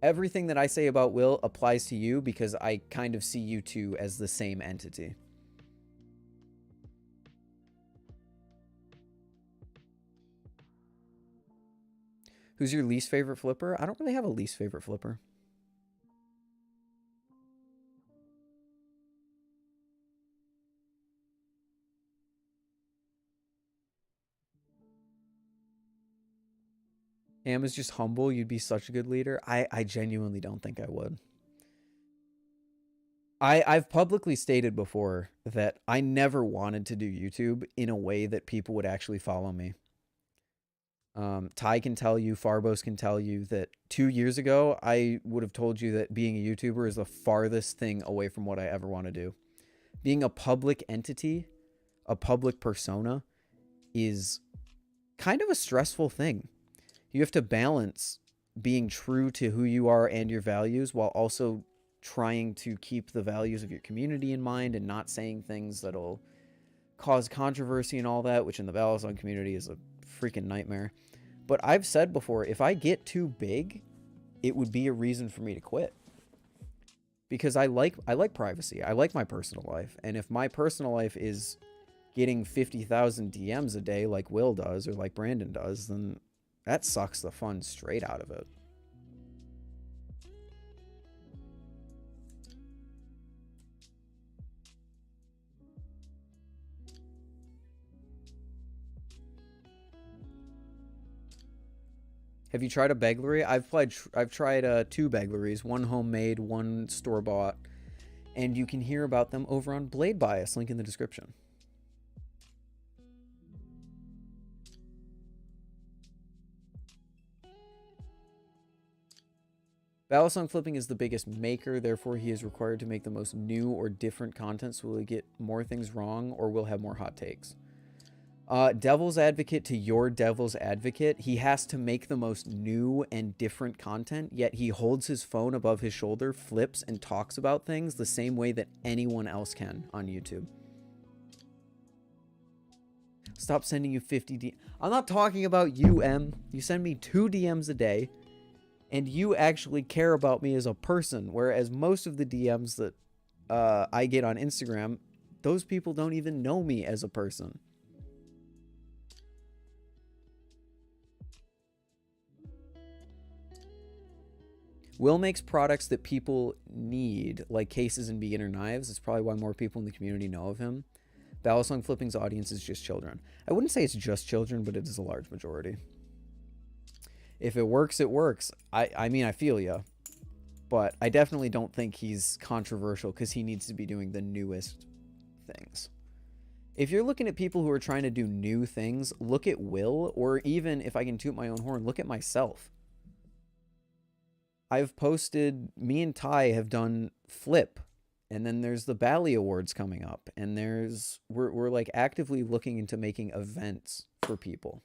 Everything that I say about Will applies to you because I kind of see you two as the same entity. Who's your least favorite flipper? I don't really have a least favorite flipper. Am is just humble. You'd be such a good leader. I genuinely don't think I would. I've publicly stated before that I never wanted to do YouTube in a way that people would actually follow me. Ty can tell you, Farbos can tell you that 2 years ago, I would have told you that being a YouTuber is the farthest thing away from what I ever want to do. Being a public entity, a public persona, is kind of a stressful thing. You have to balance being true to who you are and your values while also trying to keep the values of your community in mind and not saying things that'll cause controversy and all that, which in the balisong community is a freaking nightmare. But I've said before, if I get too big, it would be a reason for me to quit. because I like privacy. I like my personal life. And if my personal life is getting 50,000 DMs a day like Will does or like Brandon does, then that sucks the fun straight out of it. Have you tried a beglery? I've tried 2 begleries, one homemade, one store-bought, and you can hear about them over on Blade Bias, link in the description. Balisong flipping is the biggest maker, therefore he is required to make the most new or different content, so will he get more things wrong or will have more hot takes? Devil's advocate to your devil's advocate, he has to make the most new and different content, yet he holds his phone above his shoulder, flips, and talks about things the same way that anyone else can on YouTube. Stop sending you 50 DMs. I'm not talking about you, M. You send me 2 DMs a day, and you actually care about me as a person, whereas most of the DMs that I get on Instagram, those people don't even know me as a person. Will makes products that people need, like cases and beginner knives. It's probably why more people in the community know of him. Balisong Flipping's audience is just children. I wouldn't say it's just children, but it is a large majority. If it works, it works. I mean, I feel ya. But I definitely don't think he's controversial because he needs to be doing the newest things. If you're looking at people who are trying to do new things, look at Will, or even, if I can toot my own horn, look at myself. I've posted, me and Ty have done Flip, and then there's the Bally Awards coming up, and we're like actively looking into making events for people.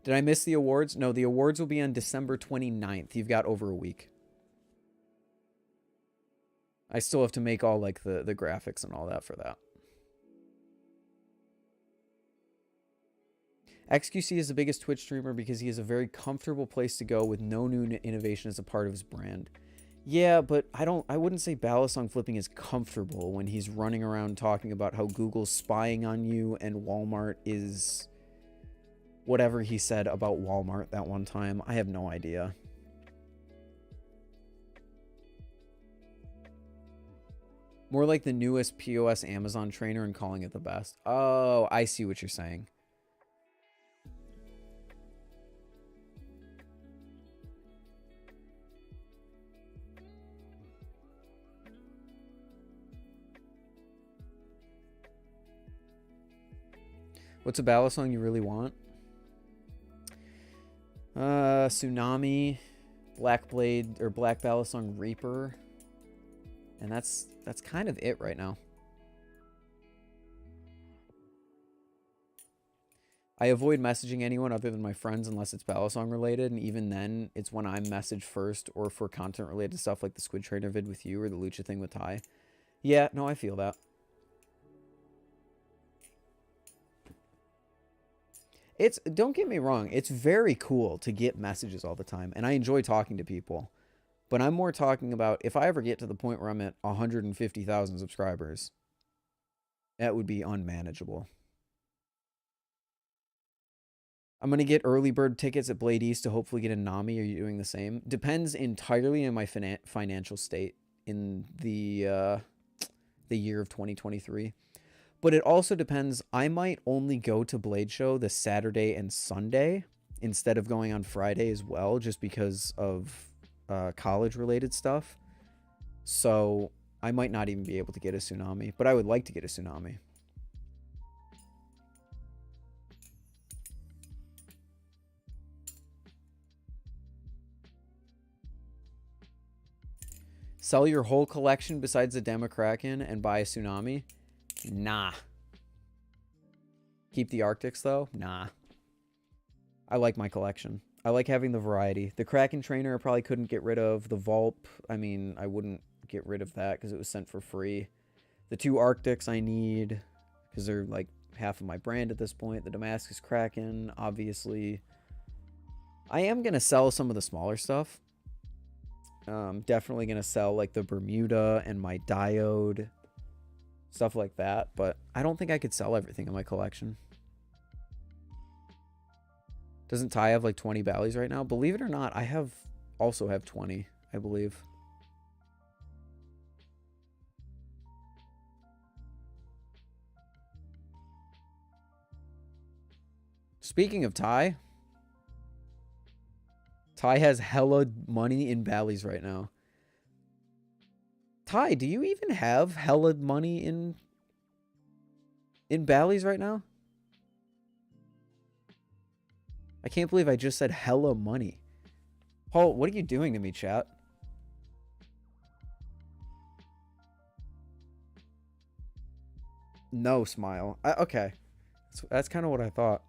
Did I miss the awards? No, the awards will be on December 29th. You've got over a week. I still have to make all like the graphics and all that for that. XQC is the biggest Twitch streamer because he has a very comfortable place to go with no new innovation as a part of his brand. Yeah, but I wouldn't say Balisong Flipping is comfortable when he's running around talking about how Google's spying on you and Walmart is whatever he said about Walmart that one time. I have no idea. More like the newest POS Amazon trainer and calling it the best. Oh, I see what you're saying. What's a Balisong you really want? Tsunami, Black Blade, or Black Balisong Reaper. And that's kind of it right now. I avoid messaging anyone other than my friends unless it's Balisong related, and even then, it's when I'm messaged first or for content related stuff like the Squid Trainer vid with you or the Lucha thing with Ty. Yeah, no, I feel that. Don't get me wrong, it's very cool to get messages all the time, and I enjoy talking to people. But I'm more talking about if I ever get to the point where I'm at 150,000 subscribers, that would be unmanageable. I'm going to get early bird tickets at Blade East to hopefully get a Nami. Are you doing the same? Depends entirely on my financial state in the year of 2023. But it also depends. I might only go to Blade Show the Saturday and Sunday instead of going on Friday as well, just because of college-related stuff. So I might not even be able to get a Tsunami, but I would like to get a Tsunami. Sell your whole collection besides the Kraken and buy a Tsunami? Nah. Keep the Arctics, though? Nah. I like my collection. I like having the variety. The Kraken trainer I probably couldn't get rid of. The Vulp, I mean, I wouldn't get rid of that because it was sent for free. The 2 Arctics I need, because they're like half of my brand at this point. The Damascus Kraken, obviously. I am going to sell some of the smaller stuff. Definitely going to sell like the Bermuda and my diode. Stuff like that. But I don't think I could sell everything in my collection. Doesn't Ty have like 20 Bally's right now? Believe it or not, I also have 20, I believe. Speaking of Ty has hella money in Bally's right now. Ty, do you even have hella money in Bally's right now? I can't believe I just said hella money. Paul, what are you doing to me, chat? No, Smile. Okay. That's kind of what I thought.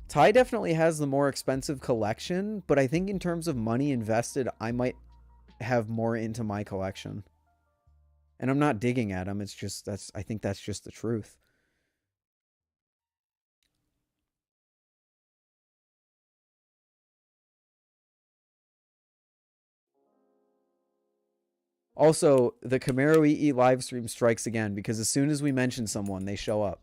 Ty definitely has the more expensive collection, but I think in terms of money invested, I might have more into my collection. And I'm not digging at him. It's just, I think that's just the truth. Also, the Camaro EE live stream strikes again because as soon as we mention someone, they show up.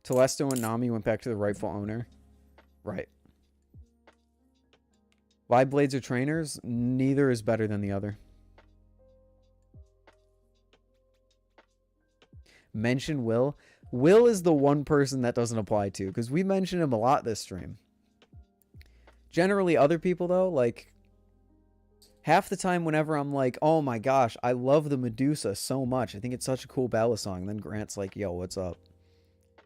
Telesto and Nami went back to the rightful owner. Right. Live blades are trainers. Neither is better than the other. Mention Will. Will is the one person that doesn't apply to, because we mention him a lot this stream. Generally, other people, though, like, half the time whenever I'm like, oh my gosh, I love the Medusa so much. I think it's such a cool balisong. Then Grant's like, yo, what's up?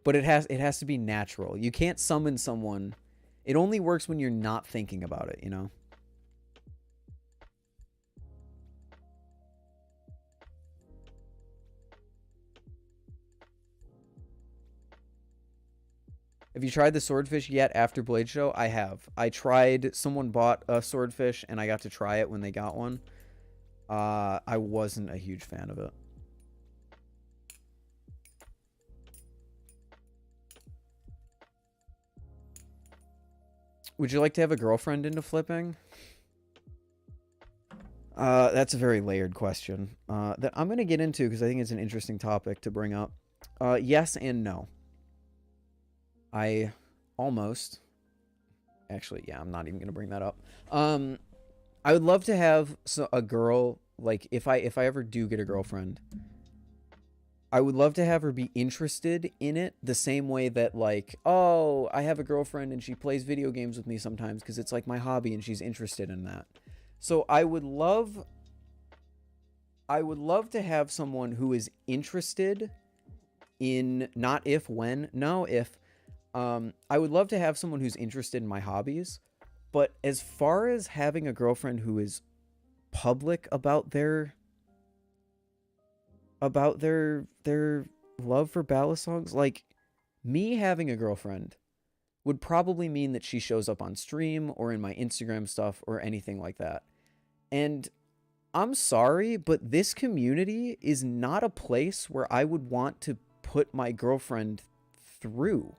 But it has to be natural. You can't summon someone. It only works when you're not thinking about it, you know? Have you tried the swordfish yet after Blade Show? I have. I tried. Someone bought a swordfish, and I got to try it when they got one. I wasn't a huge fan of it. Would you like to have a girlfriend into flipping? That's a very layered question that I'm going to get into because I think it's an interesting topic to bring up. Yes and no. I almost... Actually, yeah, I'm not even going to bring that up. I would love to have a girl, like, if I ever do get a girlfriend, I would love to have her be interested in it the same way that, like, oh, I have a girlfriend and she plays video games with me sometimes because it's, like, my hobby and she's interested in that. So I would love to have someone who is interested in, not if, when, no, if, I would love to have someone who's interested in my hobbies, but as far as having a girlfriend who is public about their love for balisongs, like, me having a girlfriend would probably mean that she shows up on stream or in my Instagram stuff or anything like that. And I'm sorry, but this community is not a place where I would want to put my girlfriend through.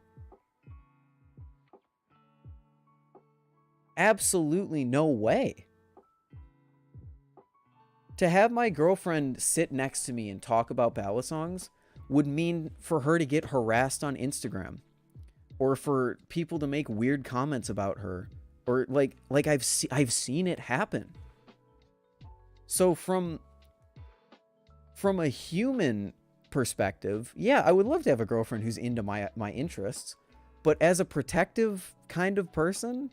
Absolutely no way. To have my girlfriend sit next to me and talk about balisongs would mean for her to get harassed on Instagram, or for people to make weird comments about her, or like I've seen it happen. So from a human perspective, yeah, I would love to have a girlfriend who's into my interests, but as a protective kind of person,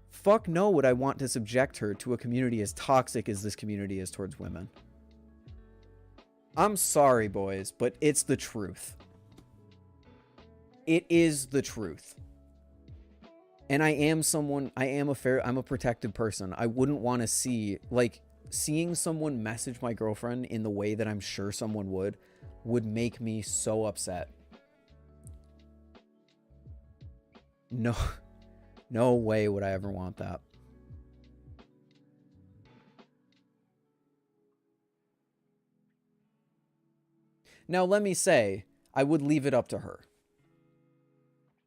fuck no would I want to subject her to a community as toxic as this community is towards women. I'm sorry, boys, but it's the truth. It is the truth. And I'm a protective person. I wouldn't want to see, like, seeing someone message my girlfriend in the way that I'm sure someone would make me so upset. No, no way would I ever want that. Now, let me say, I would leave it up to her.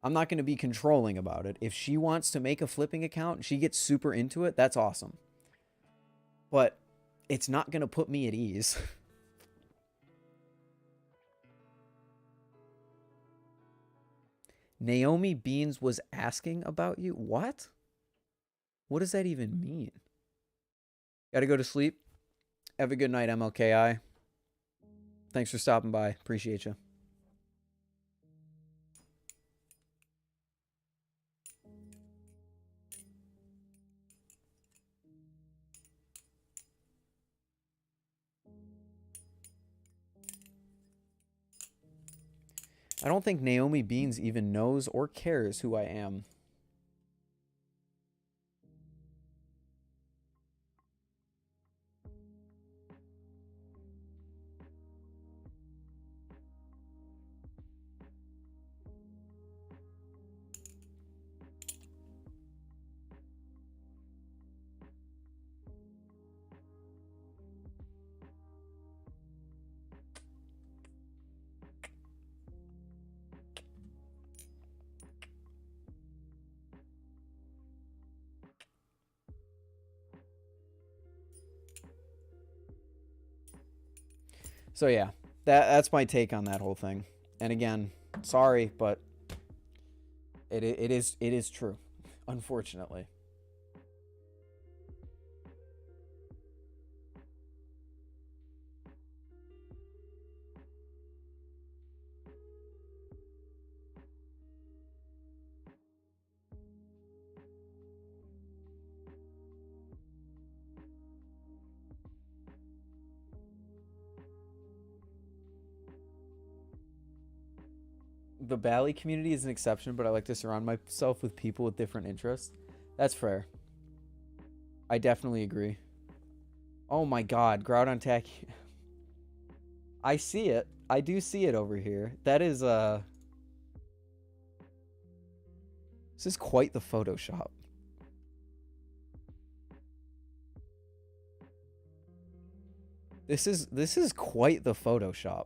I'm not going to be controlling about it. If she wants to make a flipping account and she gets super into it, that's awesome. But it's not going to put me at ease. Naomi Beans was asking about you? What? What does that even mean? Gotta go to sleep. Have a good night, MLKI. Thanks for stopping by. Appreciate you. I don't think Naomi Beans even knows or cares who I am. So yeah, that's my take on that whole thing. And again, sorry, but it is true, unfortunately. The Bally community is an exception, but I like to surround myself with people with different interests. That's fair. I definitely agree. Oh my god, Groudon Tacky. I see it. I do see it over here. That is, this is quite the Photoshop. This is quite the Photoshop.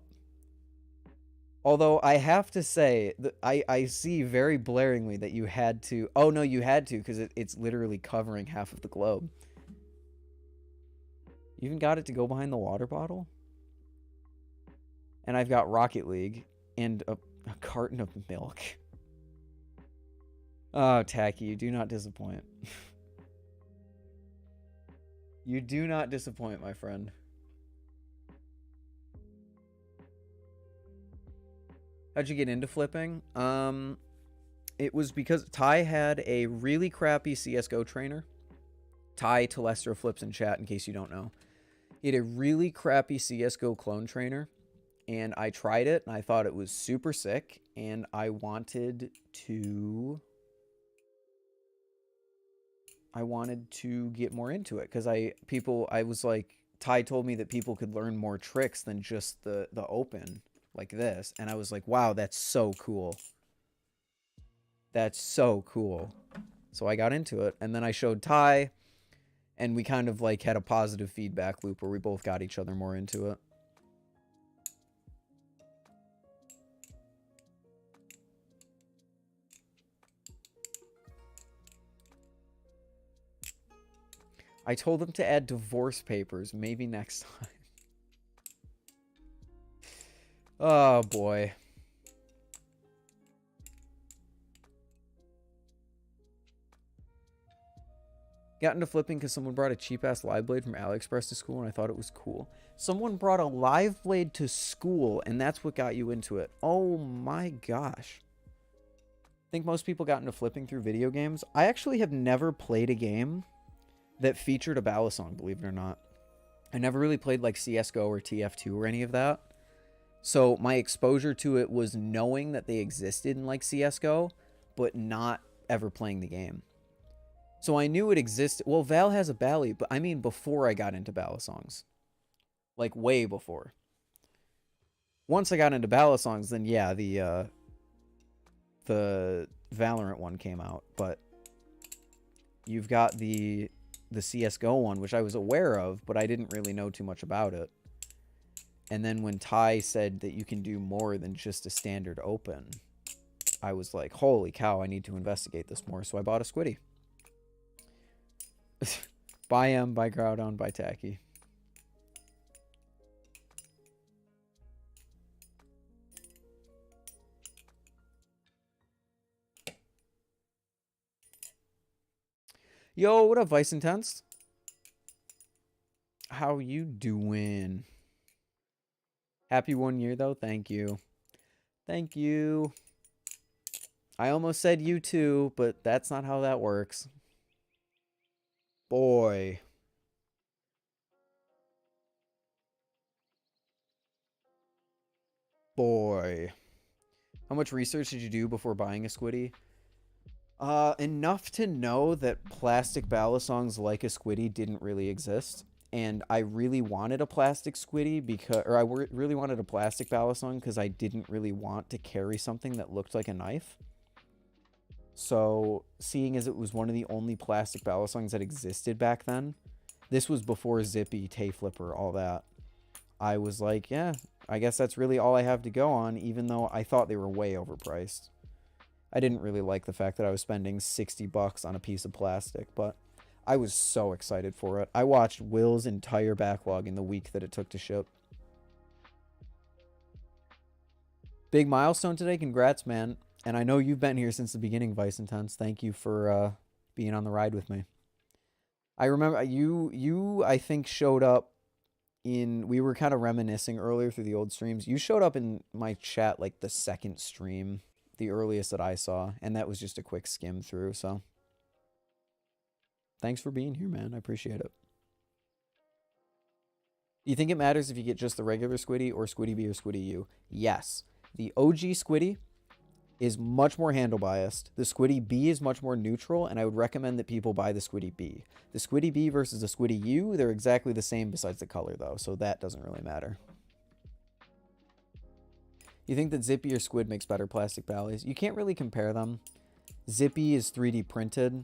Although I have to say, that I see very blaringly that you had to... Oh, no, you had to, because it's literally covering half of the globe. You even got it to go behind the water bottle? And I've got Rocket League and a carton of milk. Oh, Tacky, you do not disappoint. You do not disappoint, my friend. How'd you get into flipping? It was because Ty had a really crappy CSGO trainer. Ty Telestro flips in chat, in case you don't know. He had a really crappy CSGO clone trainer, and I tried it, and I thought it was super sick, and I wanted to get more into it, because I was like, Ty told me that people could learn more tricks than just the open. Like this, and I was like, wow, that's so cool. That's so cool. So I got into it, and then I showed Ty, and we kind of like had a positive feedback loop where we both got each other more into it. I told him to add divorce papers, maybe next time. Oh, boy. Got into flipping because someone brought a cheap-ass live blade from AliExpress to school, and I thought it was cool. Someone brought a live blade to school, and that's what got you into it. Oh, my gosh. I think most people got into flipping through video games. I actually have never played a game that featured a balisong, believe it or not. I never really played, like, CSGO or TF2 or any of that. So my exposure to it was knowing that they existed in like CSGO, but not ever playing the game. So I knew it existed. Well, Val has a bally, but I mean before I got into balisongs. Like way before. Once I got into balisongs, then yeah, the Valorant one came out, but you've got the CS:GO one, which I was aware of, but I didn't really know too much about it. And then when Ty said that you can do more than just a standard open, I was like, holy cow, I need to investigate this more. So I bought a Squiddy. Buy M, buy Groudon, buy Tacky. Yo, what up, Vice Intense? How you doing? Happy 1 year, though. Thank you. Thank you. I almost said you too, but that's not how that works. Boy. Boy. How much research did you do before buying a Squiddy? Enough to know that plastic balisongs like a Squiddy didn't really exist. And I really wanted a plastic Squiddy because, or I really wanted a plastic balisong because I didn't really want to carry something that looked like a knife. So, seeing as it was one of the only plastic balisongs that existed back then, this was before Zippy, Tay Flipper, all that. I was like, yeah, I guess that's really all I have to go on, even though I thought they were way overpriced. I didn't really like the fact that I was spending 60 bucks on a piece of plastic, but I was so excited for it. I watched Will's entire backlog in the week that it took to ship. Big milestone today. Congrats, man. And I know you've been here since the beginning, Vice Intense. Thank you for being on the ride with me. I remember you I think showed up in, we were kind of reminiscing earlier through the old streams. You showed up in my chat like the second stream, the earliest that I saw, and that was just a quick skim through, so thanks for being here, man. I appreciate it. Do you think it matters if you get just the regular Squiddy or Squiddy B or Squiddy U? Yes. The OG Squiddy is much more handle biased. The Squiddy B is much more neutral, and I would recommend that people buy the Squiddy B. The Squiddy B versus the Squiddy U, they're exactly the same besides the color, though, so that doesn't really matter. You think that Zippy or Squid makes better plastic ballies? You can't really compare them. Zippy is 3D printed,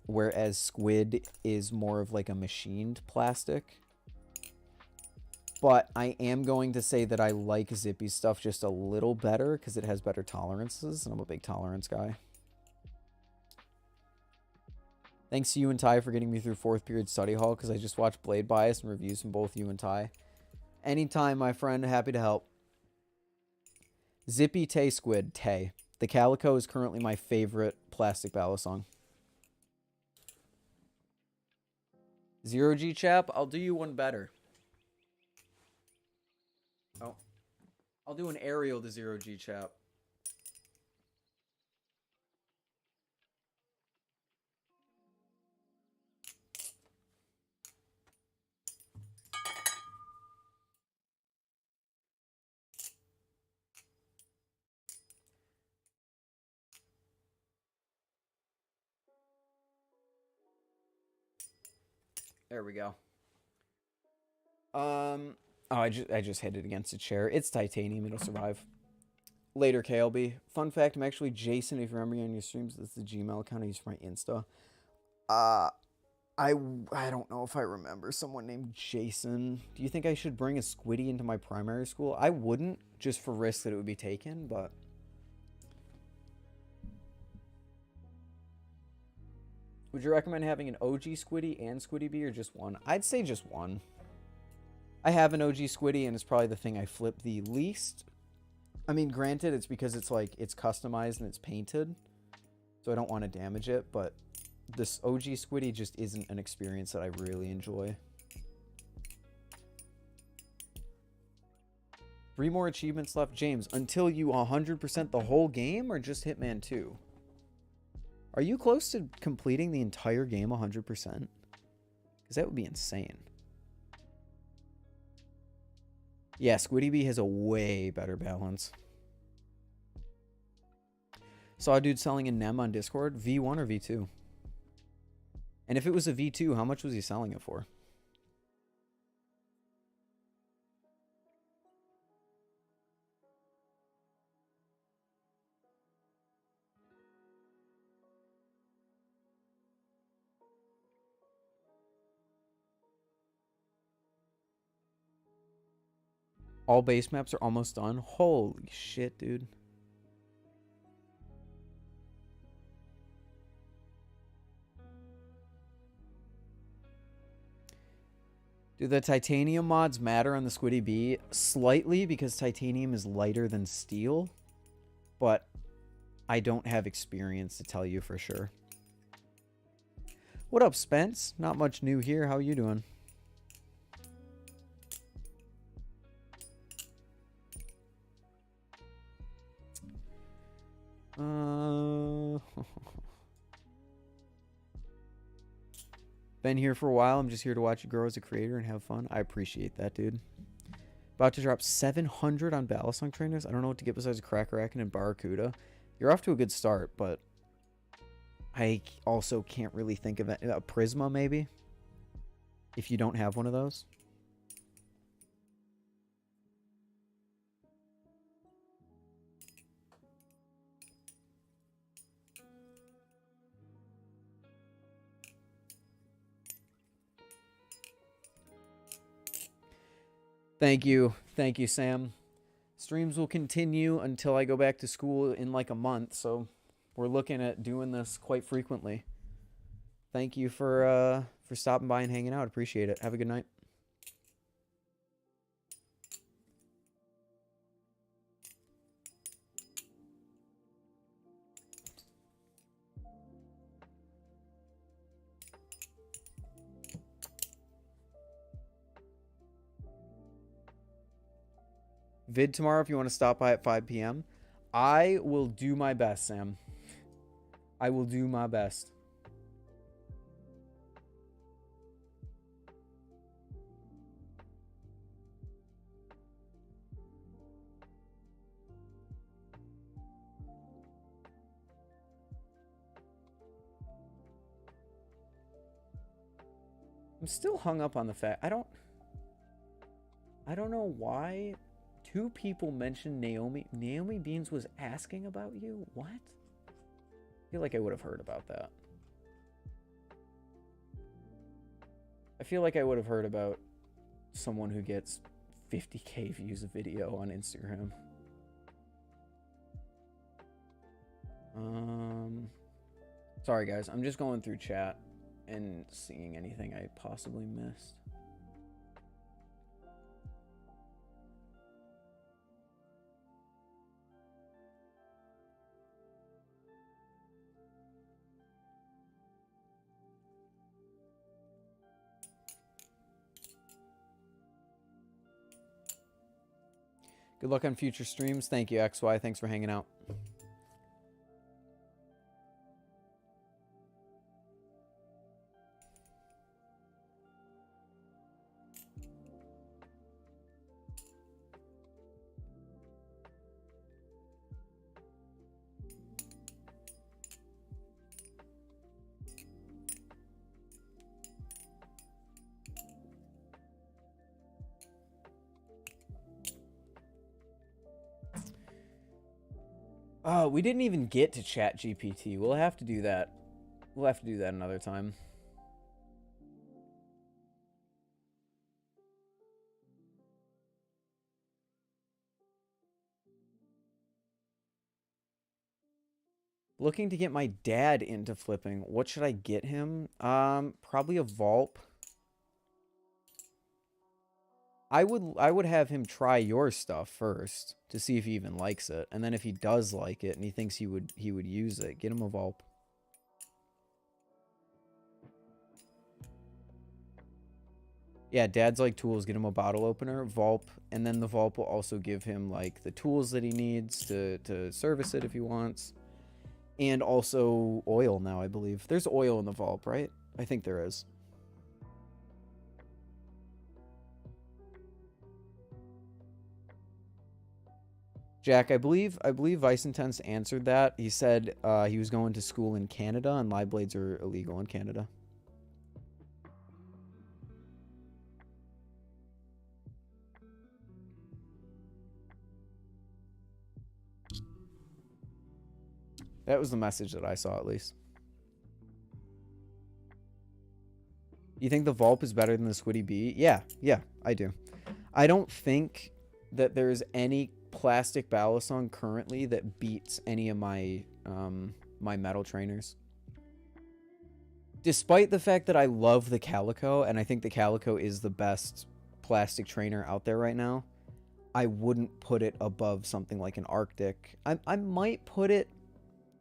whereas Squid is more of like a machined plastic. But I am going to say that I like Zippy stuff just a little better because it has better tolerances, and I'm a big tolerance guy. Thanks to you and Ty for getting me through 4th period study hall because I just watched Blade Bias and reviews from both you and Ty. Anytime, my friend. Happy to help. Zippy Tay Squid. Tay. The Calico is currently my favorite plastic balisong. 0G chap, I'll do you one better. Oh. I'll do an aerial to 0G chap. There we go. Oh, I just hit it against a chair. It's titanium. It'll survive. Later, KLB. Fun fact, I'm actually Jason. If you remember me on your streams, that's the Gmail account I use for my Insta. I don't know if I remember someone named Jason. Do you think I should bring a Squiddy into my primary school? I wouldn't, just for risk that it would be taken, but... Would you recommend having an OG Squiddy and Squiddy B or just one? I'd say just one. I have an OG Squiddy and it's probably the thing I flip the least. I mean, granted, it's because it's like, it's customized and it's painted. So I don't want to damage it, but this OG Squiddy just isn't an experience that I really enjoy. 3 more achievements left, James. Until you 100% the whole game or just Hitman 2? Are you close to completing the entire game 100%? Because that would be insane. Yeah, Squiddy B has a way better balance. Saw a dude selling a NEM on Discord. V1 or V2? And if it was a V2, how much was he selling it for? All base maps are almost done. Holy shit, dude. Do the titanium mods matter on the Squiddy Bee? Slightly, because titanium is lighter than steel. But I don't have experience to tell you for sure. What up, Spence? Not much new here. How you doing? Been here for a while. I'm just here to watch you grow as a creator and have fun. I appreciate that, dude. About to drop 700 on balisong trainers. I don't know what to get besides Krake, Raken, and Barracuda. You're off to a good start, but I also can't really think of it. A Prisma, maybe? If you don't have one of those. Thank you. Thank you, Sam. Streams will continue until I go back to school in like a month, so we're looking at doing this quite frequently. Thank you for stopping by and hanging out. Appreciate it. Have a good night. Vid tomorrow if you want to stop by at 5 p.m. I will do my best, Sam. I will do my best. I'm still hung up on the fact I don't know why 2 people mentioned Naomi. Naomi Beans was asking about you? What? I feel like I would have heard about that. I feel like I would have heard about someone who gets 50k views a video on Instagram. Sorry guys, I'm just going through chat and seeing anything I possibly missed. Good luck on future streams. Thank you, XY. Thanks for hanging out. Oh, we didn't even get to Chat GPT. We'll have to do that. We'll have to do that another time. Looking to get my dad into flipping. What should I get him? Probably a Vulp. I would have him try your stuff first to see if he even likes it, and then if he does like it and he thinks he would use it, get him a Vulp. Yeah, dad's like tools, get him a bottle opener, Vulp, and then the Vulp will also give him like the tools that he needs to service it if he wants. And also oil now, I believe. There's oil in the Vulp, right? I think there is. Jack, I believe Vicentens answered that. He said he was going to school in Canada, and live blades are illegal in Canada. That was the message that I saw, at least. You think the Vulp is better than the Squiddy Bee? Yeah, I do. I don't think that there's any plastic balisong currently that beats any of my my metal trainers. Despite the fact that I love the Calico, and I think the Calico is the best plastic trainer out there right now, I wouldn't put it above something like an Arctic. I might put it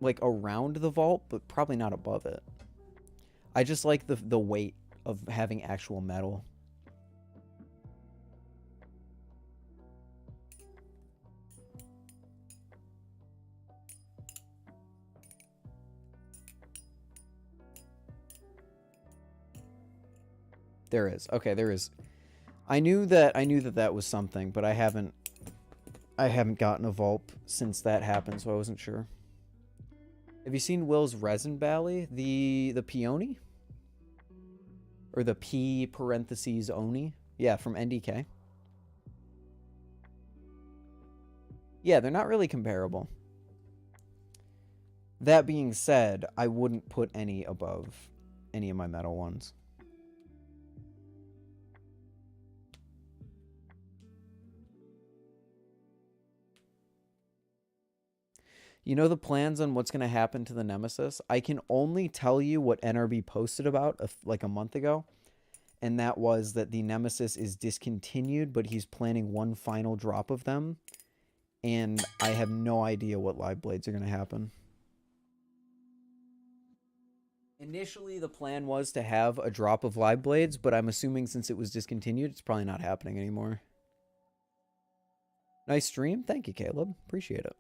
like around the Vault, but probably not above it. I just like the weight of having actual metal. There is. Okay, there is. I knew that that was something, but I haven't gotten a Vulp since that happened, so I wasn't sure. Have you seen Will's resin bally? The peony? Or the P parentheses oni? Yeah, from NDK. Yeah, they're not really comparable. That being said, I wouldn't put any above any of my metal ones. You know the plans on what's going to happen to the Nemesis? I can only tell you what NRB posted about like a month ago. And that was that the Nemesis is discontinued, but he's planning one final drop of them. And I have no idea what live blades are going to happen. Initially, the plan was to have a drop of live blades, but I'm assuming since it was discontinued, it's probably not happening anymore. Nice stream. Thank you, Caleb. Appreciate it.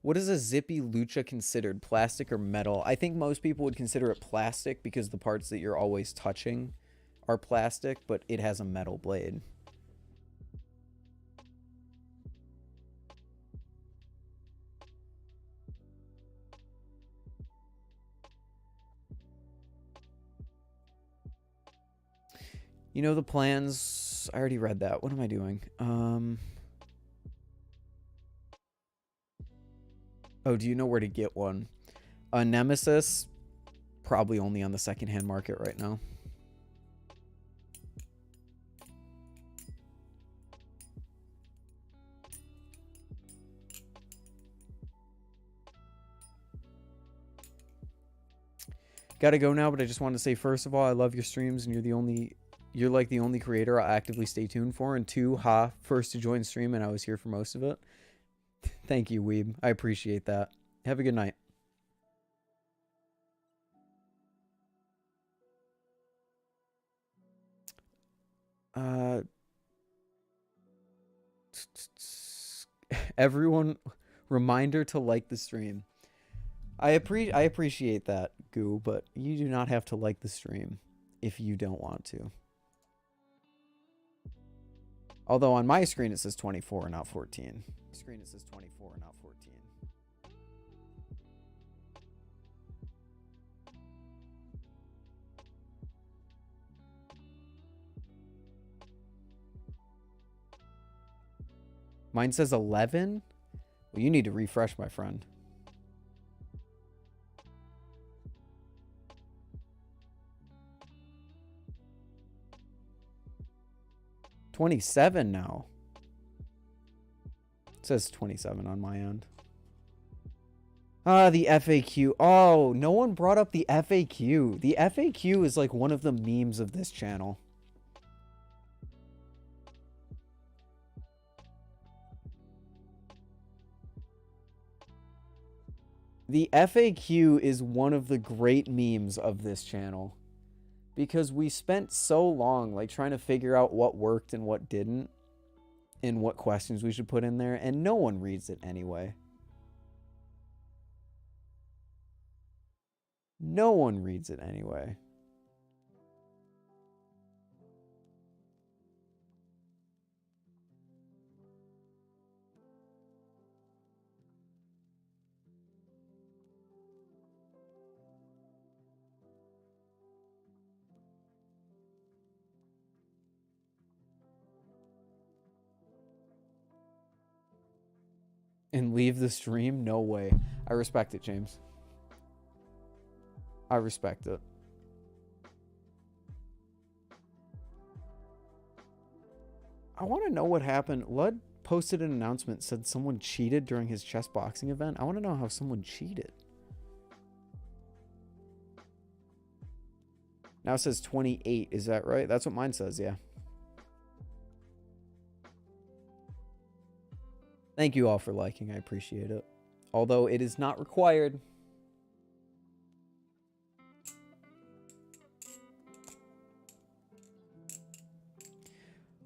What is a zippy lucha considered? Plastic or metal? I think most people would consider it plastic because the parts that you're always touching are plastic, but it has a metal blade. You know the plans? I already read that. What am I doing? Oh, do you know where to get one? A Nemesis, probably only on the secondhand market right now. Gotta go now, but I just wanted to say, first of all, I love your streams, and you're like the only creator I'll actively stay tuned for. And two, first to join stream, and I was here for most of it. Thank you, Weeb. I appreciate that. Have a good night. Everyone, reminder to like the stream. I appreciate that, Goo, but you do not have to like the stream if you don't want to. Although on my screen it says 24, not 14. Screen it says 24, not 14. Mine says 11? Well, you need to refresh, my friend. $27 now. It says 27 on my end. Ah, the FAQ. Oh, no one brought up the FAQ. The FAQ is like one of the memes of this channel. The FAQ is one of the great memes of this channel. Because we spent so long like trying to figure out what worked and what didn't. And what questions we should put in there. And no one reads it anyway. No one reads it anyway. And leave the stream? No way. I respect it, James. I respect it. I want to know what happened. Lud posted an announcement, said someone cheated during his chess boxing event. I want to know how someone cheated. Now it says 28. Is that right? That's what mine says, yeah. Thank you all for liking. I appreciate it. Although it is not required.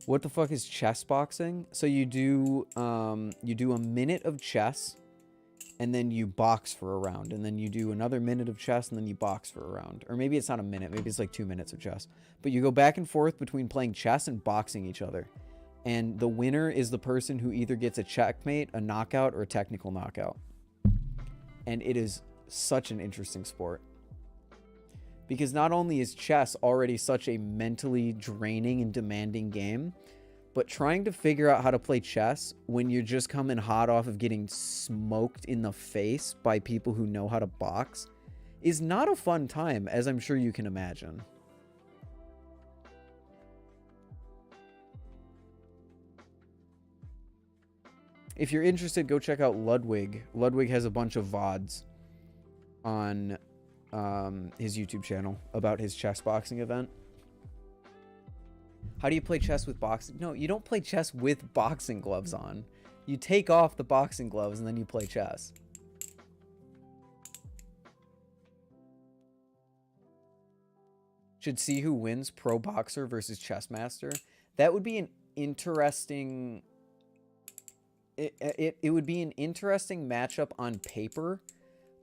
What the fuck is chess boxing? So you do a minute of chess, and then you box for a round, and then you do another minute of chess, and then you box for a round. Or maybe it's not a minute, maybe it's like 2 minutes of chess. But you go back and forth between playing chess and boxing each other. And the winner is the person who either gets a checkmate, a knockout, or a technical knockout. And it is such an interesting sport. Because not only is chess already such a mentally draining and demanding game, but trying to figure out how to play chess when you're just coming hot off of getting smoked in the face by people who know how to box is not a fun time, as I'm sure you can imagine. If you're interested, go check out Ludwig. Ludwig has a bunch of VODs on his YouTube channel about his chess boxing event. How do you play chess with boxing? No, you don't play chess with boxing gloves on. You take off the boxing gloves and then you play chess. Should see who wins, pro boxer versus chess master. That would be an interesting... It would be an interesting matchup on paper,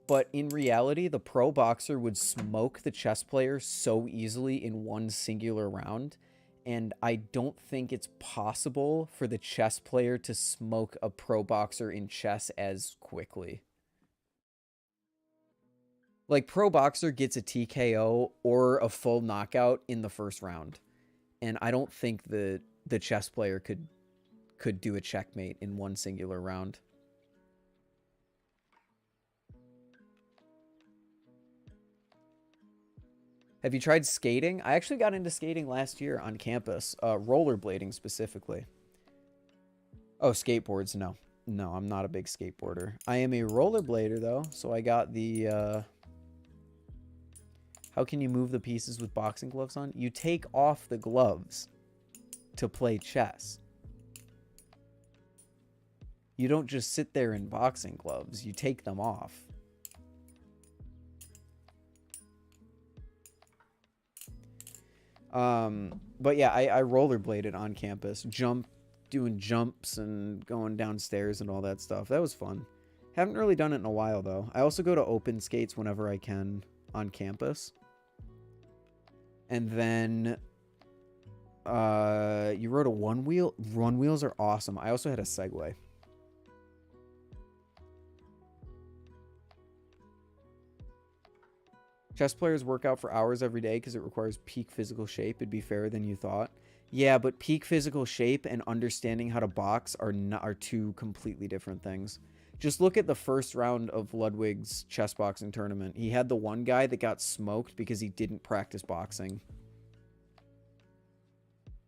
but in reality, the pro boxer would smoke the chess player so easily in one singular round, and I don't think it's possible for the chess player to smoke a pro boxer in chess as quickly. Like, pro boxer gets a TKO or a full knockout in the first round, and I don't think the chess player could do a checkmate in one singular round. Have you tried skating? I actually got into skating last year on campus, rollerblading specifically. Oh, skateboards, no. No, I'm not a big skateboarder. I am a rollerblader, though, so I got the... How can you move the pieces with boxing gloves on? You take off the gloves to play chess. You don't just sit there in boxing gloves. You take them off. But yeah, I rollerbladed on campus. Doing jumps and going downstairs and all that stuff. That was fun. Haven't really done it in a while, though. I also go to open skates whenever I can on campus. And then... you rode a one wheel? One wheels are awesome. I also had a Segway. Chess players work out for hours every day because it requires peak physical shape. It'd be fairer than you thought. Yeah, but peak physical shape and understanding how to box are two completely different things. Just look at the first round of Ludwig's chess boxing tournament. He had the one guy that got smoked because he didn't practice boxing.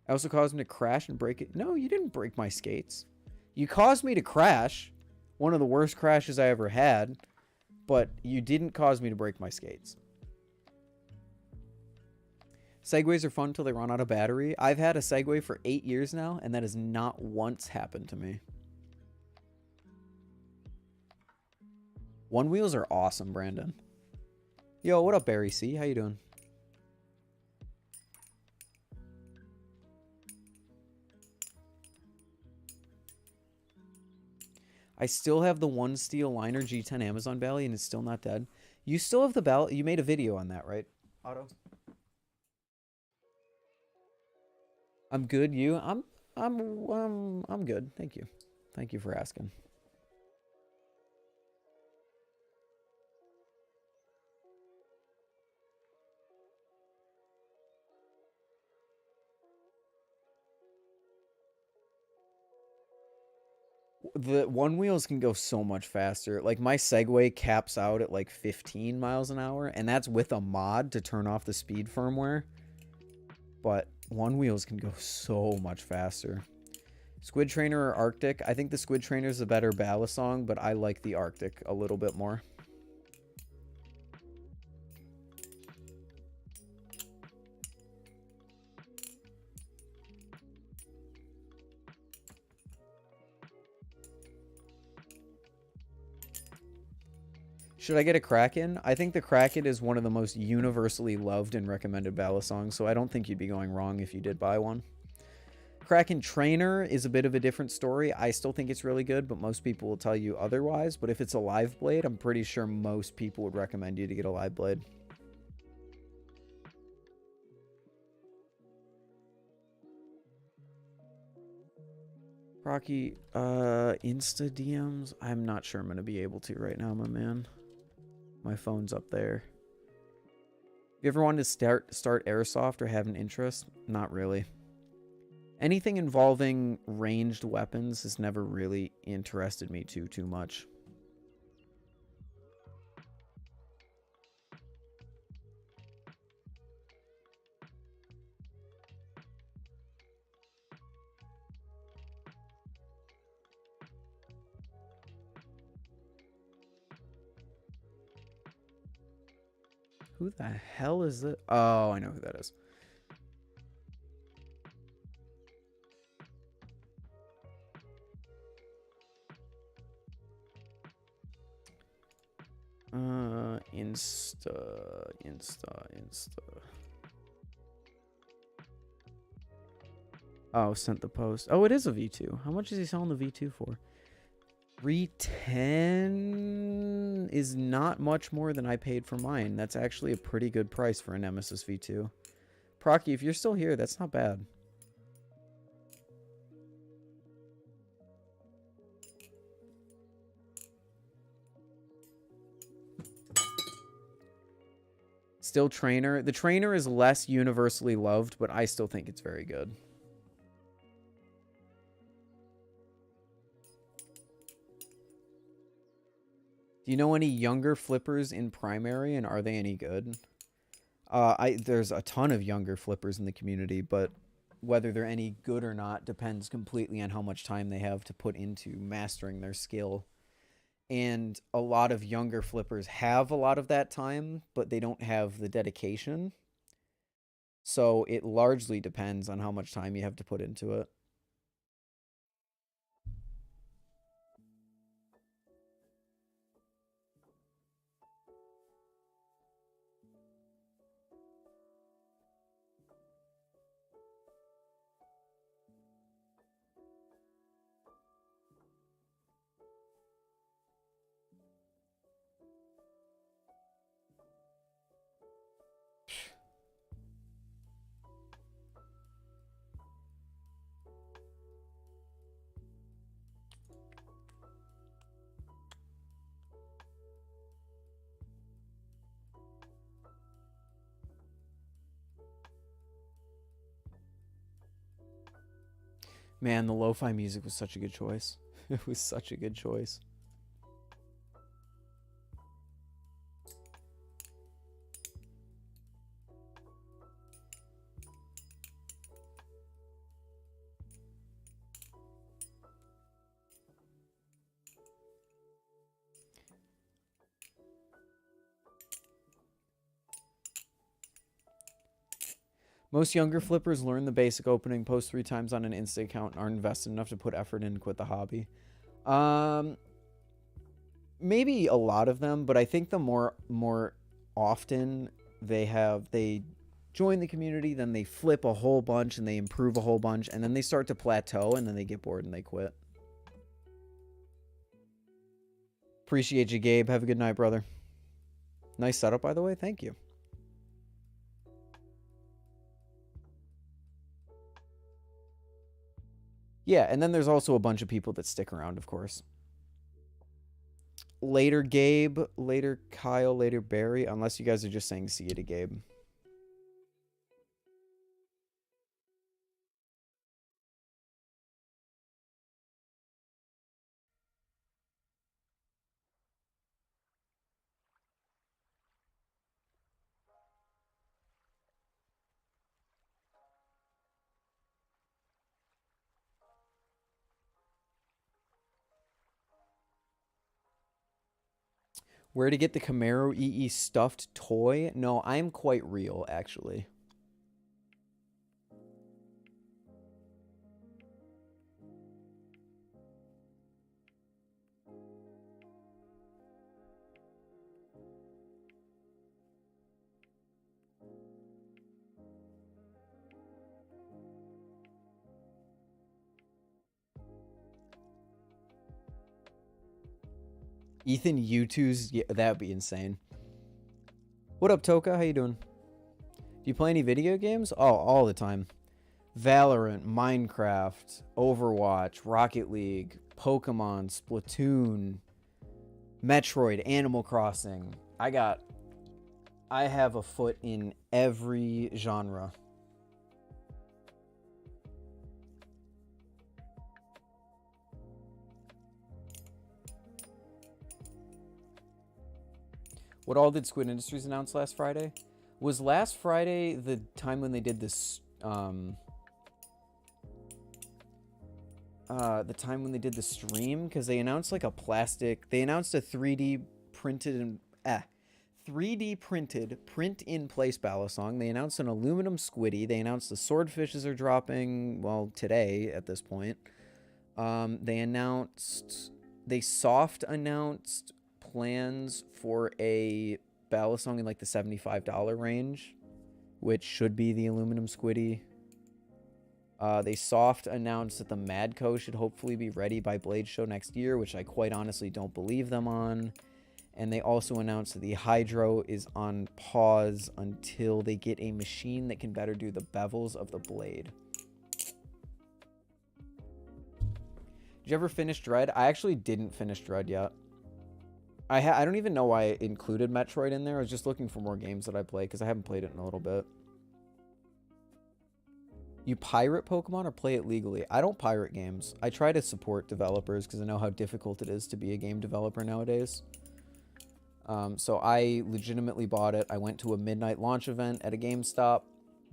I also caused him to crash and break it. No, you didn't break my skates. You caused me to crash. One of the worst crashes I ever had. But you didn't cause me to break my skates. Segways are fun until they run out of battery. I've had a Segway for 8 years now, and that has not once happened to me. One wheels are awesome, Brandon. Yo, what up, Barry C? How you doing? I still have the one steel liner G10 Amazon Bally, and it's still not dead. You still have the Bally? You made a video on that, right, Otto? I'm good. You? I'm good. Thank you. Thank you for asking. the one wheels can go so much faster. Like my Segway caps out at like 15 miles an hour, and that's with a mod to turn off the speed firmware. But one wheels can go so much faster. Squid Trainer or Arctic? I think the Squid Trainer is a better balisong, but I like the Arctic a little bit more. Should I get a Kraken? I think the Kraken is one of the most universally loved and recommended balisongs, so I don't think you'd be going wrong if you did buy one. Kraken Trainer is a bit of a different story. I still think it's really good, but most people will tell you otherwise. But if it's a live blade, I'm pretty sure most people would recommend you to get a live blade. Rocky, Insta DMs? I'm not sure I'm going to be able to right now, my man. My phone's up there. You ever wanted to start airsoft or have an interest? Not really. Anything involving ranged weapons has never really interested me too much. Who the hell is it? Oh, I know who that is. Insta. Oh, sent the post. Oh, it is a V2. How much is he selling the V2 for? 310 is not much more than I paid for mine. That's actually a pretty good price for a Nemesis V2. Procky, if you're still here, that's not bad. Still Trainer. The Trainer is less universally loved, but I still think it's very good. Do you know any younger flippers in primary, and are they any good? There's a ton of younger flippers in the community, but whether they're any good or not depends completely on how much time they have to put into mastering their skill. And a lot of younger flippers have a lot of that time, but they don't have the dedication. So it largely depends on how much time you have to put into it. Man, the lo-fi music was such a good choice. It was such a good choice. Most younger flippers learn the basic opening, post 3 times on an Insta account, and aren't invested enough to put effort in and quit the hobby. Maybe a lot of them, but I think the more often they join the community, then they flip a whole bunch and they improve a whole bunch, and then they start to plateau and then they get bored and they quit. Appreciate you, Gabe. Have a good night, brother. Nice setup, by the way. Thank you. Yeah, and then there's also a bunch of people that stick around, of course. Later Gabe, later Kyle, later Barry, unless you guys are just saying see you to Gabe. Where to get the Camaro EE stuffed toy? No, I'm quite real, actually. Ethan U2's, yeah, that'd be insane. What up, Toka? How you doing? Do you play any video games? Oh, all the time. Valorant, Minecraft, Overwatch, Rocket League, Pokemon, Splatoon, Metroid, Animal Crossing. I have a foot in every genre. What all did Squid Industries announce last Friday? Was last Friday the time when they did this, the time when they did the stream? Because they announced like a plastic, they announced a 3D printed, 3D printed, print-in-place balisong. They announced an aluminum squiddy. They announced the swordfishes are dropping, well, today at this point. They soft announced plans for a balisong in like the $75 range, which should be the aluminum squiddy. They soft announced that the Madco should hopefully be ready by Blade Show next year, which I quite honestly don't believe them on. And they also announced that the Hydro is on pause until they get a machine that can better do the bevels of the blade. Did you ever finish Dread? I actually didn't finish Dread yet. I don't even know why I included Metroid in there. I was just looking for more games that I play because I haven't played it in a little bit. You pirate Pokemon or play it legally? I don't pirate games. I try to support developers because I know how difficult it is to be a game developer nowadays. So I legitimately bought it. I went to a midnight launch event at a GameStop,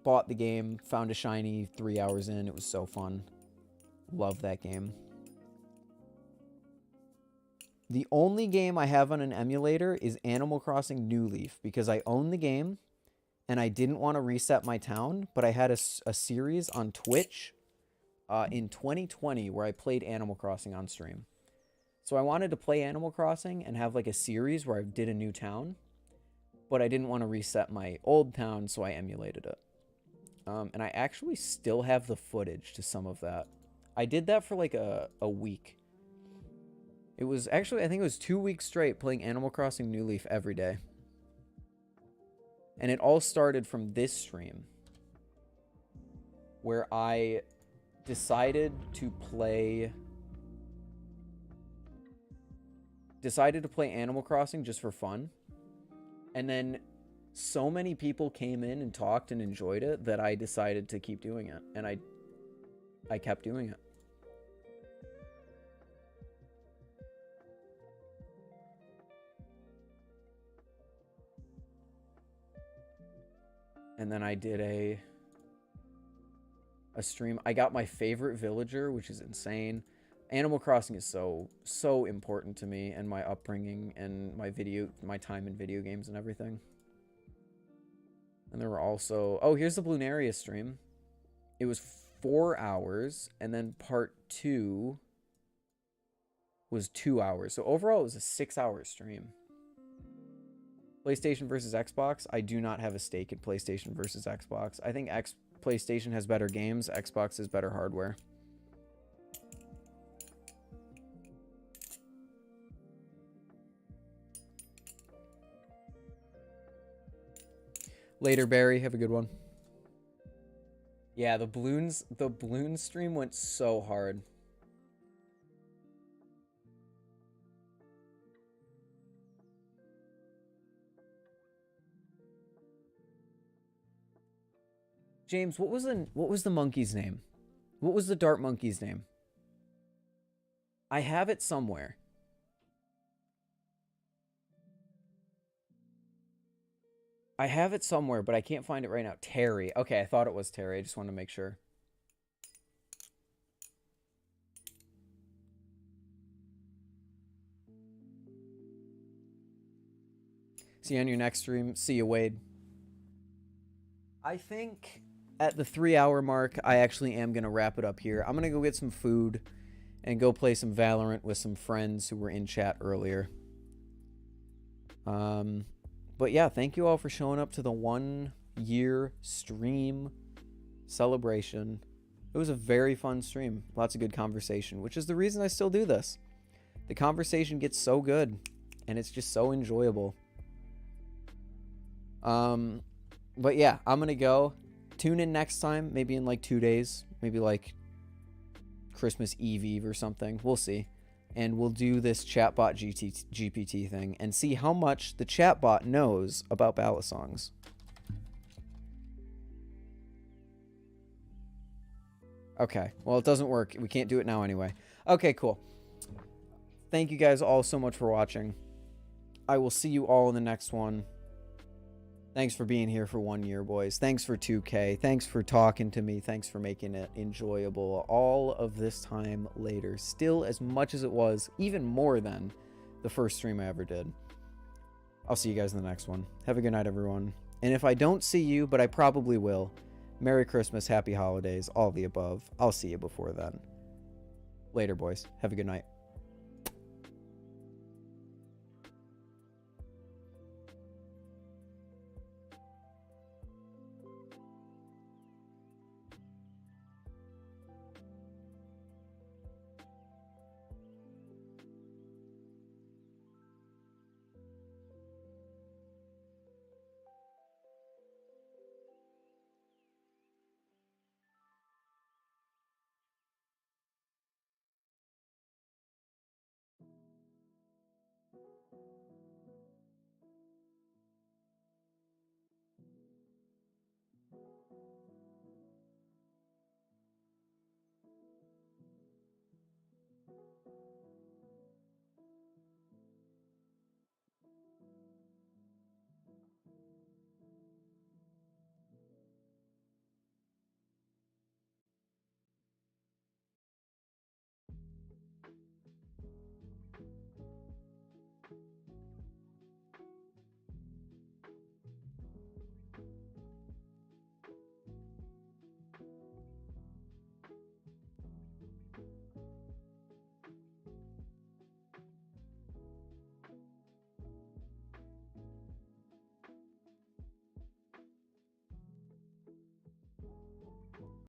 bought the game, found a shiny 3 hours in. It was so fun. Love that game. The only game I have on an emulator is Animal Crossing New Leaf because I own the game and I didn't want to reset my town, but I had a series on Twitch in 2020 where I played Animal Crossing on stream. So I wanted to play Animal Crossing and have like a series where I did a new town, but I didn't want to reset my old town, so I emulated it. And I actually still have the footage to some of that. I did that for like a week. It was actually, I think it was 2 weeks straight playing Animal Crossing New Leaf every day. And it all started from this stream where I decided to play Animal Crossing just for fun. And then so many people came in and talked and enjoyed it that I decided to keep doing it. And I kept doing it. And then I did a stream. I got my favorite villager, which is insane. Animal Crossing is so important to me and my upbringing and my time in video games and everything. And there were also, oh, here's the Blunaria stream. It was 4 hours, and then part 2 was 2 hours. So overall, it was a 6-hour stream. PlayStation versus Xbox. I do not have a stake in PlayStation versus Xbox. I think PlayStation has better games. Xbox has better hardware. Later, Barry. Have a good one. Yeah, the balloon stream went so hard. James, what was the monkey's name? What was the dart monkey's name? I have it somewhere. I have it somewhere, but I can't find it right now. Terry. Okay, I thought it was Terry. I just wanted to make sure. See you on your next stream. See you, Wade. I think at the 3-hour mark, I actually am going to wrap it up here. I'm going to go get some food and go play some Valorant with some friends who were in chat earlier. But yeah, thank you all for showing up to the 1-year stream celebration. It was a very fun stream. Lots of good conversation, which is the reason I still do this. The conversation gets so good, and it's just so enjoyable. But yeah, I'm gonna go. Tune in next time, maybe in like 2 days, maybe like Christmas Eve or something. We'll see. And we'll do this chatbot GPT thing and see how much the chatbot knows about balisongs. Okay, well, it doesn't work. We can't do it now anyway. Okay, cool. Thank you guys all so much for watching. I will see you all in the next one. Thanks for being here for 1 year, boys. Thanks for 2K. Thanks for talking to me. Thanks for making it enjoyable all of this time later. Still as much as it was, even more than the first stream I ever did. I'll see you guys in the next one. Have a good night, everyone. And if I don't see you, but I probably will, Merry Christmas, Happy Holidays, all the above. I'll see you before then. Later, boys. Have a good night.